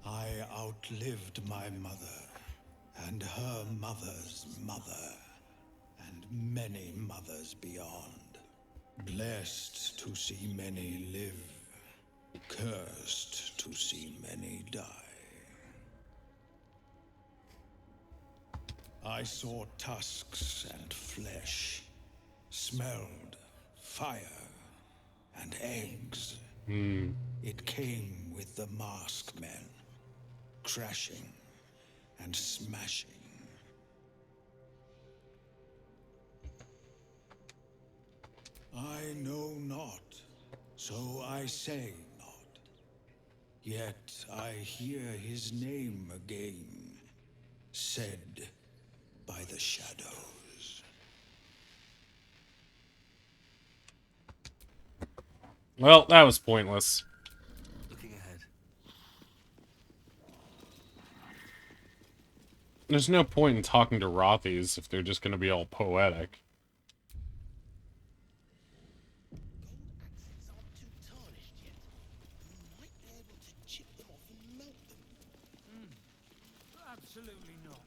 I outlived my mother, and her mother's mother, and many mothers beyond. Blessed to see many live, cursed to see many die. I saw tusks and flesh, smelled fire and eggs. It came with the mask men, crashing and smashing. I know not, so I say not. Yet I hear his name again, said by the shadows. Well, that was pointless. Looking ahead. There's no point in talking to Rothies if they're just going to be all poetic. Absolutely not.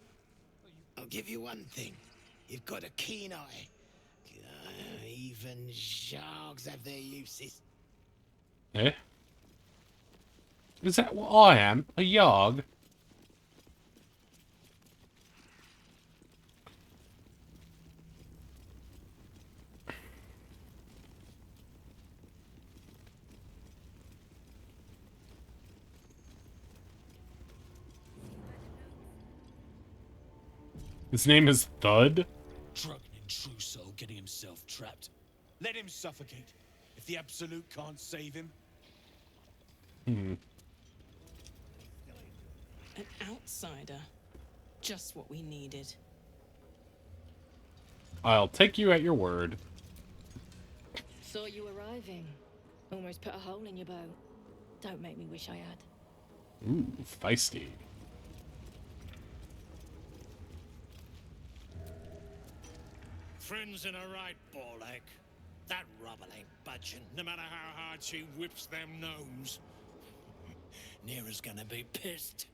I'll give you one thing. You've got a keen eye. Even sharks have their uses. Eh? Is that what I am? A Yarg? His name is Thud? Drunken and true soul getting himself trapped. Let him suffocate. If the Absolute can't save him. An outsider. Just what we needed. I'll take you at your word. Saw you arriving. Almost put a hole in your bow. Don't make me wish I had. Ooh, feisty. Friends in a right, Borlek. That rubble ain't budging, no matter how hard she whips them gnomes. Neera's gonna be pissed.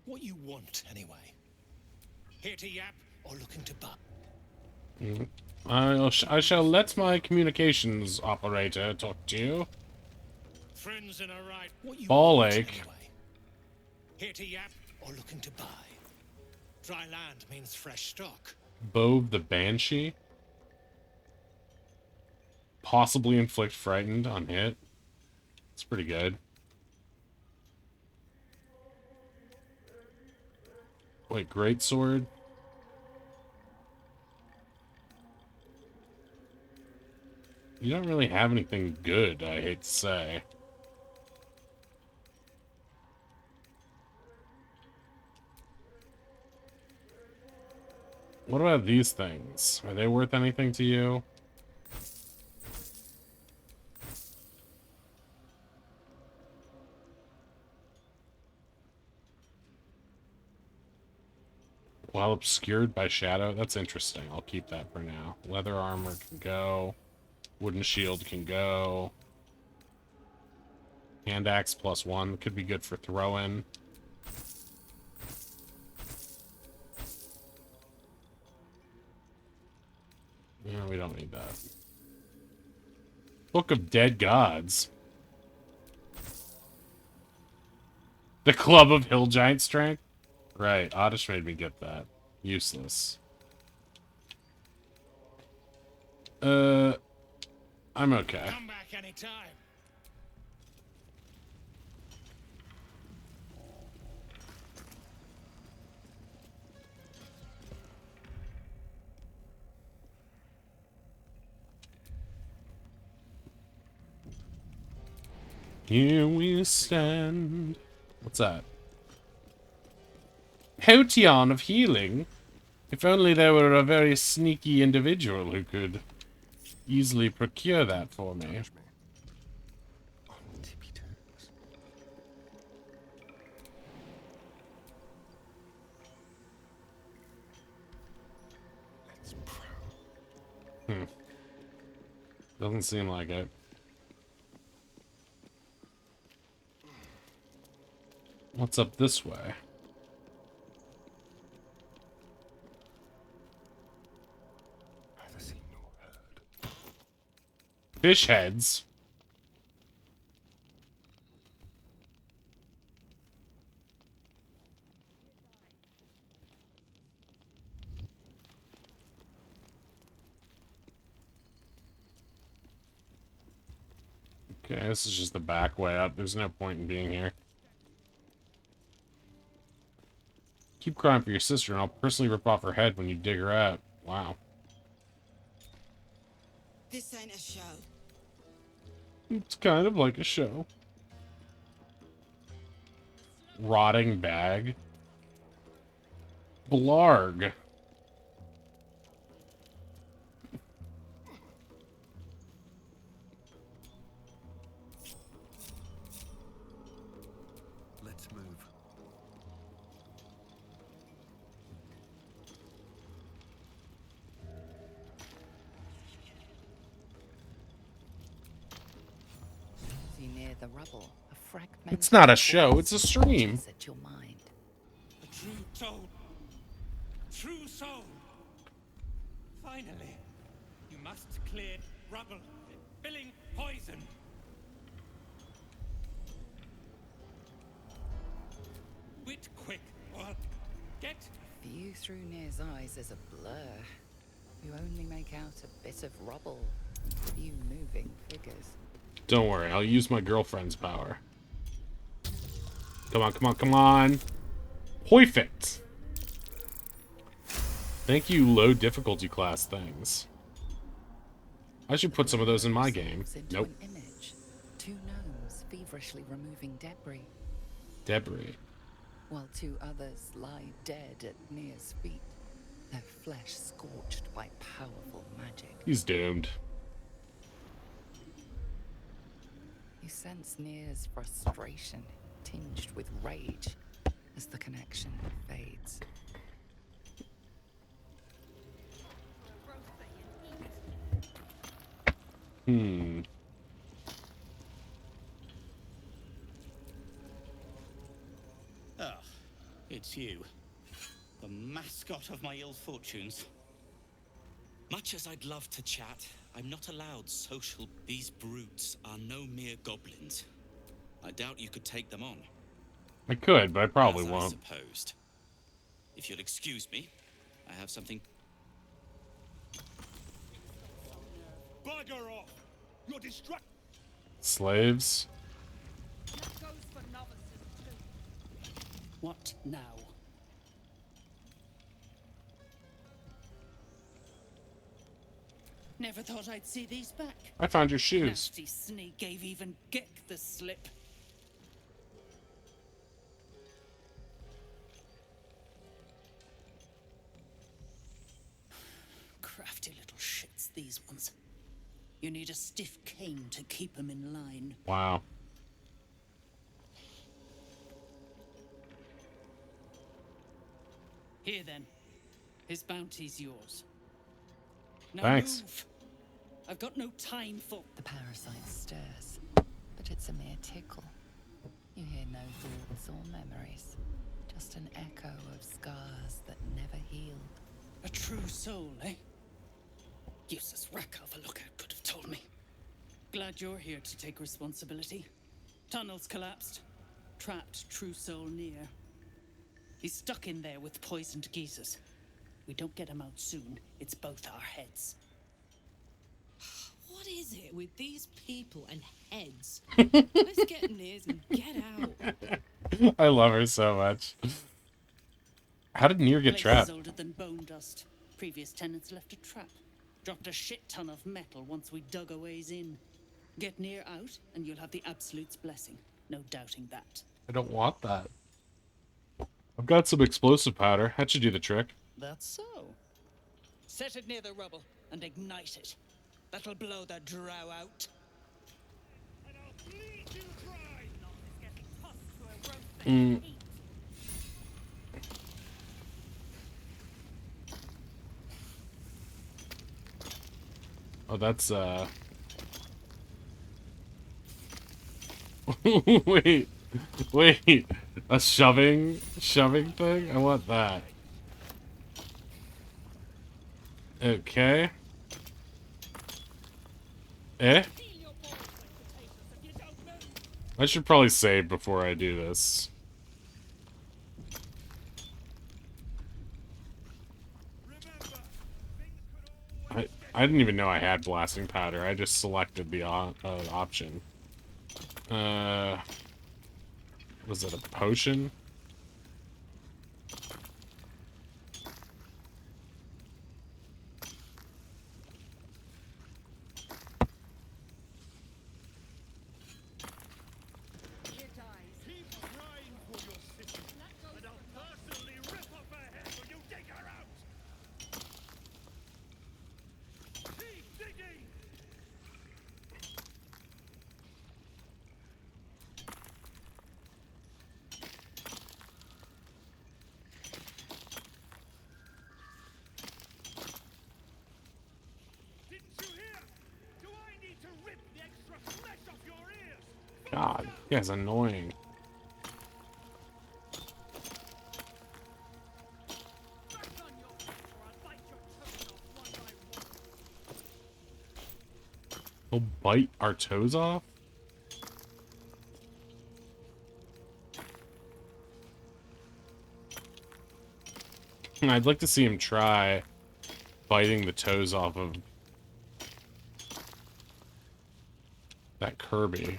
What you want, anyway? Here to yap, or looking to butt? I shall let my communications operator talk to you. Friends in a right. What you Ball want, ache. anyway? Here to yap, or looking to buy? Dry land means fresh stock. Bove the Banshee. Possibly inflict frightened on hit. It's pretty good. Wait, greatsword. You don't really have anything good, I hate to say. What about these things? Are they worth anything to you? While obscured by shadow? That's interesting. I'll keep that for now. Leather armor can go. Wooden shield can go. Hand axe +1. Could be good for throw-in. No, we don't need that. Book of Dead Gods. The Club of Hill Giant Strength? Right, Oddish made me get that. Useless. I'm okay. Come back anytime. Here we stand. What's that? Potion of healing? If only there were a very sneaky individual who could easily procure that for me. Doesn't seem like it. What's up this way? Fish heads. Okay, this is just the back way up. There's no point in being here. Keep crying for your sister and I'll personally rip off her head when you dig her out. Wow. This ain't a show. It's kind of like a show. Rotting bag. Blarg. the rubble, a fragment. It's not a show, it's a stream. At your mind. A true soul. True soul. Finally, you must clear rubble, filling poison. Wit quick, or get. View through Nir's eyes is a blur. You only make out a bit of rubble, a few moving figures. Don't worry, I'll use my girlfriend's power. Come on, come on, come on. Perfect. Thank you, low difficulty class things. I should put some of those in my game. Nope. An image. Two gnomes feverishly removing debris, Debris. while two others lie dead at Nir's feet, their flesh scorched by powerful magic. He's doomed. You sense Nir's frustration, tinged with rage, as the connection fades. Ah, it's you. The mascot of my ill fortunes. Much as I'd love to chat, I'm not allowed social. These brutes are no mere goblins. I doubt you could take them on. I could, but I probably As won't. I supposed. If you'll excuse me, I have something. Bugger off! You're distracted. Slaves. What now? Never thought I'd see these back. I found your shoes. Nasty sneak gave even Gek the slip. Crafty little shits, these ones. You need a stiff cane to keep them in line. Wow. Here then. His bounty's yours. Now Thanks. move. I've got no time for... The parasite stirs, but it's a mere tickle. You hear no thoughts or memories, just an echo of scars that never healed. A true soul, eh? Useless wreck of a lookout could have told me. Glad you're here to take responsibility. Tunnels collapsed. Trapped true soul near. He's stuck in there with poisoned geezers. We don't get him out soon, it's both our heads. What is it with these people and heads? Let's get in here and get out. I love her so much. How did Nier get Place trapped? is older than bone dust. Previous tenants left a trap. Dropped a shit ton of metal once we dug a ways in. Get Nier out, and you'll have the Absolute's blessing. No doubting that. I don't want that. I've got some explosive powder. That should do the trick. That's so. Set it near the rubble and ignite it. That'll blow the drow out. Mm. Oh, that's wait, wait, a shoving thing? I want that. Okay. Eh? I should probably save before I do this. I didn't even know I had blasting powder. I just selected the option. Was it a potion? God, you guys annoying. He'll bite our toes off? I'd like to see him try biting the toes off of that Kirby.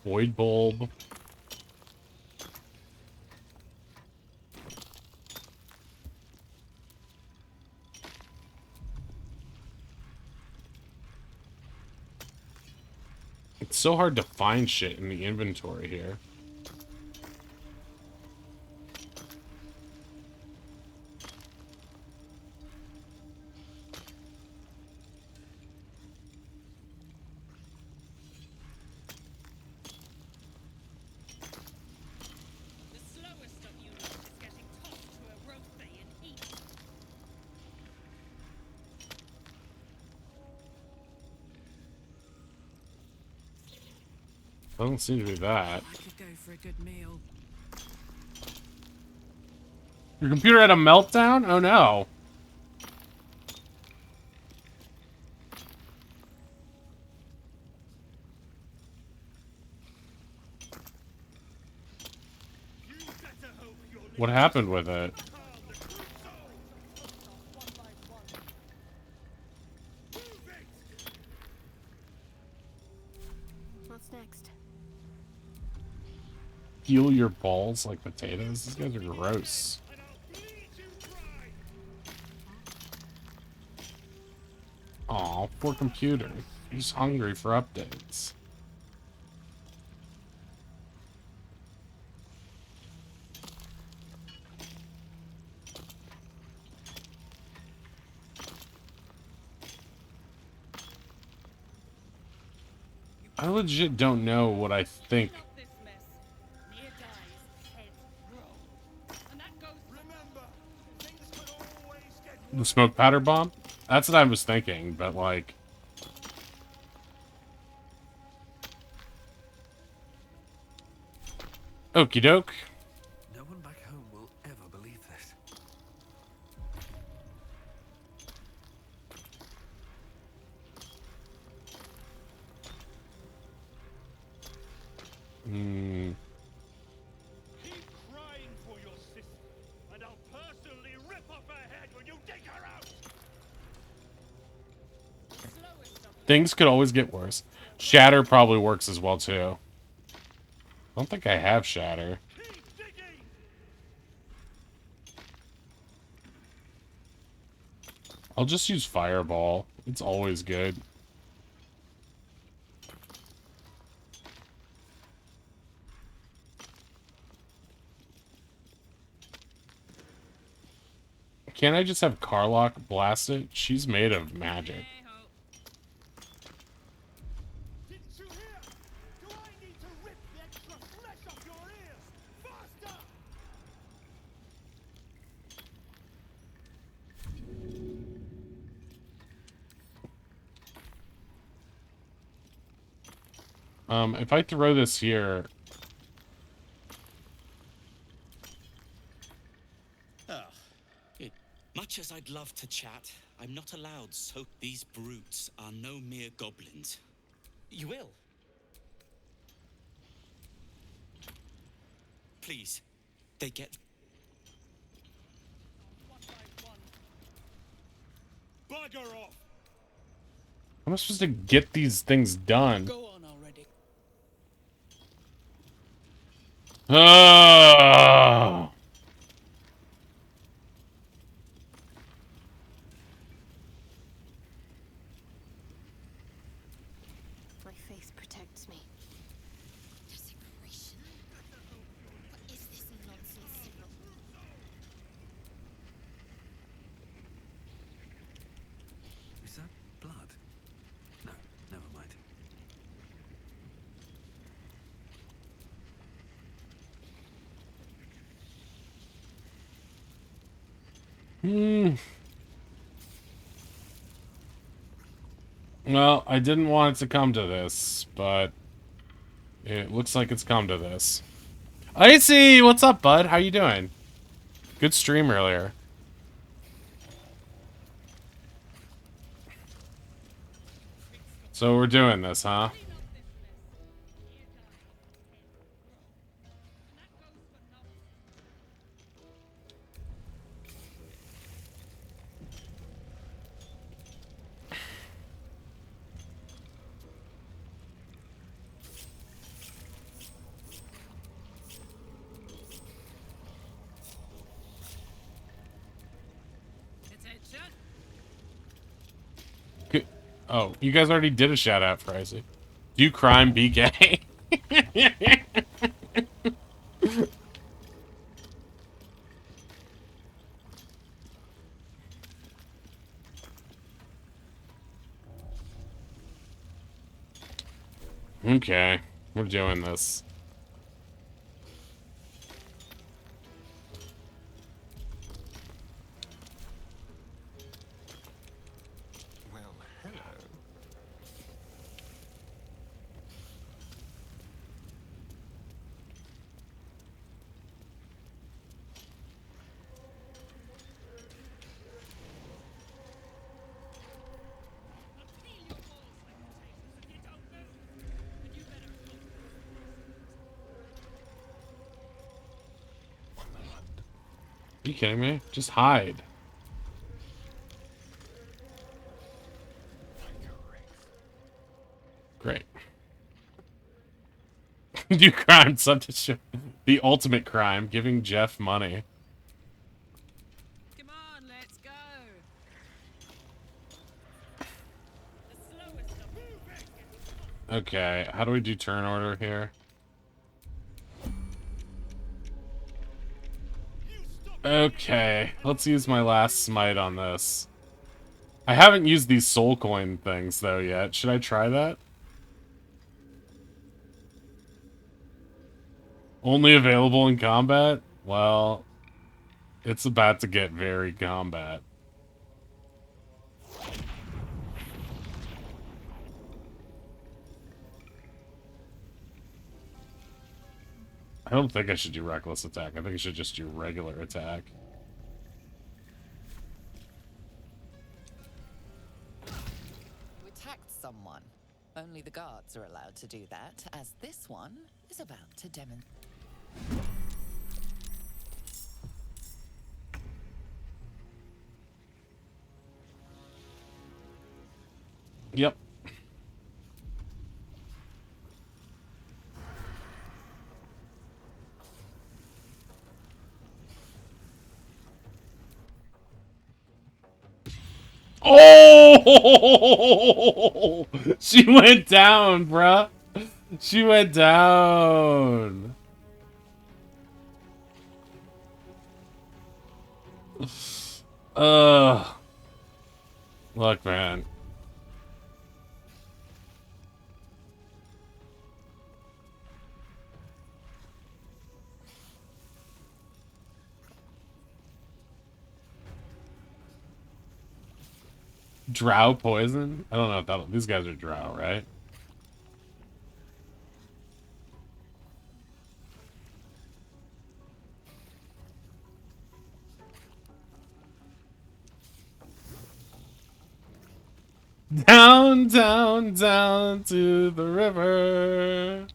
Void Bulb. It's so hard to find shit in the inventory here. Doesn't seem to be that. I could go for a good meal. Your computer had a meltdown? Oh no. What happened with it? What's next? Peel your balls like potatoes? These guys are gross. Aw, poor computer. He's hungry for updates. I legit don't know what I think. The smoke powder bomb? That's what I was thinking, but like... Okie doke. No one back home will ever believe this. Hmm. Keep crying for your sister, and I'll personally rip off her head when you dig her out! Things could always get worse. Shatter probably works as well, too. I don't think I have Shatter. I'll just use Fireball. It's always good. Can't I just have Karlach blast it? She's made of magic. If I throw this here... Much as I'd love to chat, I'm not allowed, so these brutes are no mere goblins. You will. Please, they get... Bugger off! How am I supposed to get these things done? Go on already. Ah! My faith protects me. Desecration? What is this nonsense signal? Is that blood? No, never mind. Well, I didn't want it to come to this, but it looks like it's come to this. Icy! What's up, bud? How you doing? Good stream earlier. So we're doing this, huh? Oh, you guys already did a shout out for Icy. Do crime, be gay. Okay, we're doing this. Well, hello. Are you kidding me? Just hide. Great. Do crime, sub to show. The ultimate crime, giving Jeff money. Come on, let's go. Okay, how do we do turn order here? Okay, let's use my last smite on this. I haven't used these soul coin things, though, yet. Should I try that? Only available in combat? Well, it's about to get very combat. I don't think I should do reckless attack. I think I should just do regular attack. You attacked someone. Only the guards are allowed to do that, as this one is about to demonstrate. Yep. Oh! She went down, bruh. She went down. Look, man. Drow poison? I don't know if that. These guys are drow, right? Down, down, down to the river.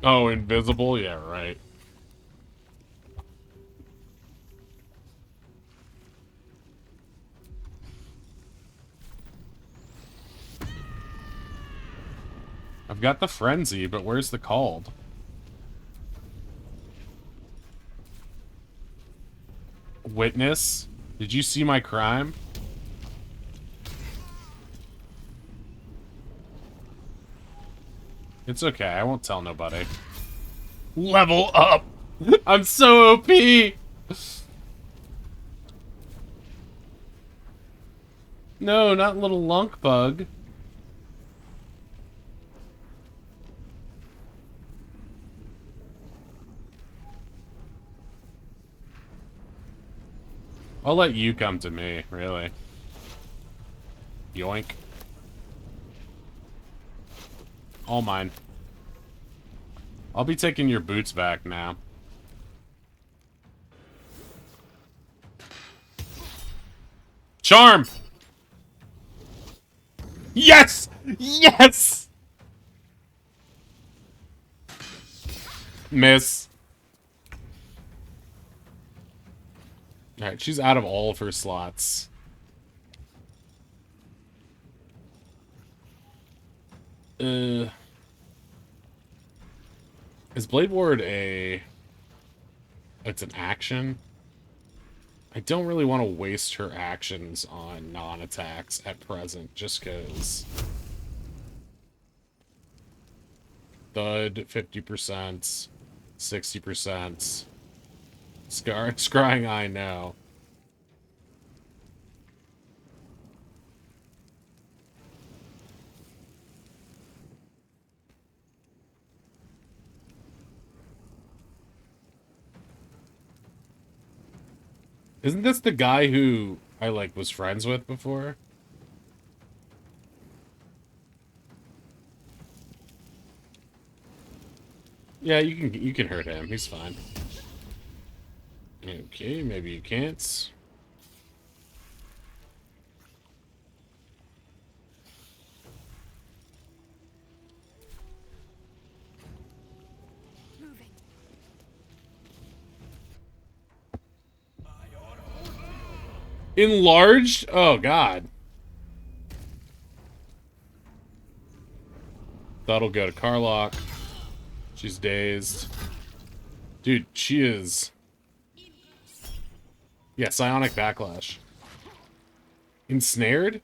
Oh, invisible? Yeah, right. I've got the frenzy, but where's the called? Witness? Did you see my crime? It's okay, I won't tell nobody. Level up! I'm so OP! No, not little lunk bug. I'll let you come to me, really. Yoink. All mine. I'll be taking your boots back now. Charm! Yes! Yes! Miss. Alright, she's out of all of her slots. Is Blade Ward a... It's an action? I don't really want to waste her actions on non-attacks at present, just because... Thud, 50%, 60%. Scrying Eye, no. Isn't this the guy who I, like, was friends with before? Yeah, you can hurt him. He's fine. Okay, maybe you can't. Enlarged? Oh, God. That'll go to Karlach. She's dazed. Dude, she is... Yeah, psionic backlash. Ensnared?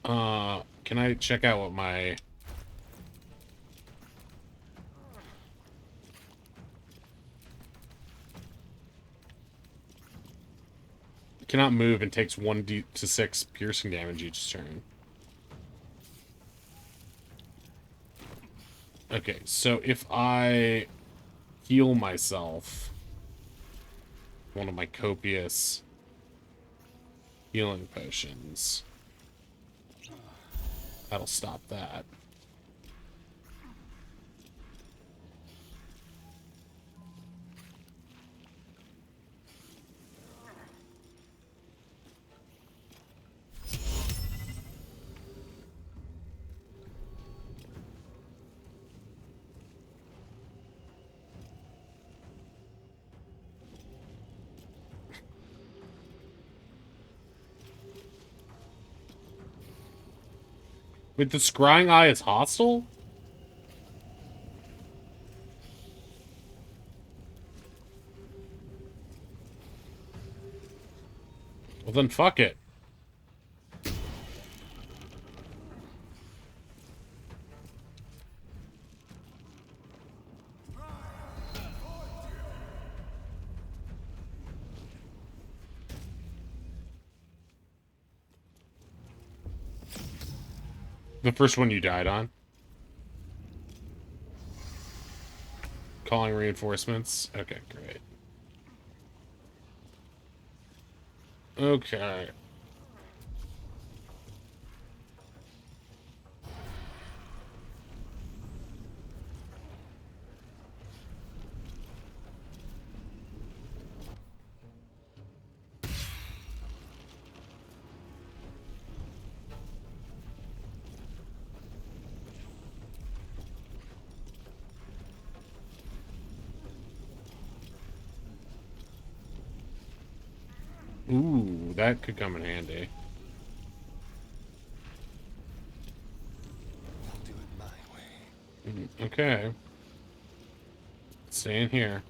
Can I check out what my... Cannot move and takes 1d6 piercing damage each turn. Okay, so if I heal myself, one of my copious healing potions, that'll stop that. Wait, the Scrying Eye is hostile? Well then fuck it. The first one you died on. Calling reinforcements. Okay, great. Okay. Ooh, that could come in handy. I'll do it my way. Okay. Stay in here.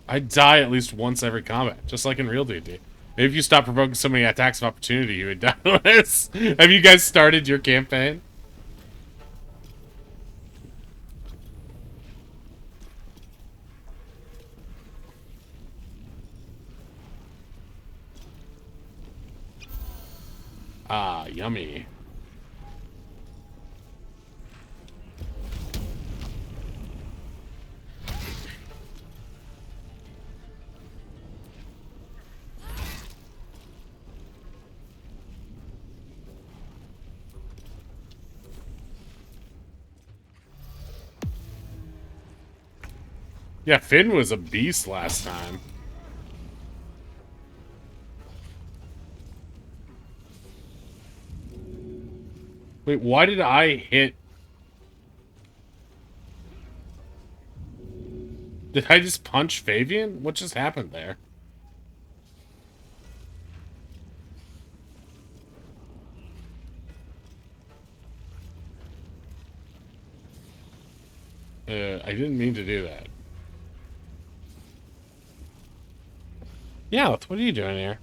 I die at least once every combat, just like in real D&D. Maybe if you stop provoking so many attacks of opportunity, you would die less. Have you guys started your campaign? Ah, yummy. Yeah, Finn was a beast last time. Wait, why did I hit... Did I just punch Fabian? What just happened there? I didn't mean to do that. Yeah, what are you doing here?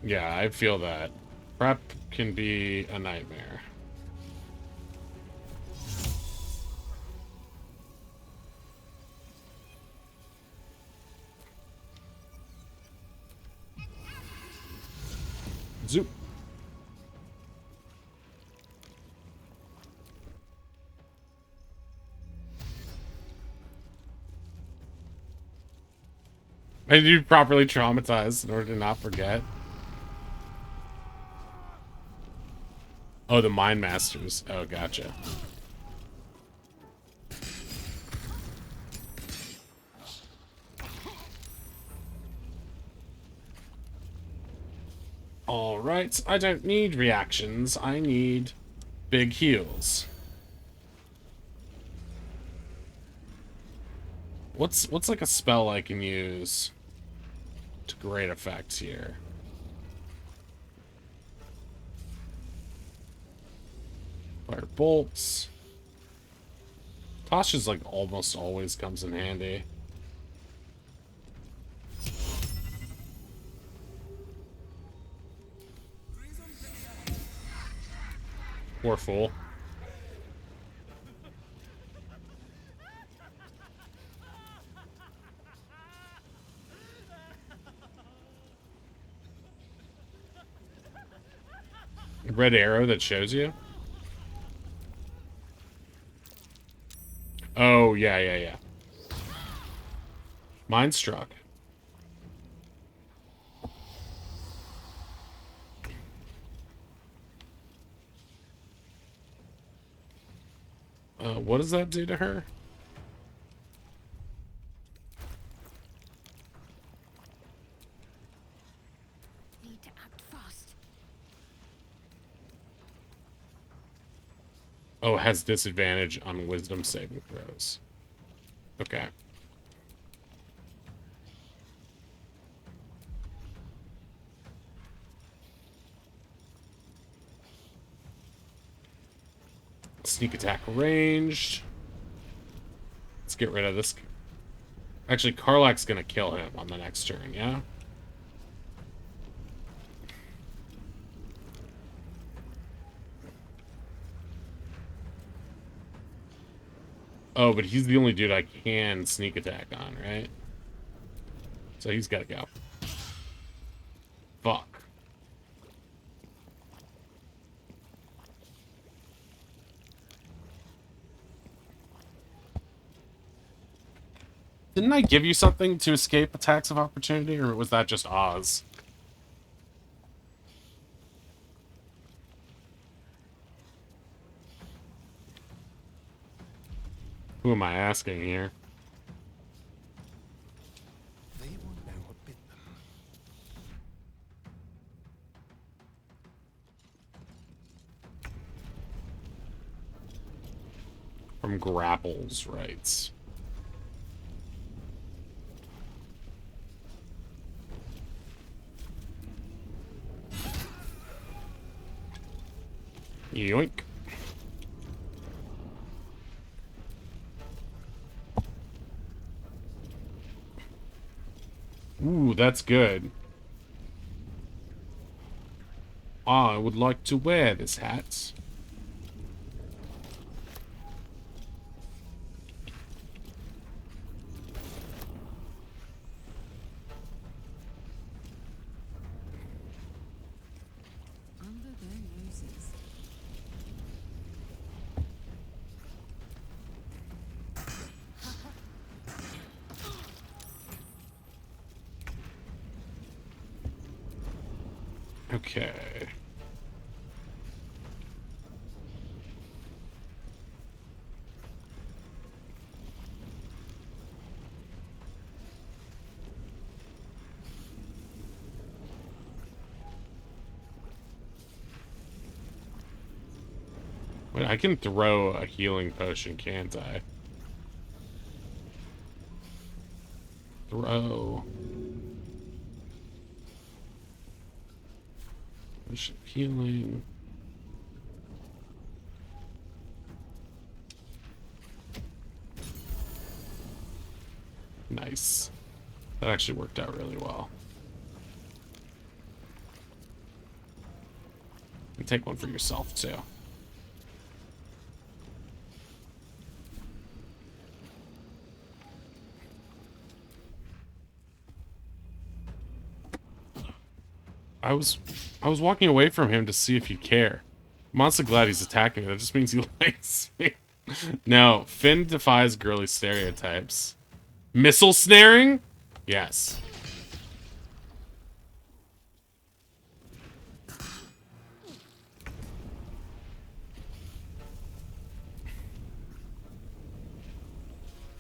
Yeah, I feel that. Prep can be a nightmare. Zoop. I need to be properly traumatized in order to not forget. Oh, the Mind Masters. Oh, gotcha. Alright, I don't need reactions. I need big heals. What's like a spell I can use to great effect here? Fire bolts. Tasha's like almost always comes in handy. Poor fool. Red arrow that shows you? Oh, yeah. Mind struck. What does that do to her? Need to act fast. Oh, it has disadvantage on wisdom saving throws. Okay. Sneak attack ranged. Let's get rid of this. Actually, Karlach's gonna kill him on the next turn, yeah? Oh, but he's the only dude I can sneak attack on, right? So he's gotta go. Fuck. Didn't I give you something to escape attacks of opportunity, or was that just Oz? Who am I asking here? They will know what bit them. From Grapples, writes. Yoink. Ooh, that's good. I would like to wear this hat. Okay. Wait, I can throw a healing potion, can't I? Throw. Potion of healing. Nice. That actually worked out really well. And take one for yourself, too. I was walking away from him to see if he'd care. I'm honestly glad he's attacking me. That just means he likes me. No, Finn defies girly stereotypes. Missile snaring? Yes.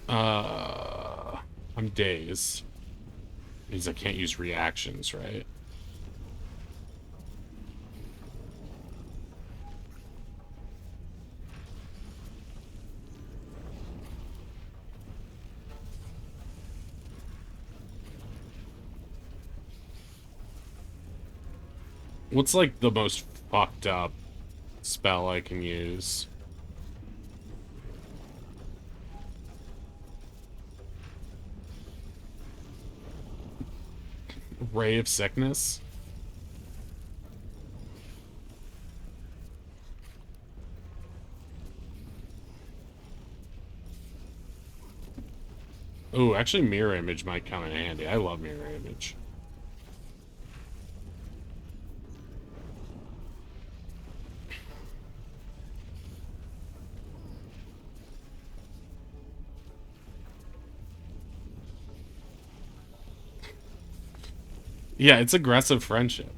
I'm dazed. Means I can't use reactions, right? What's like the most fucked up spell I can use? Ray of Sickness? Oh, actually Mirror Image might come in handy. I love Mirror Image. Yeah, it's aggressive friendship.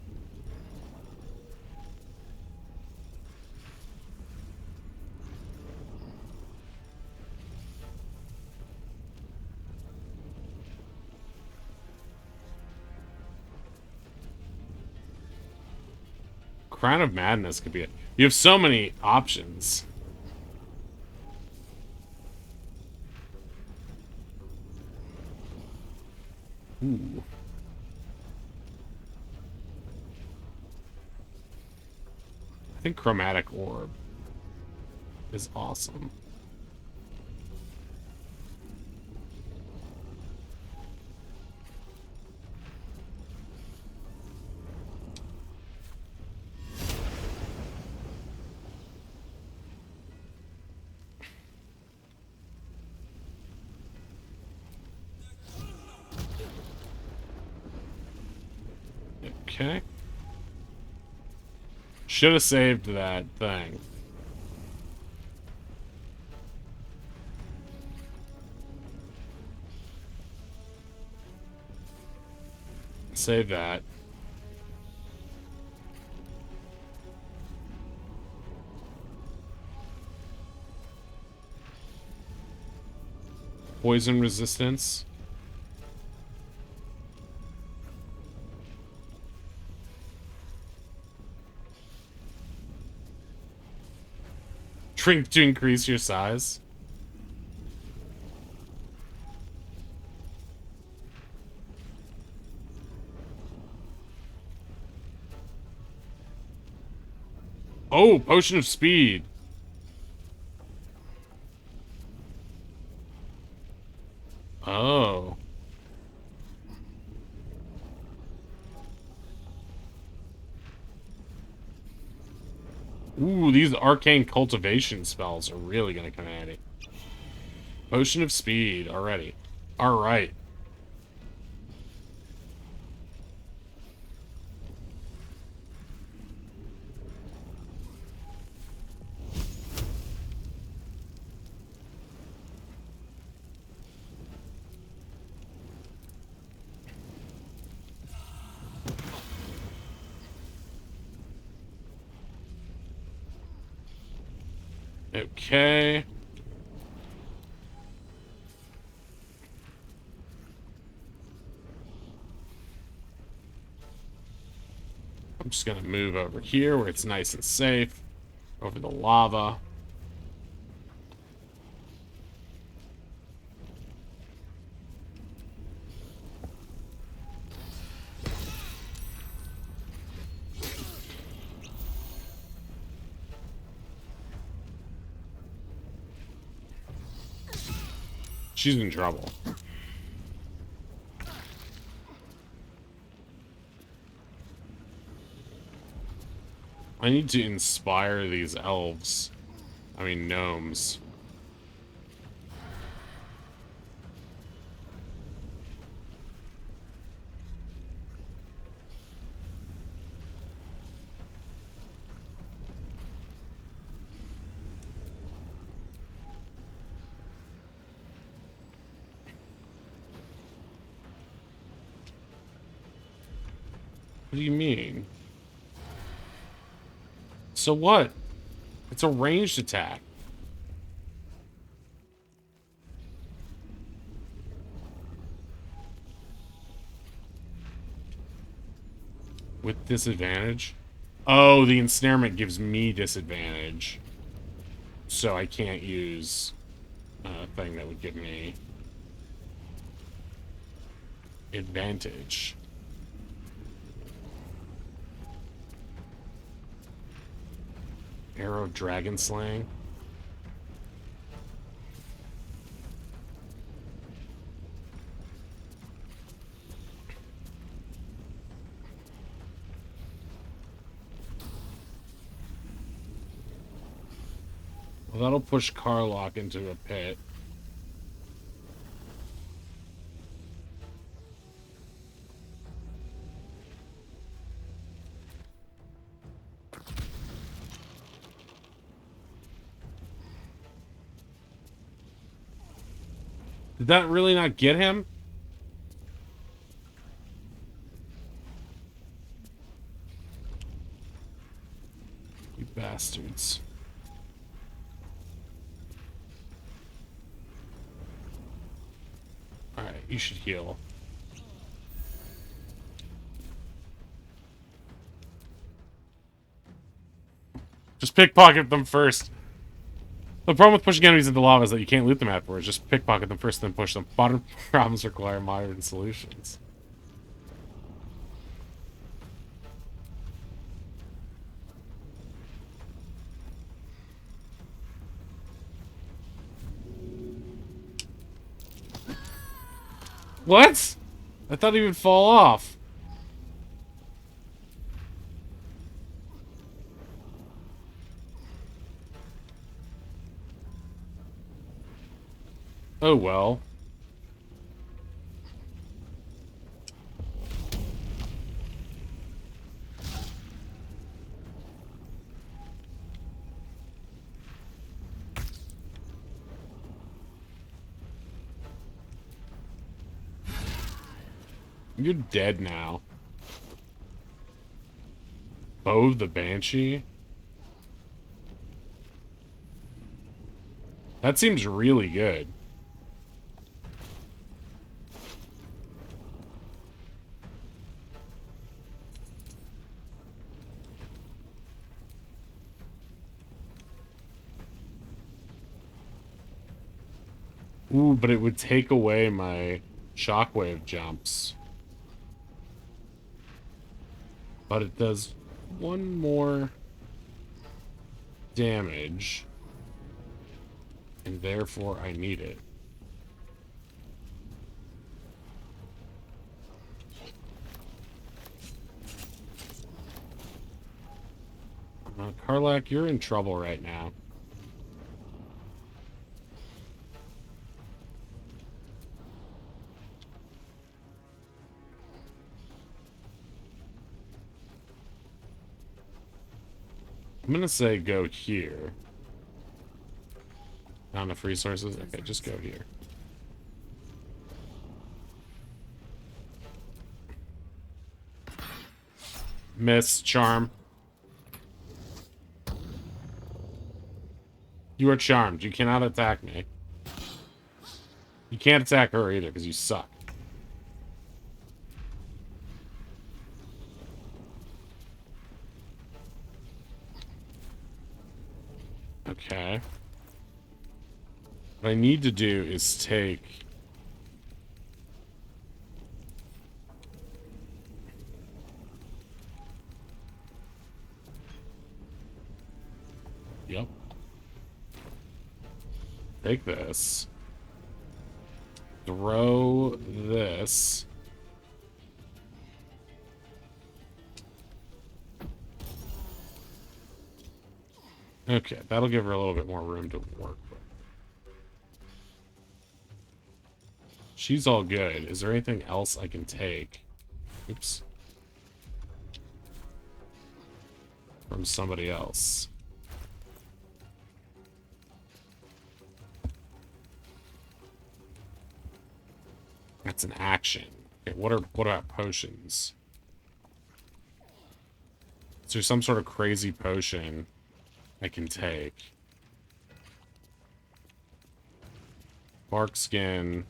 Crown of Madness could be it. You have so many options. Ooh. I think Chromatic Orb is awesome. Okay. Should have saved that thing. Save that. Poison resistance. Drink to increase your size. Oh, Potion of Speed. Oh. Ooh, these arcane cultivation spells are really gonna come handy. Potion of Speed already. Alright. Okay. I'm just gonna move over here where it's nice and safe. Over the lava. She's in trouble. I need to inspire these elves. I mean, gnomes. What do you mean? So what? It's a ranged attack. With disadvantage? Oh, the ensnarement gives me disadvantage. So I can't use a thing that would give me advantage. Arrow Dragon Slaying. Well, that'll push Karlach into a pit. Did that really not get him? You bastards. Alright, you should heal. Just pickpocket them first. The problem with pushing enemies into lava is that you can't loot them afterwards. Just pickpocket them first, then push them. Modern problems require modern solutions. What? I thought he would fall off. Oh well. You're dead now. Bo the Banshee? That seems really good. Ooh, but it would take away my shockwave jumps. But it does one more damage. And therefore I need it. Karlach, you're in trouble right now. I'm gonna say go here. Not enough resources? Okay, just go here. Miss Charm. You are charmed. You cannot attack me. You can't attack her either, because you suck. Okay. What I need to do is take... Yep. Take this. Throw this. Okay, that'll give her a little bit more room to work with. She's all good. Is there anything else I can take? Oops. From somebody else. That's an action. Okay, what about potions? Is there some sort of crazy potion I can take? Bark skin.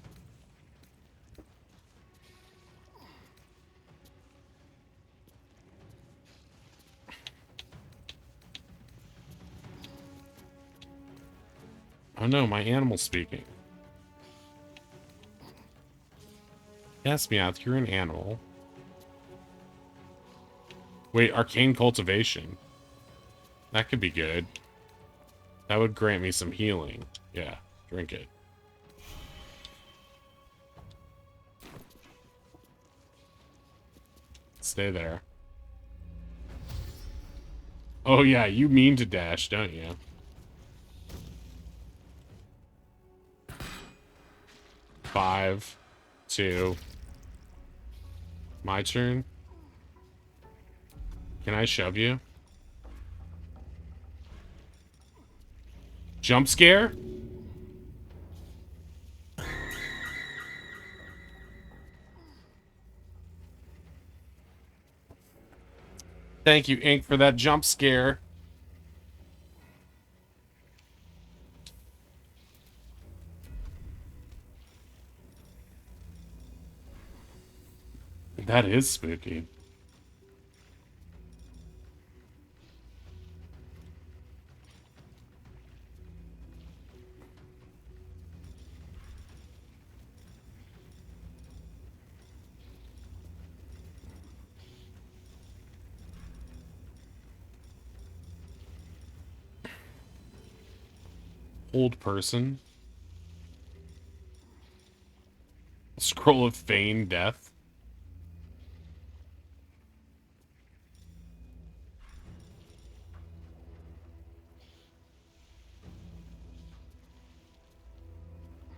Oh no, my animal's speaking. Yes, Meowth, you're an animal. Wait, arcane cultivation. That could be good. That would grant me some healing. Yeah, drink it. Stay there. Oh yeah, you mean to dash, don't you? Five, 2. My turn. Can I shove you? Jump scare? Thank you, Ink, for that jump scare. That is spooky. Old person. Scroll of feigned death.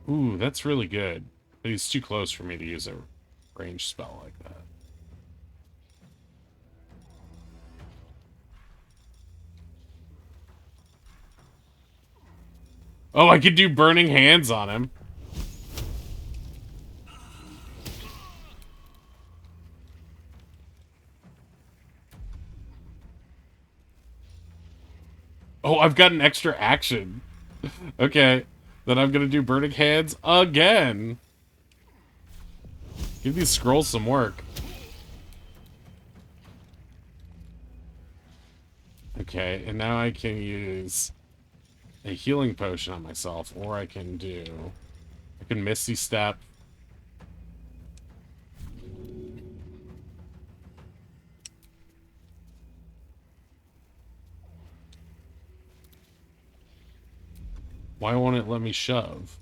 Ooh, that's really good. But he's too close for me to use a ranged spell like that. Oh, I could do burning hands on him. Oh, I've got an extra action. Okay. Then I'm gonna do burning hands again. Give these scrolls some work. Okay, and now I can use a healing potion on myself, or I can Misty Step. Why won't it let me shove?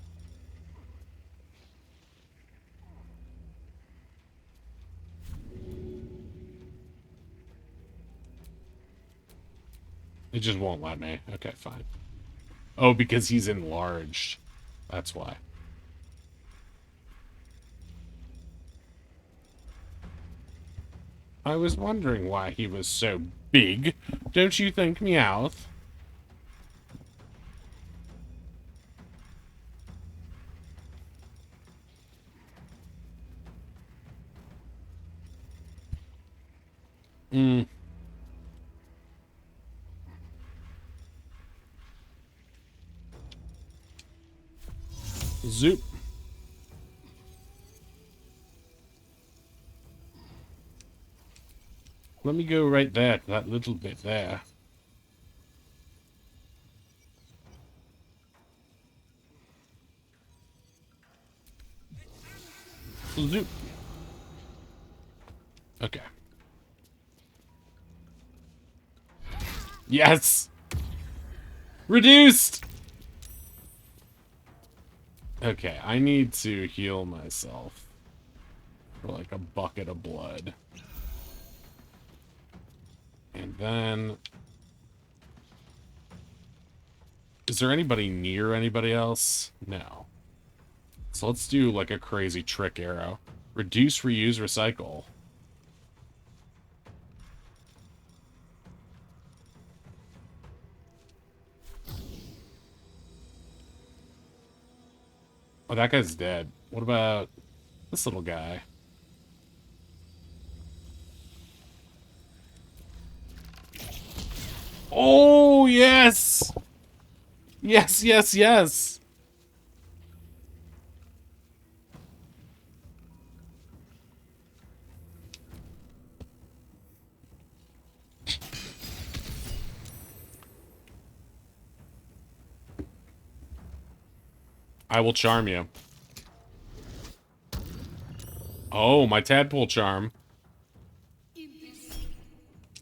It just won't let me. Okay, fine. Oh, because he's enlarged. That's why. I was wondering why he was so big. Don't you think, Meowth? Zoop. Let me go right there, that little bit there. Zoop. Okay. Yes! Reduced! Okay, I need to heal myself for like a bucket of blood. And then... Is there anybody near anybody else? No. So let's do like a crazy trick arrow. Reduce, reuse, recycle. Oh, that guy's dead. What about this little guy? Oh, yes! Yes, yes, yes! I will charm you. Oh, my tadpole charm.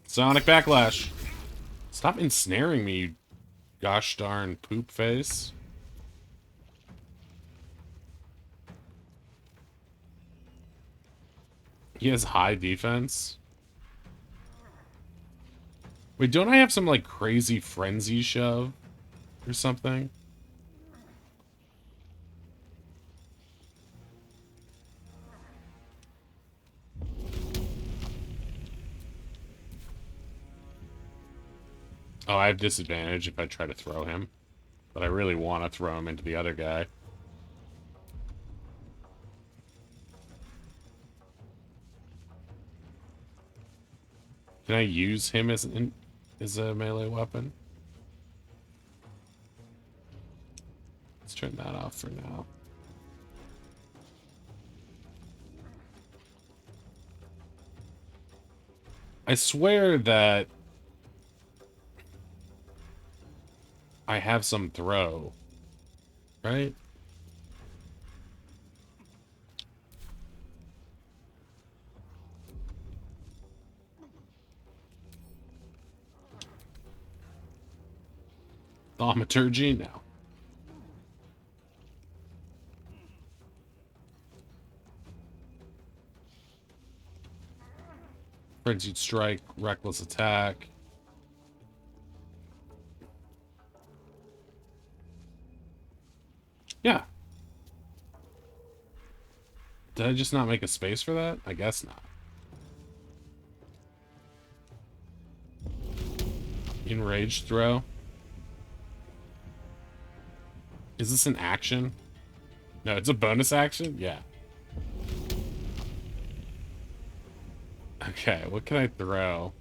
Sonic backlash. Stop ensnaring me, you gosh darn poop face. He has high defense. Wait, don't I have some, like, crazy frenzy shove or something? Oh, I have disadvantage if I try to throw him. But I really want to throw him into the other guy. Can I use him as a melee weapon? Let's turn that off for now. I swear that I have some throw, right? Thaumaturgy? No. Frenzied Strike, Reckless Attack. Yeah. Did I just not make a space for that? I guess not. Enraged Throw. Is this an action? No, it's a bonus action? Yeah. Okay, what can I throw?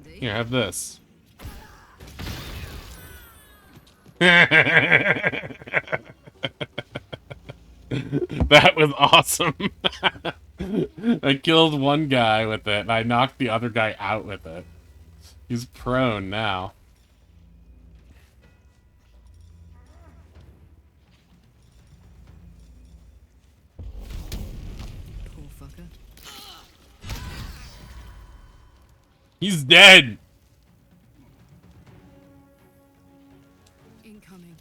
Here, have this. That was awesome. I killed one guy with it, and I knocked the other guy out with it. He's prone now. Poor fucker. He's dead! Incoming.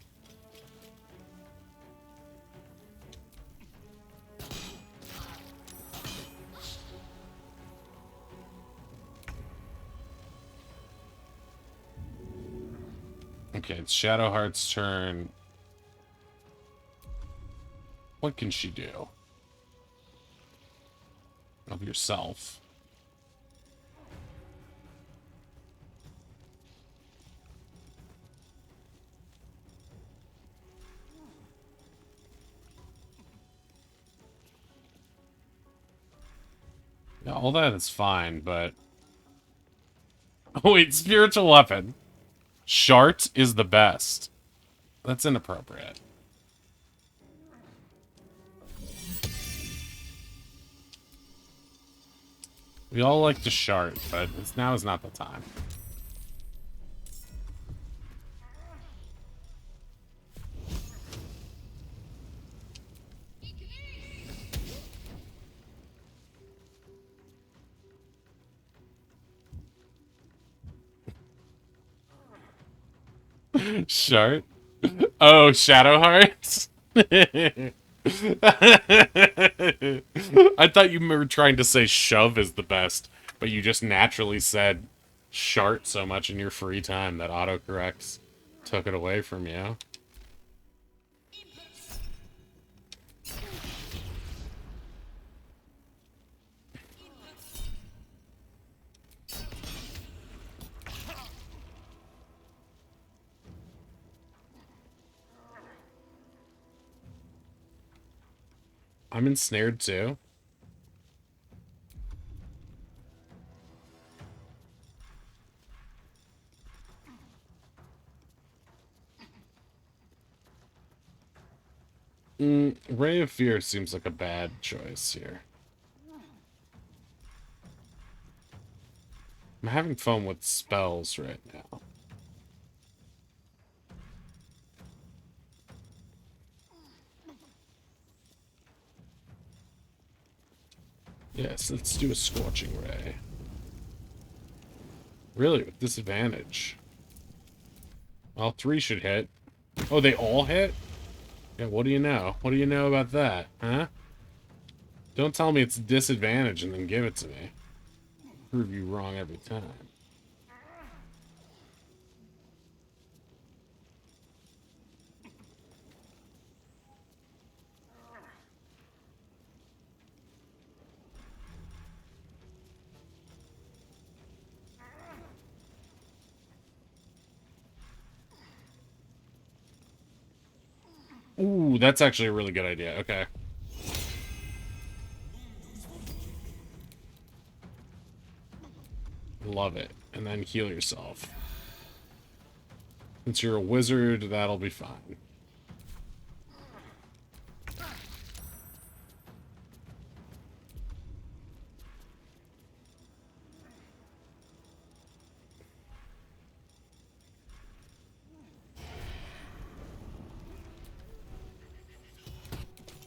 Okay, it's Shadowheart's turn. What can she do? Of yourself. Yeah, all that is fine, but... Oh, wait, spiritual weapon. Shart is the best. That's inappropriate. We all like to shart, but now is not the time. Shart? Oh, Shadow Hearts? I thought you were trying to say shove is the best, but you just naturally said shart so much in your free time that autocorrects took it away from you. I'm ensnared too. Ray of Fear seems like a bad choice here. I'm having fun with spells right now. Yes, let's do a Scorching Ray. Really, with disadvantage. All three should hit. Oh, they all hit? Yeah, what do you know? What do you know about that, huh? Don't tell me it's disadvantage and then give it to me. Prove you wrong every time. Ooh, that's actually a really good idea. Okay. Love it. And then heal yourself. Since you're a wizard, that'll be fine.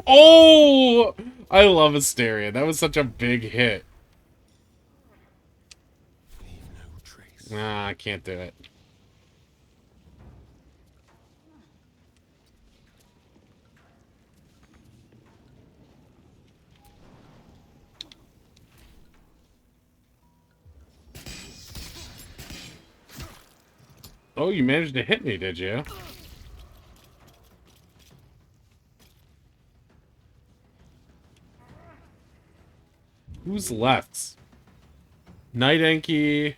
Oh! I love Asteria. That was such a big hit. Nah, I can't do it. Oh, you managed to hit me, did you? Who's left? Night Enki.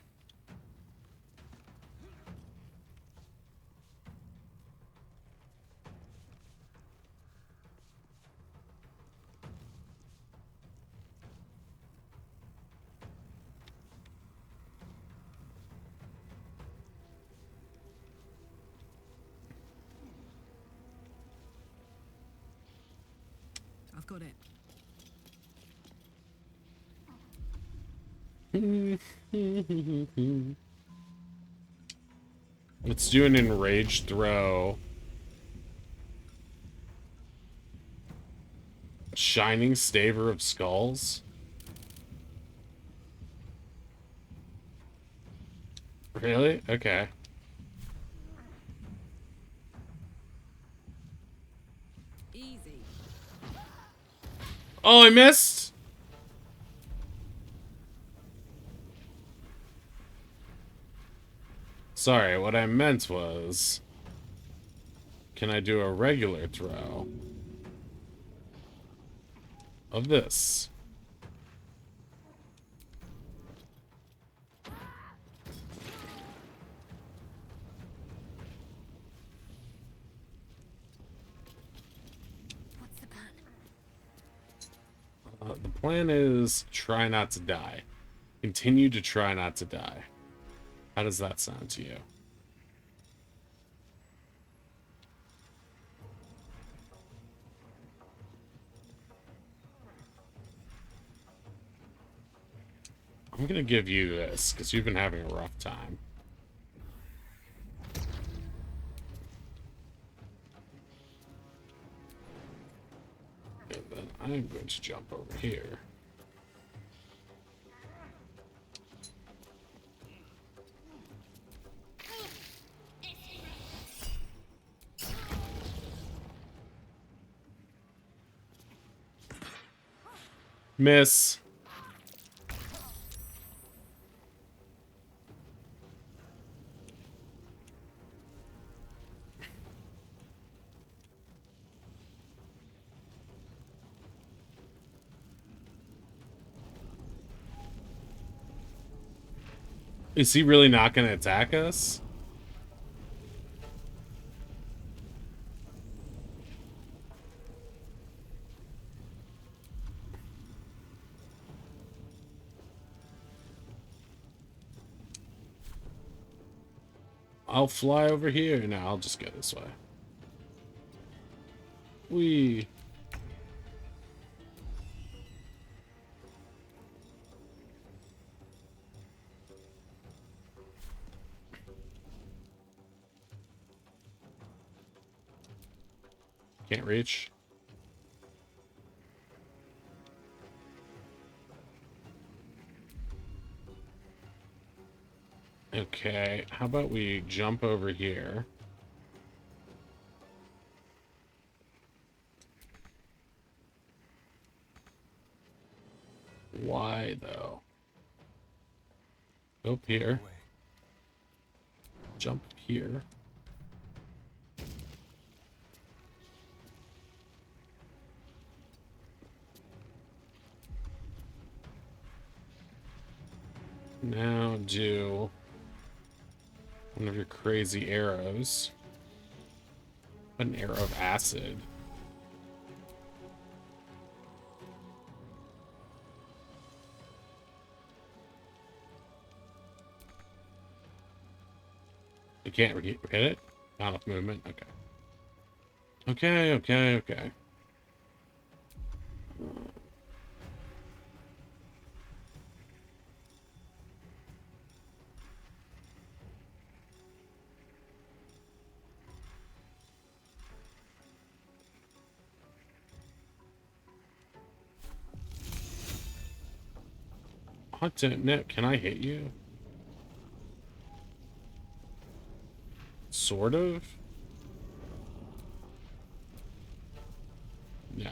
I've got it. Let's do an enraged throw. Shining Staver of Skulls. Really? Okay. Easy. Oh, I missed! Sorry, what I meant was... Can I do a regular throw? Of this. What's the plan? The plan is try not to die. Continue to try not to die. How does that sound to you? I'm gonna give you this, because you've been having a rough time. And then I'm going to jump over here. Miss. Is he really not going to attack us? I'll fly over here. No, I'll just go this way. Whee. Can't reach. Okay, how about we jump over here? Why, though? Up here. Jump here. Now do one of your crazy arrows. An arrow of acid. You can't hit it? Not enough movement? Okay. Okay. I don't know. Can I hit you? Sort of? No.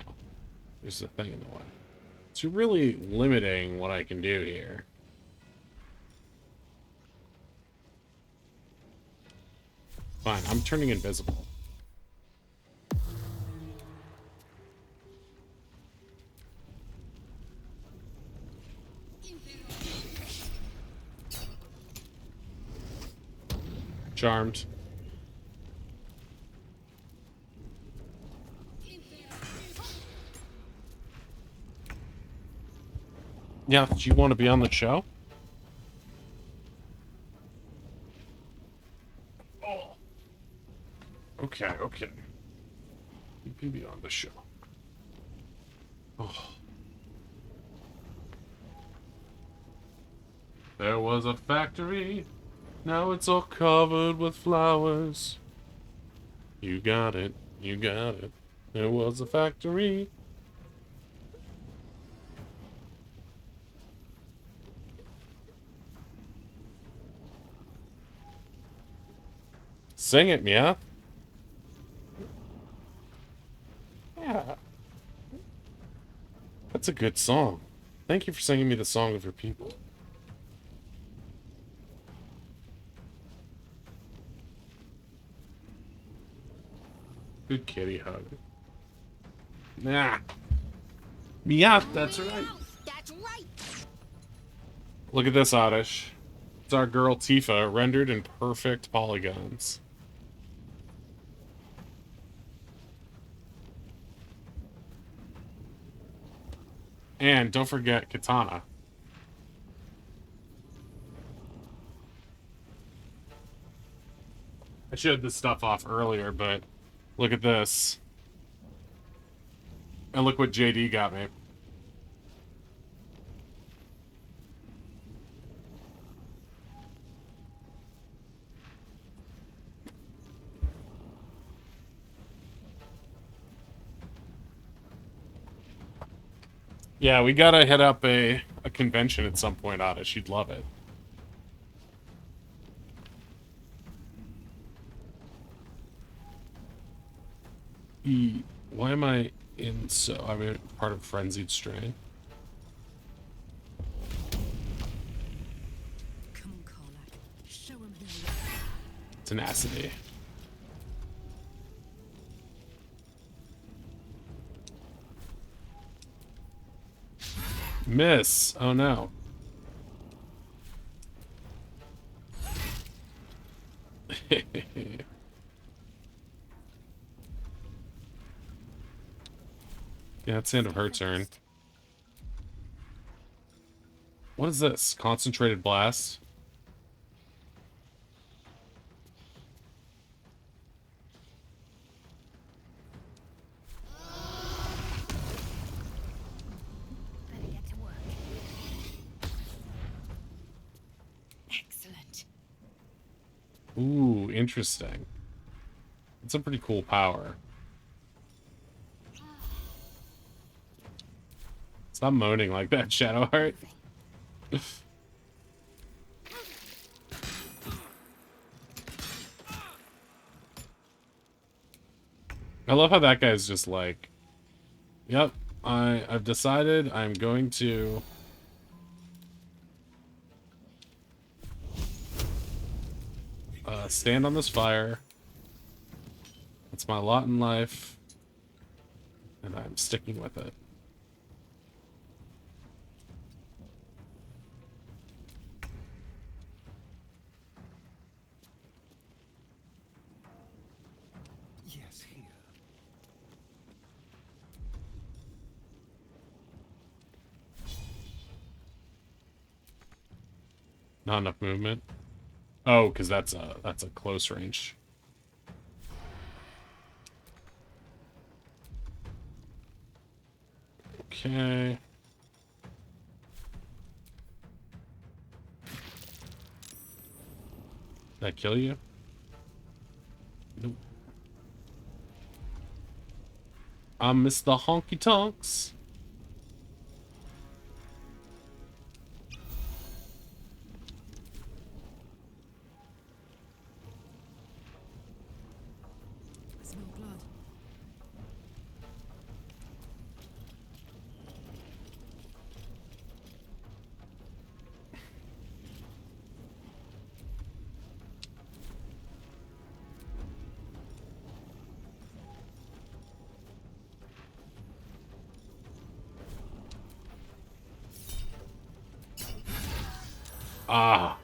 There's a thing in the way. It's really limiting what I can do here. Fine, I'm turning invisible. Charmed. Yeah, do you want to be on the show? Oh. Okay. You can be on the show. Oh. There was a factory. Now it's all covered with flowers. You got it. There was a factory. Sing it, Mia. Yeah. That's a good song. Thank you for singing me the song of your people. Good kitty hug. Nah. Mia, that's right. That's right. Look at this, Oddish. It's our girl Tifa, rendered in perfect polygons. And don't forget Katana. I showed this stuff off earlier, but look at this. And look what JD got me. Yeah, we gotta hit up a convention at some point, Oddish. You'd love it. Why am I in so... I'm a part of Frenzied Strain. Come on, Karlach. Show him who you are. Tenacity. Miss. Oh no. Yeah, it's the end of her turn. What is this? Concentrated blast? Excellent. Ooh, interesting. It's a pretty cool power. Stop moaning like that, Shadowheart. I love how that guy's just like, yep, I've decided I'm going to stand on this fire. It's my lot in life, and I'm sticking with it. Yes, here. Not enough movement. Oh, because that's a close range. Okay. Did that kill you? Nope. I miss the honky tonks. I smell blood. Ah.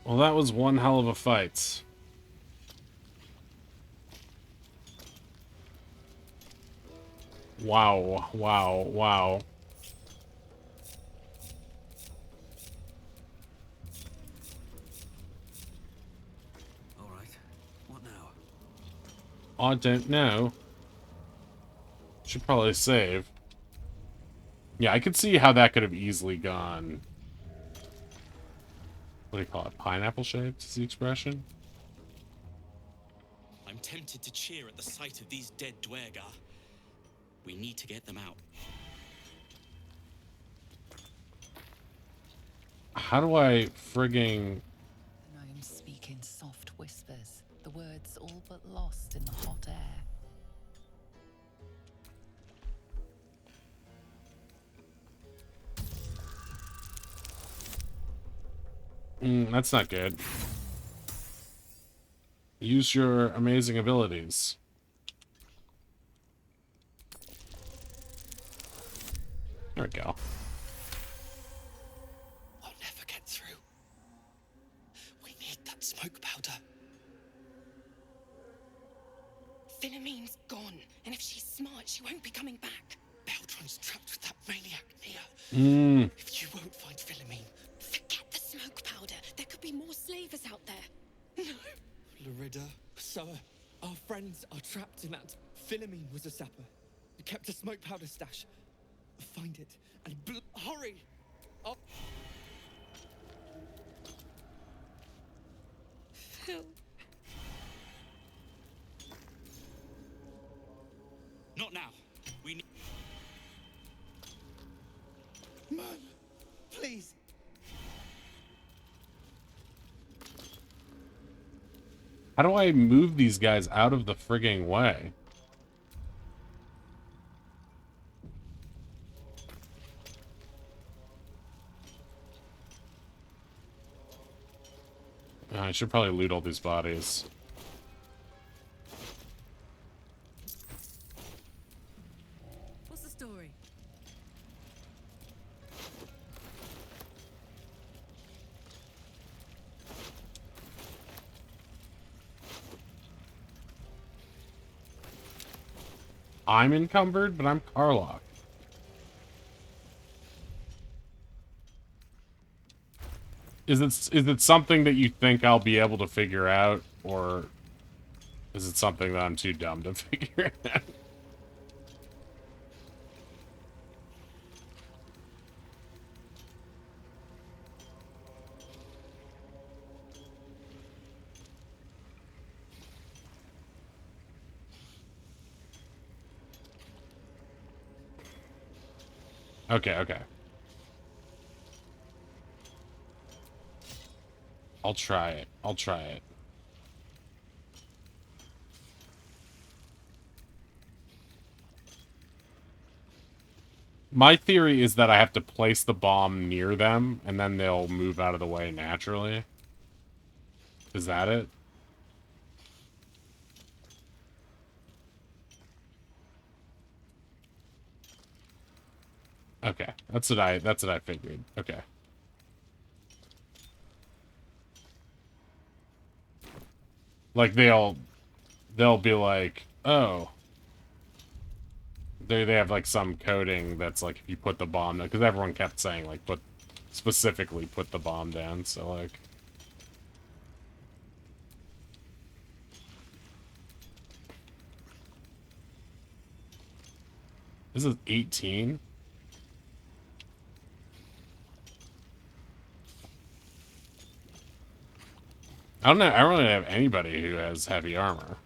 Well, that was one hell of a fight. Wow, wow, wow. All right. What now? I don't know. Should probably save. Yeah, I could see how that could have easily gone. What do you call it? Pineapple shaped is the expression? I'm tempted to cheer at the sight of these dead Dwergar. We need to get them out. How do I frigging... Gnomes speak in soft whispers, the words all but lost in the hot air. That's not good. Use your amazing abilities. There we go. I'll never get through. We need that smoke powder. Philommene's gone, and if she's smart, but she won't be coming back. Beltron's trapped with that maniac, Nia. Mm. If you won't find Philomene, forget the smoke powder. There could be more slavers out there. No. Larida, so our friends are trapped in that. Philomene was a sapper. He kept a smoke powder stash. Find it and hurry! Oh. Phil. Not now. We need. Man, please. How do I move these guys out of the frigging way? I should probably loot all these bodies. What's the story? I'm encumbered, but I'm Karlach. Is it something that you think I'll be able to figure out, or is it something that I'm too dumb to figure out? Okay, okay. I'll try it. I'll try it. My theory is that I have to place the bomb near them, and then they'll move out of the way naturally. Is that it? Okay, that's what I figured. Okay. Like they'll be like, oh, they have like some coding that's like if you put the bomb down, because everyone kept saying like specifically put the bomb down, so like. This is 18. I don't know. I don't really have anybody who has heavy armor.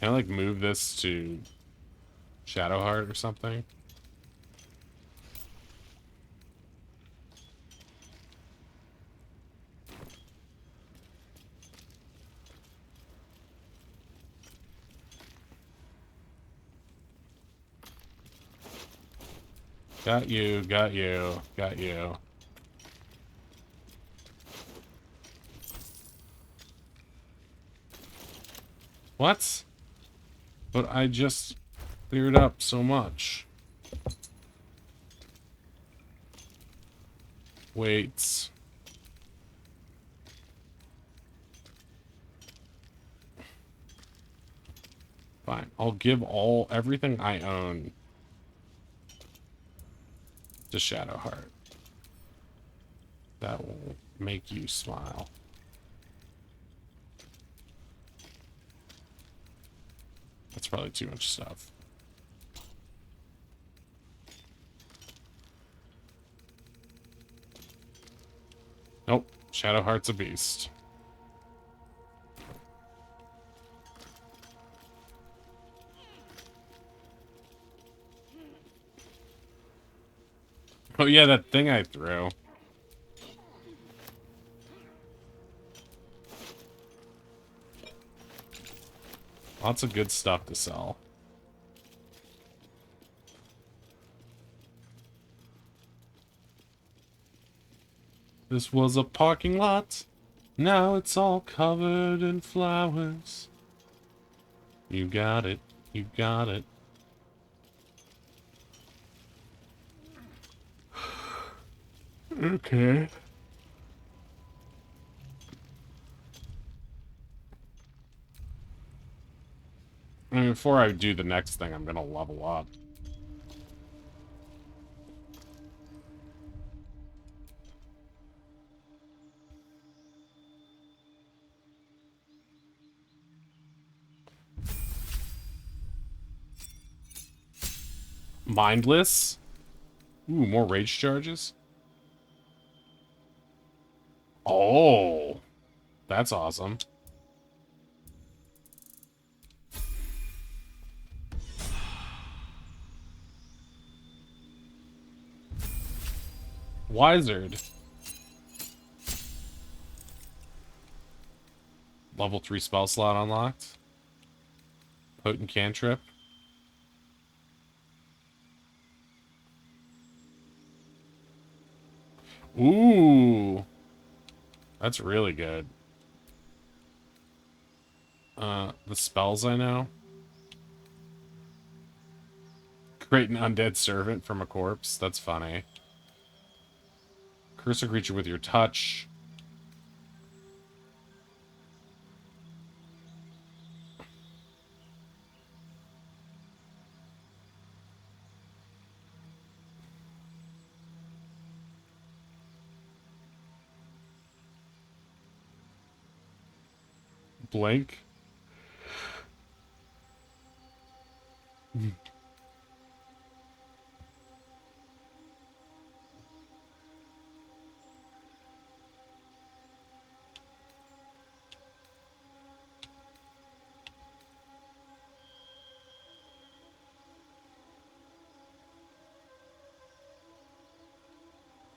Can I like move this to Shadowheart or something? Got you, got you, got you. What? But I just cleared up so much. Wait. Fine. I'll give everything I own to Shadowheart. That will make you smile. That's probably too much stuff. Nope. Shadowheart's a beast. Oh yeah, that thing I threw. Lots of good stuff to sell. This was a parking lot. Now it's all covered in flowers. You got it. You got it. Okay. before I do the next thing, I'm gonna level up. Mindless? Ooh, more rage charges? Oh, that's awesome. Wizard. Level 3 spell slot unlocked. Potent cantrip. Ooh. That's really good. The spells I know. Create an undead servant from a corpse. That's funny. Curse a creature with your touch. Blink.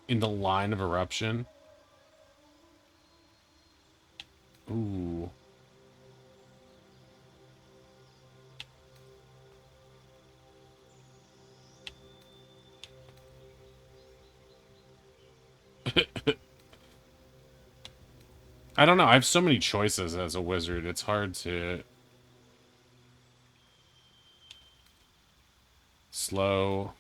In the line of eruption. Ooh. I don't know. I have so many choices as a wizard. It's hard to... Slow.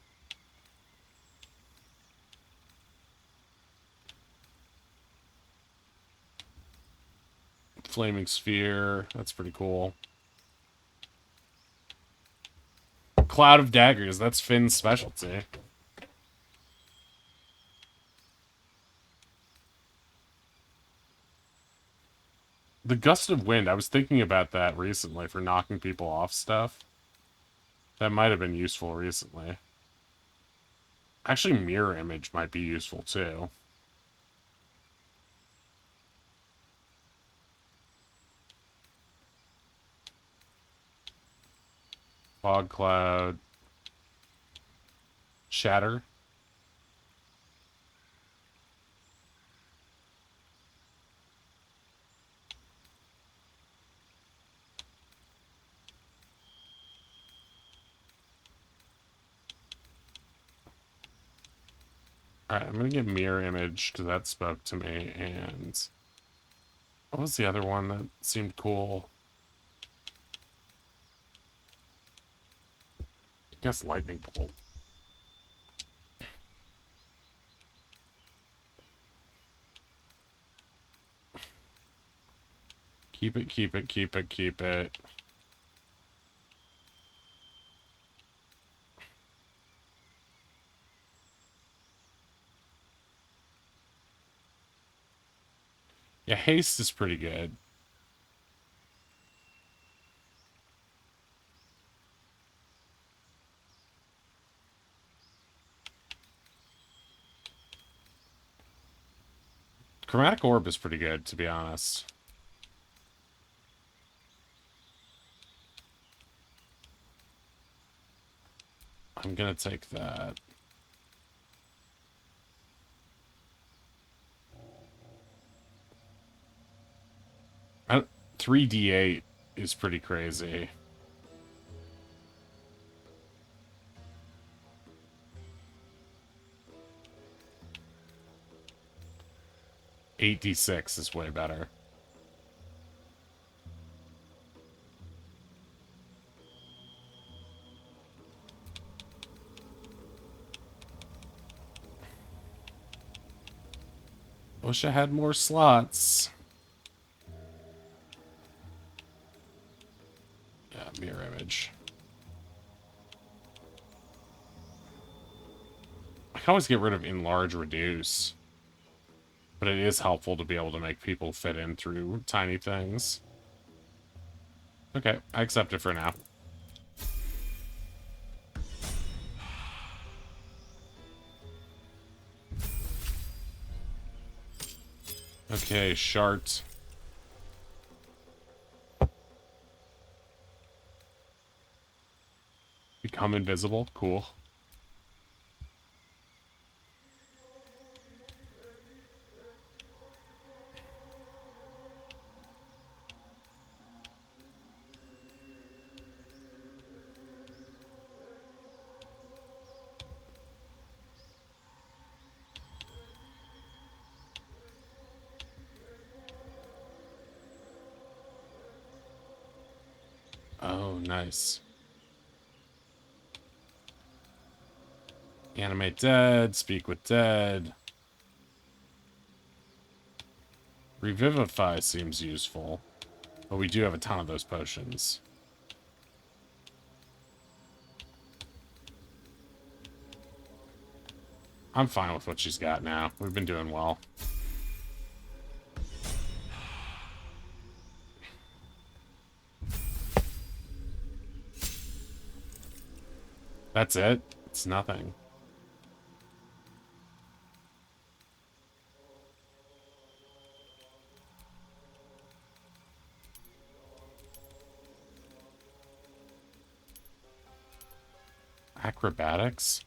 Flaming sphere. That's pretty cool. Cloud of daggers. That's Finn's specialty. The gust of wind. I was thinking about that recently for knocking people off stuff. That might have been useful recently. Actually, mirror image might be useful too. Fog cloud. Shatter. Alright, I'm gonna get mirror image because that spoke to me, and what was the other one that seemed cool? I guess lightning bolt. Keep it, keep it, keep it, keep it. Yeah, haste is pretty good. Chromatic orb is pretty good, to be honest. I'm gonna take that. 3d8 is pretty crazy. $8d6 is way better. Wish I had more slots. Yeah, mirror image. can always get rid of enlarge, reduce. But it is helpful to be able to make people fit in through tiny things. Okay, I accept it for now. Okay, Shart. Become invisible. Cool. Oh, nice. Animate dead, speak with dead. Revivify seems useful. But we do have a ton of those potions. I'm fine with what she's got now. We've been doing well. That's it? It's nothing. Acrobatics?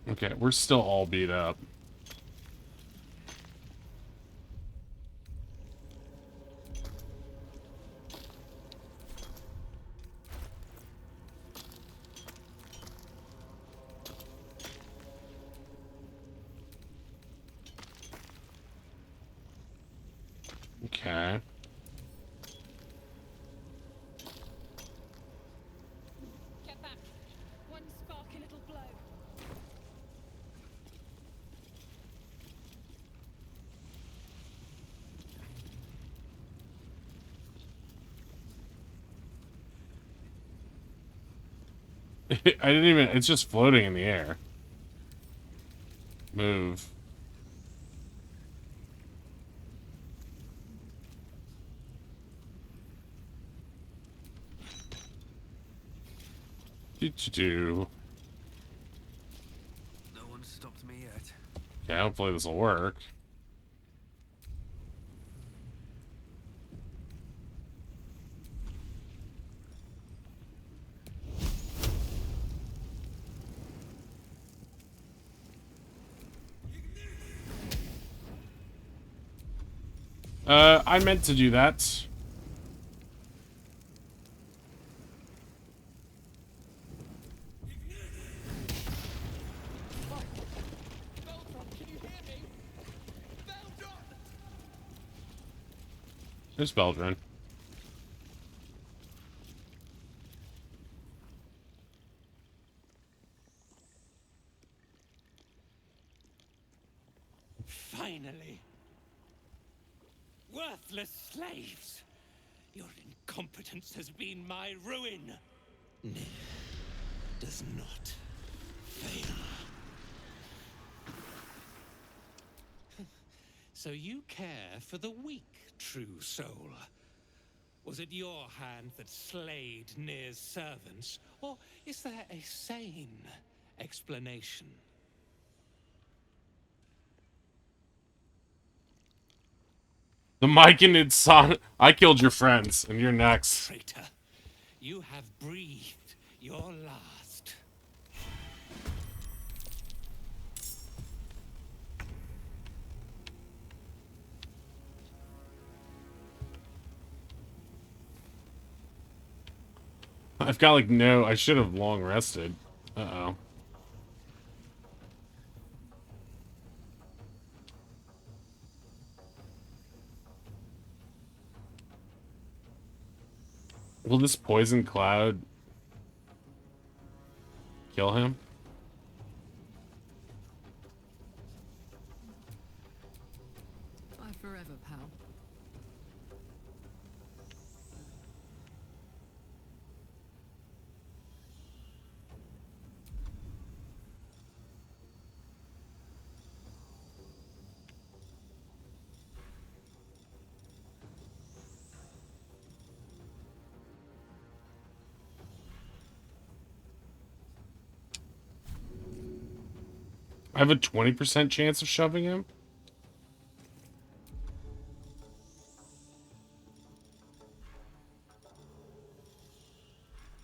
Okay, we're still all beat up. Okay. Get back. One sparky little blow. I didn't even... It's just floating in the air. Move. Do. No one stopped me yet. Okay, hopefully this will work. I meant to do that. There's Beldrin. Finally. Worthless slaves. Your incompetence has been my ruin. Nick does not fail. So you care for the weak, true soul? Was it your hand that slayed Nir's servants, or is there a sane explanation? The Myconid son. I killed your friends, and you're next. Traitor, you have breathed your last. I've got like no... I should have long rested. Uh-oh. Will this poison cloud kill him? Bye forever, pal. I have a 20% chance of shoving him?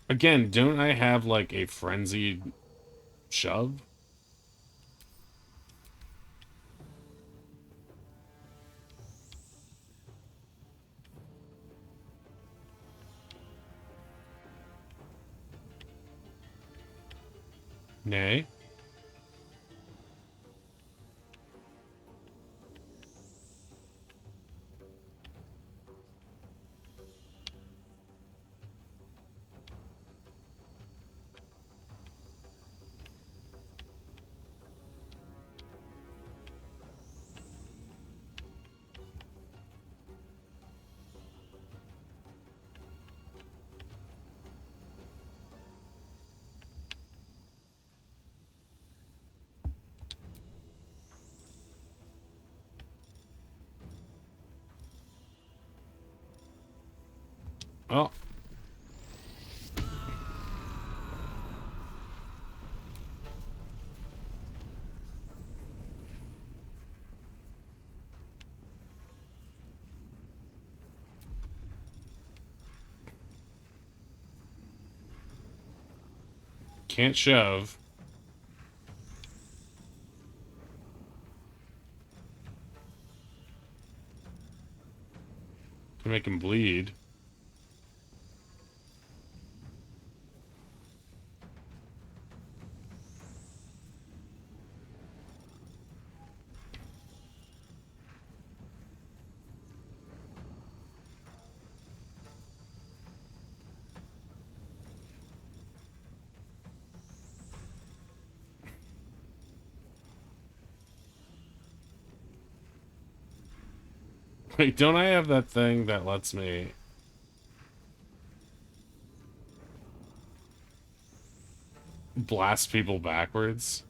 Again, don't I have, like, a frenzied shove? Nay. Oh. Can't shove. Can make him bleed. Wait, don't I have that thing that lets me... blast people backwards?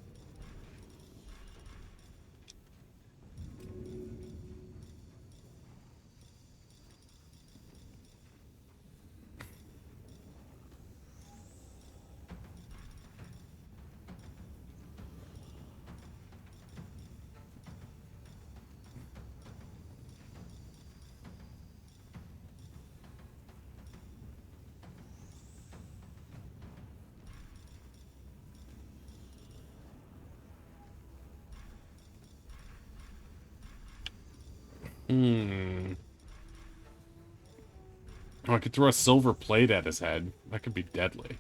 Oh, I could throw a silver plate at his head. That could be deadly.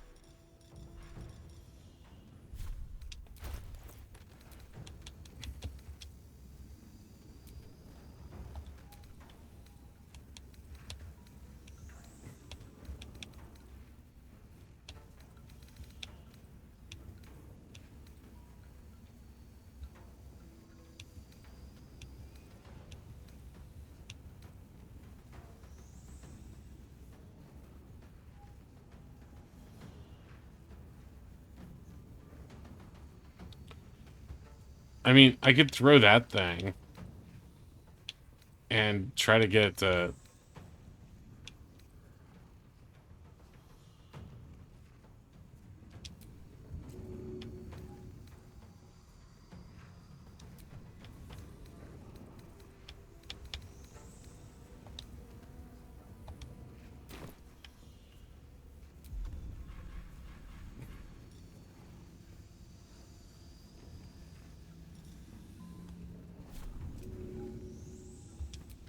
I mean, I could throw that thing and try to get it to...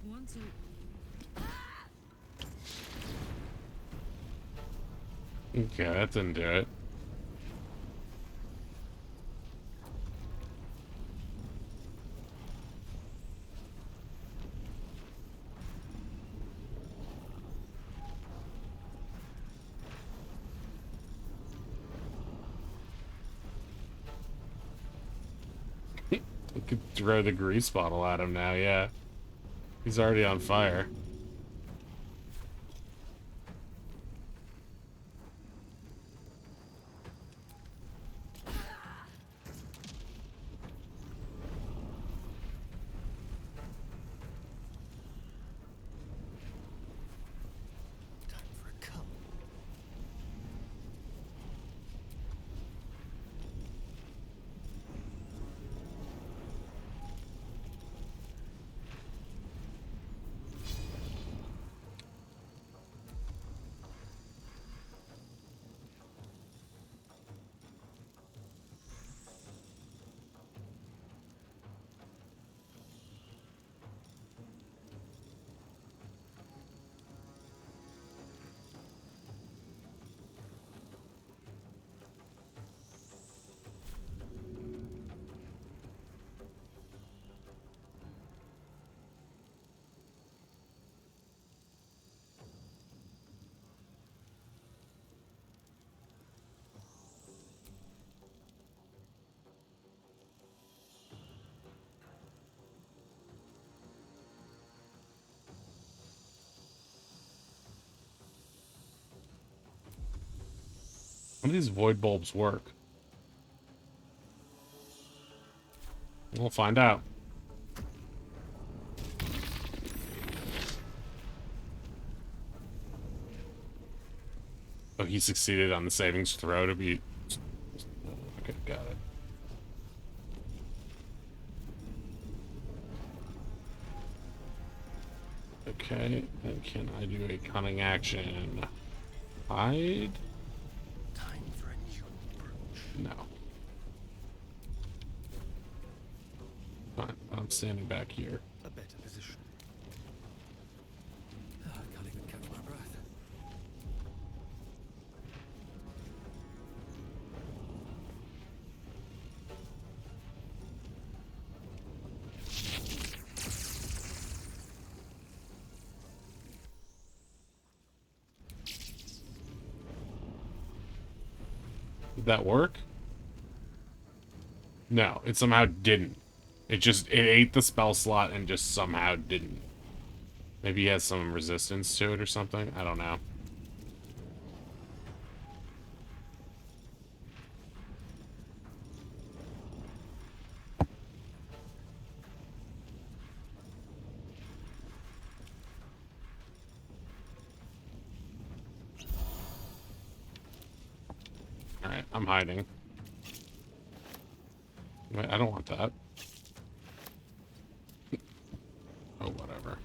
Want to... Okay, that didn't do it. Could throw the grease bottle at him now, yeah. He's already on fire. How do these void bulbs work? We'll find out. Oh, he succeeded on the savings throw to be... Okay, got it. Okay, and can I do a cunning action? Hide? Time for a new approach. No. Fine, I'm standing back here. A better position. I can't even catch my breath. Did that work? No, it somehow didn't. It ate the spell slot and just somehow didn't. Maybe he has some resistance to it or something. I don't know. Alright, I'm hiding. Wait, I don't want that. Oh, whatever.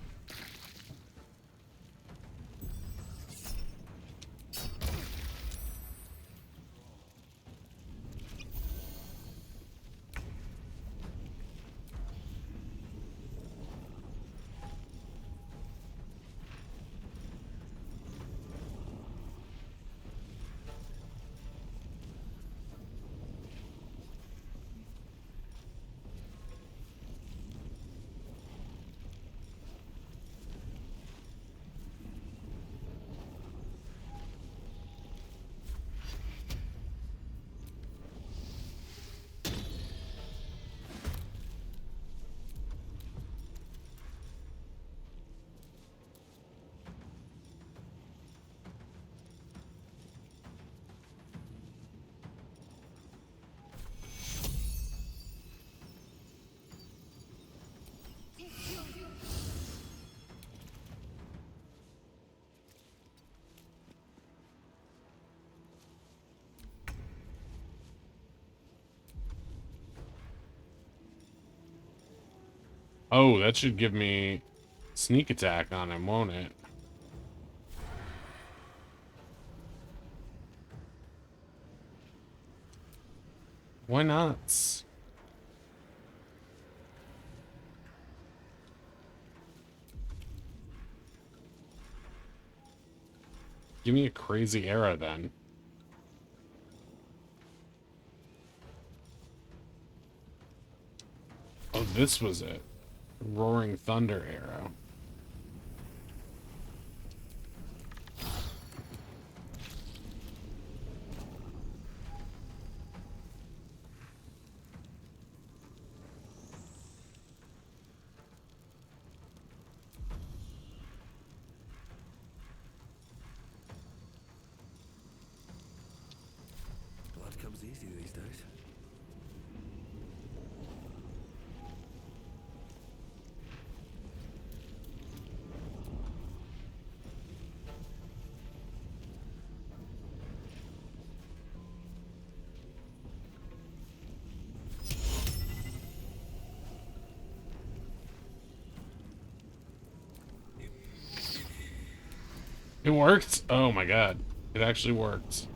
Oh, that should give me sneak attack on him, won't it? Why not? Give me a crazy arrow then. Oh, this was it. Roaring Thunder arrow. easy these days. It worked? Oh my god. It actually worked.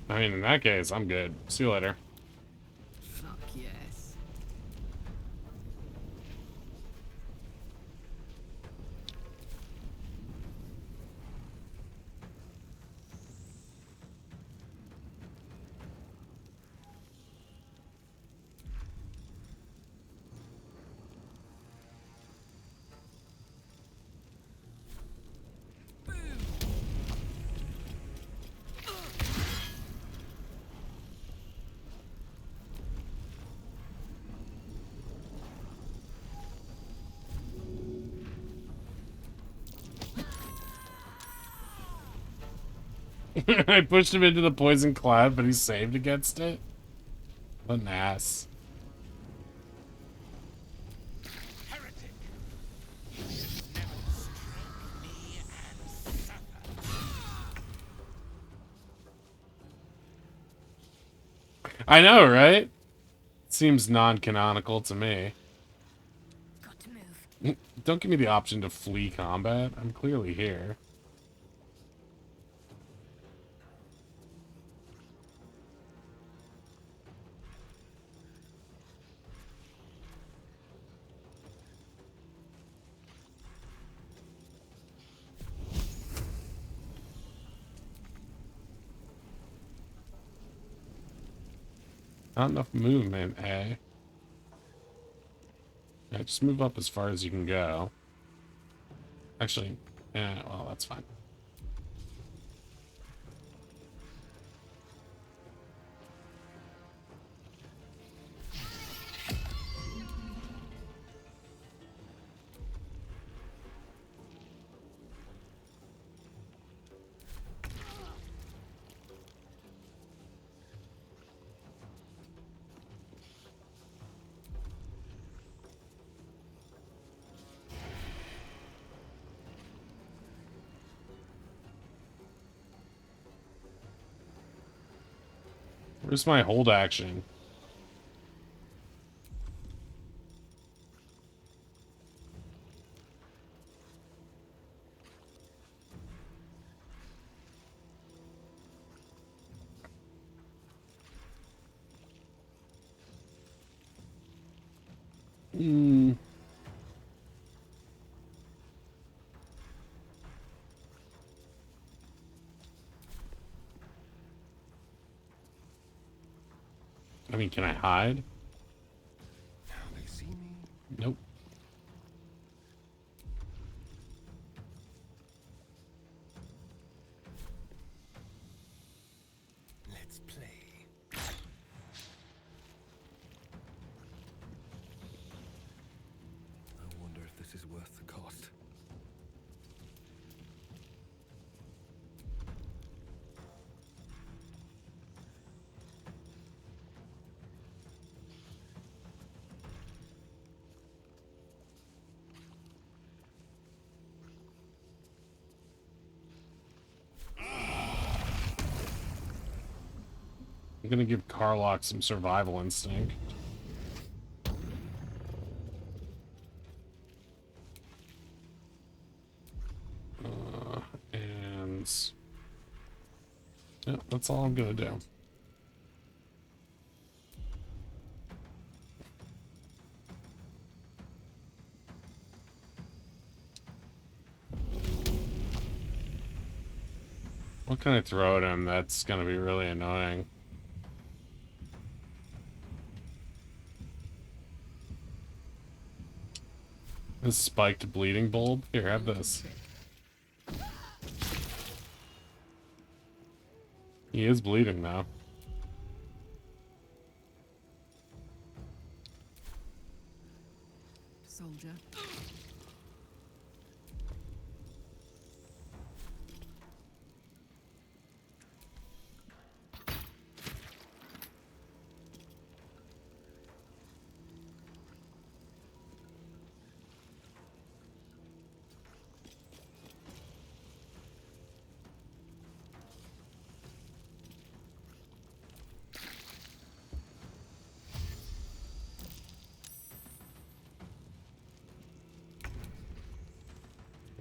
I mean, in that case, I'm good. See you later. Fuck yes. I pushed him into the poison cloud, but he saved against it. What an ass. I know, right? Seems non-canonical to me. Got to move. Don't give me the option to flee combat. I'm clearly here. Not enough movement, eh? Yeah, just move up as far as you can go. Actually, yeah, well, that's fine. Where's my hold action? Hmm. I mean, can I hide? Now they see me. Nope. Let's play. I wonder if this is worth the cost. I'm gonna give Karlach some survival instinct. And... yeah, that's all I'm gonna do. What can I throw at him that's gonna be really annoying? This spiked bleeding bulb? Here, have this. He is bleeding now. Soldier.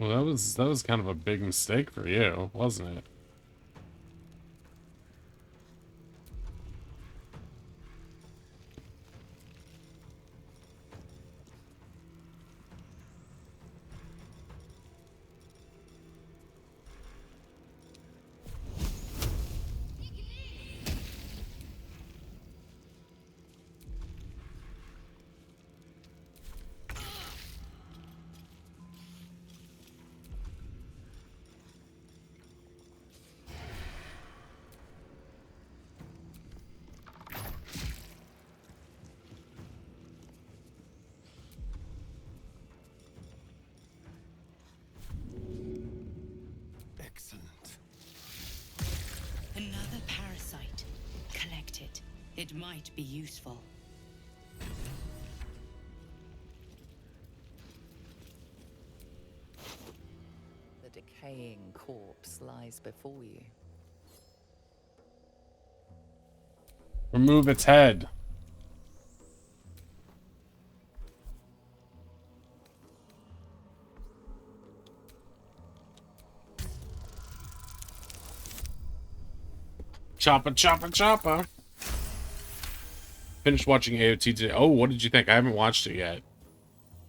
Well, that was kind of a big mistake for you, wasn't it? Another parasite. Collect it. It might be useful. The decaying corpse lies before you. Remove its head. Choppa, choppa, choppa. Finished watching AOT today. Oh, what did you think? I haven't watched it yet.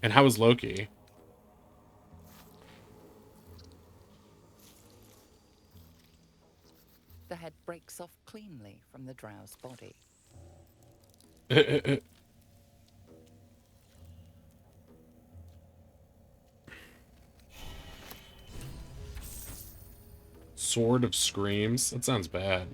And how was Loki? The head breaks off cleanly from the drow's body. Sword of Screams? That sounds bad.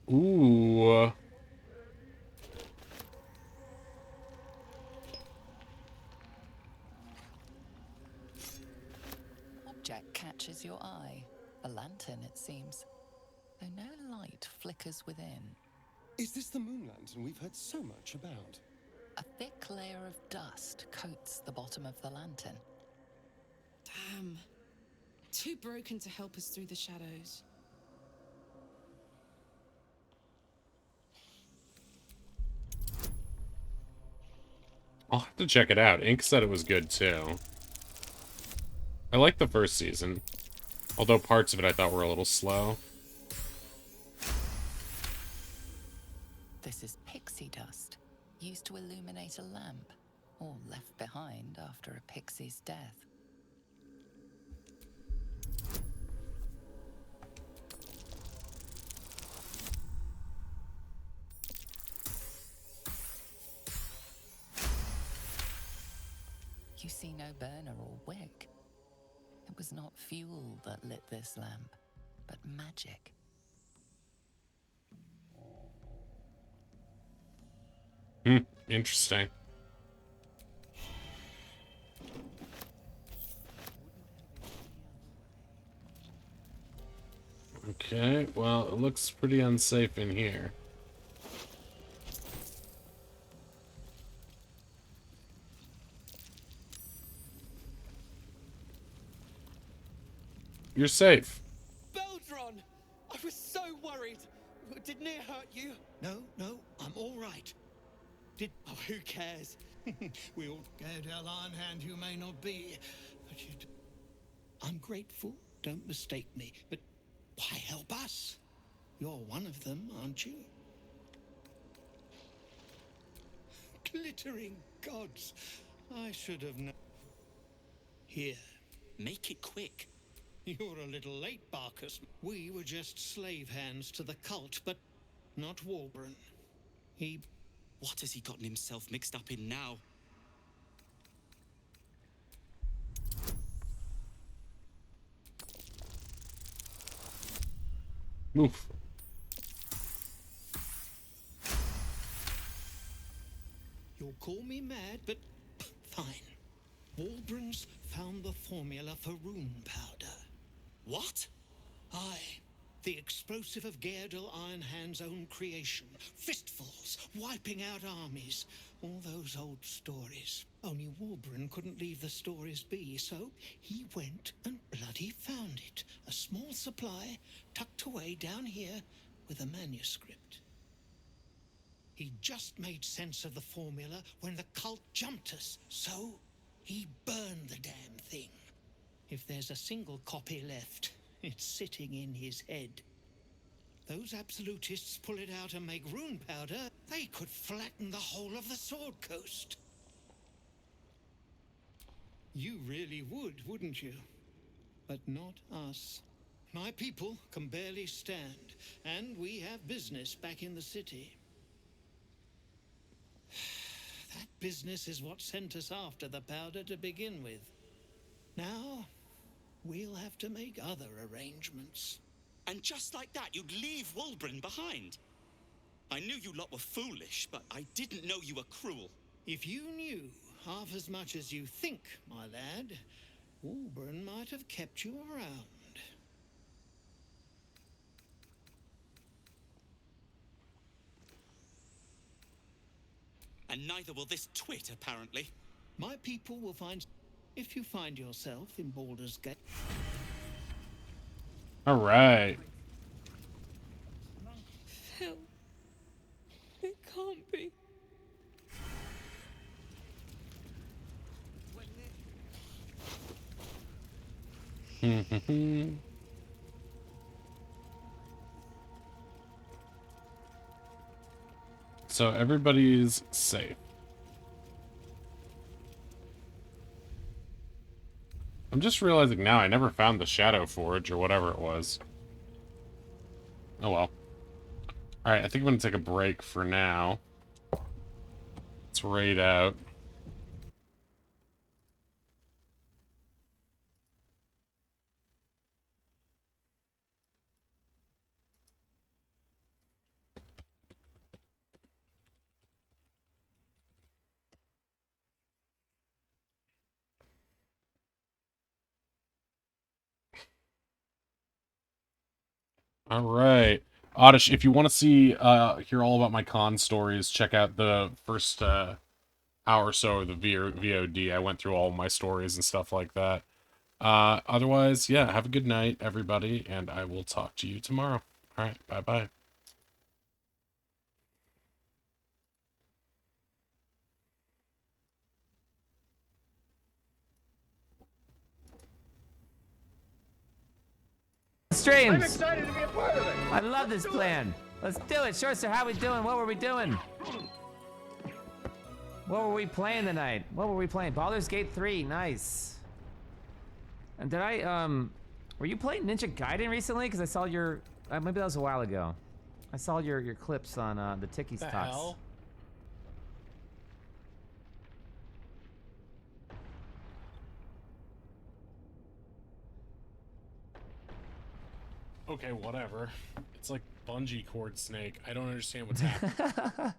Ooh. Object catches your eye. A lantern, it seems. Though no light flickers within. Is this the moon lantern we've heard so much about? A thick layer of dust coats the bottom of the lantern. Damn. Too broken to help us through the shadows. I'll have to check it out. Ink said it was good too. I liked the first season. Although parts of it I thought were a little slow. This is pixie dust, used to illuminate a lamp, or left behind after a pixie's death. You see no burner or wick. It was not fuel that lit this lamp, but magic. Interesting. Okay, well, it looks pretty unsafe in here. You're safe. Beldron! I was so worried. Did Nier hurt you? No, I'm all right. Oh, who cares? We all scared how lion-hand you may not be, but I'm grateful, don't mistake me, but why help us? You're one of them, aren't you? Glittering gods. I should have known. Here. Make it quick. You're a little late, Barkus. We were just slave hands to the cult, but not Warburton. He What has he gotten himself mixed up in now? Oof. You'll call me mad, but fine. Walbrun's found the formula for rune powder. What? Aye. The explosive of Gaerdel Ironhand's own creation. Fistfuls, wiping out armies. All those old stories. Only Walbrun couldn't leave the stories be, so he went and bloody found it. A small supply, tucked away down here with a manuscript. He just made sense of the formula when the cult jumped us, so he burned the damn thing. If there's a single copy left, it's sitting in his head. Those absolutists pull it out and make rune powder, they could flatten the whole of the Sword Coast. You really would, wouldn't you? But not us. My people can barely stand, and we have business back in the city. That business is what sent us after the powder to begin with. Now, we'll have to make other arrangements. And just like that, you'd leave Walbrun behind. I knew you lot were foolish, but I didn't know you were cruel. If you knew half as much as you think, my lad, Walbrun might have kept you around. And neither will this twit, apparently. My people will find... If you find yourself in Baldur's Gate... All right. Phil. It can't be. So everybody's safe. I'm just realizing now I never found the Shadow Forge or whatever it was. Oh well. Alright, I think I'm going to take a break for now. Let's raid out. All right, Oddish, if you want to see, hear all about my con stories, check out the first hour or so of the VOD. I went through all my stories and stuff like that. Otherwise, yeah, have a good night, everybody, and I will talk to you tomorrow. All right, bye-bye. Streams. I'm excited to be a part of it. I love this plan. Let's do it. Sure, sir. How we doing? What were we doing? What were we playing tonight? What were we playing? Baldur's Gate 3. Nice. And did I, were you playing Ninja Gaiden recently? Because I saw your, maybe that was a while ago. I saw your clips on the Tiki's The Talks. hell? Okay, whatever. It's like bungee cord snake. I don't understand what's happening.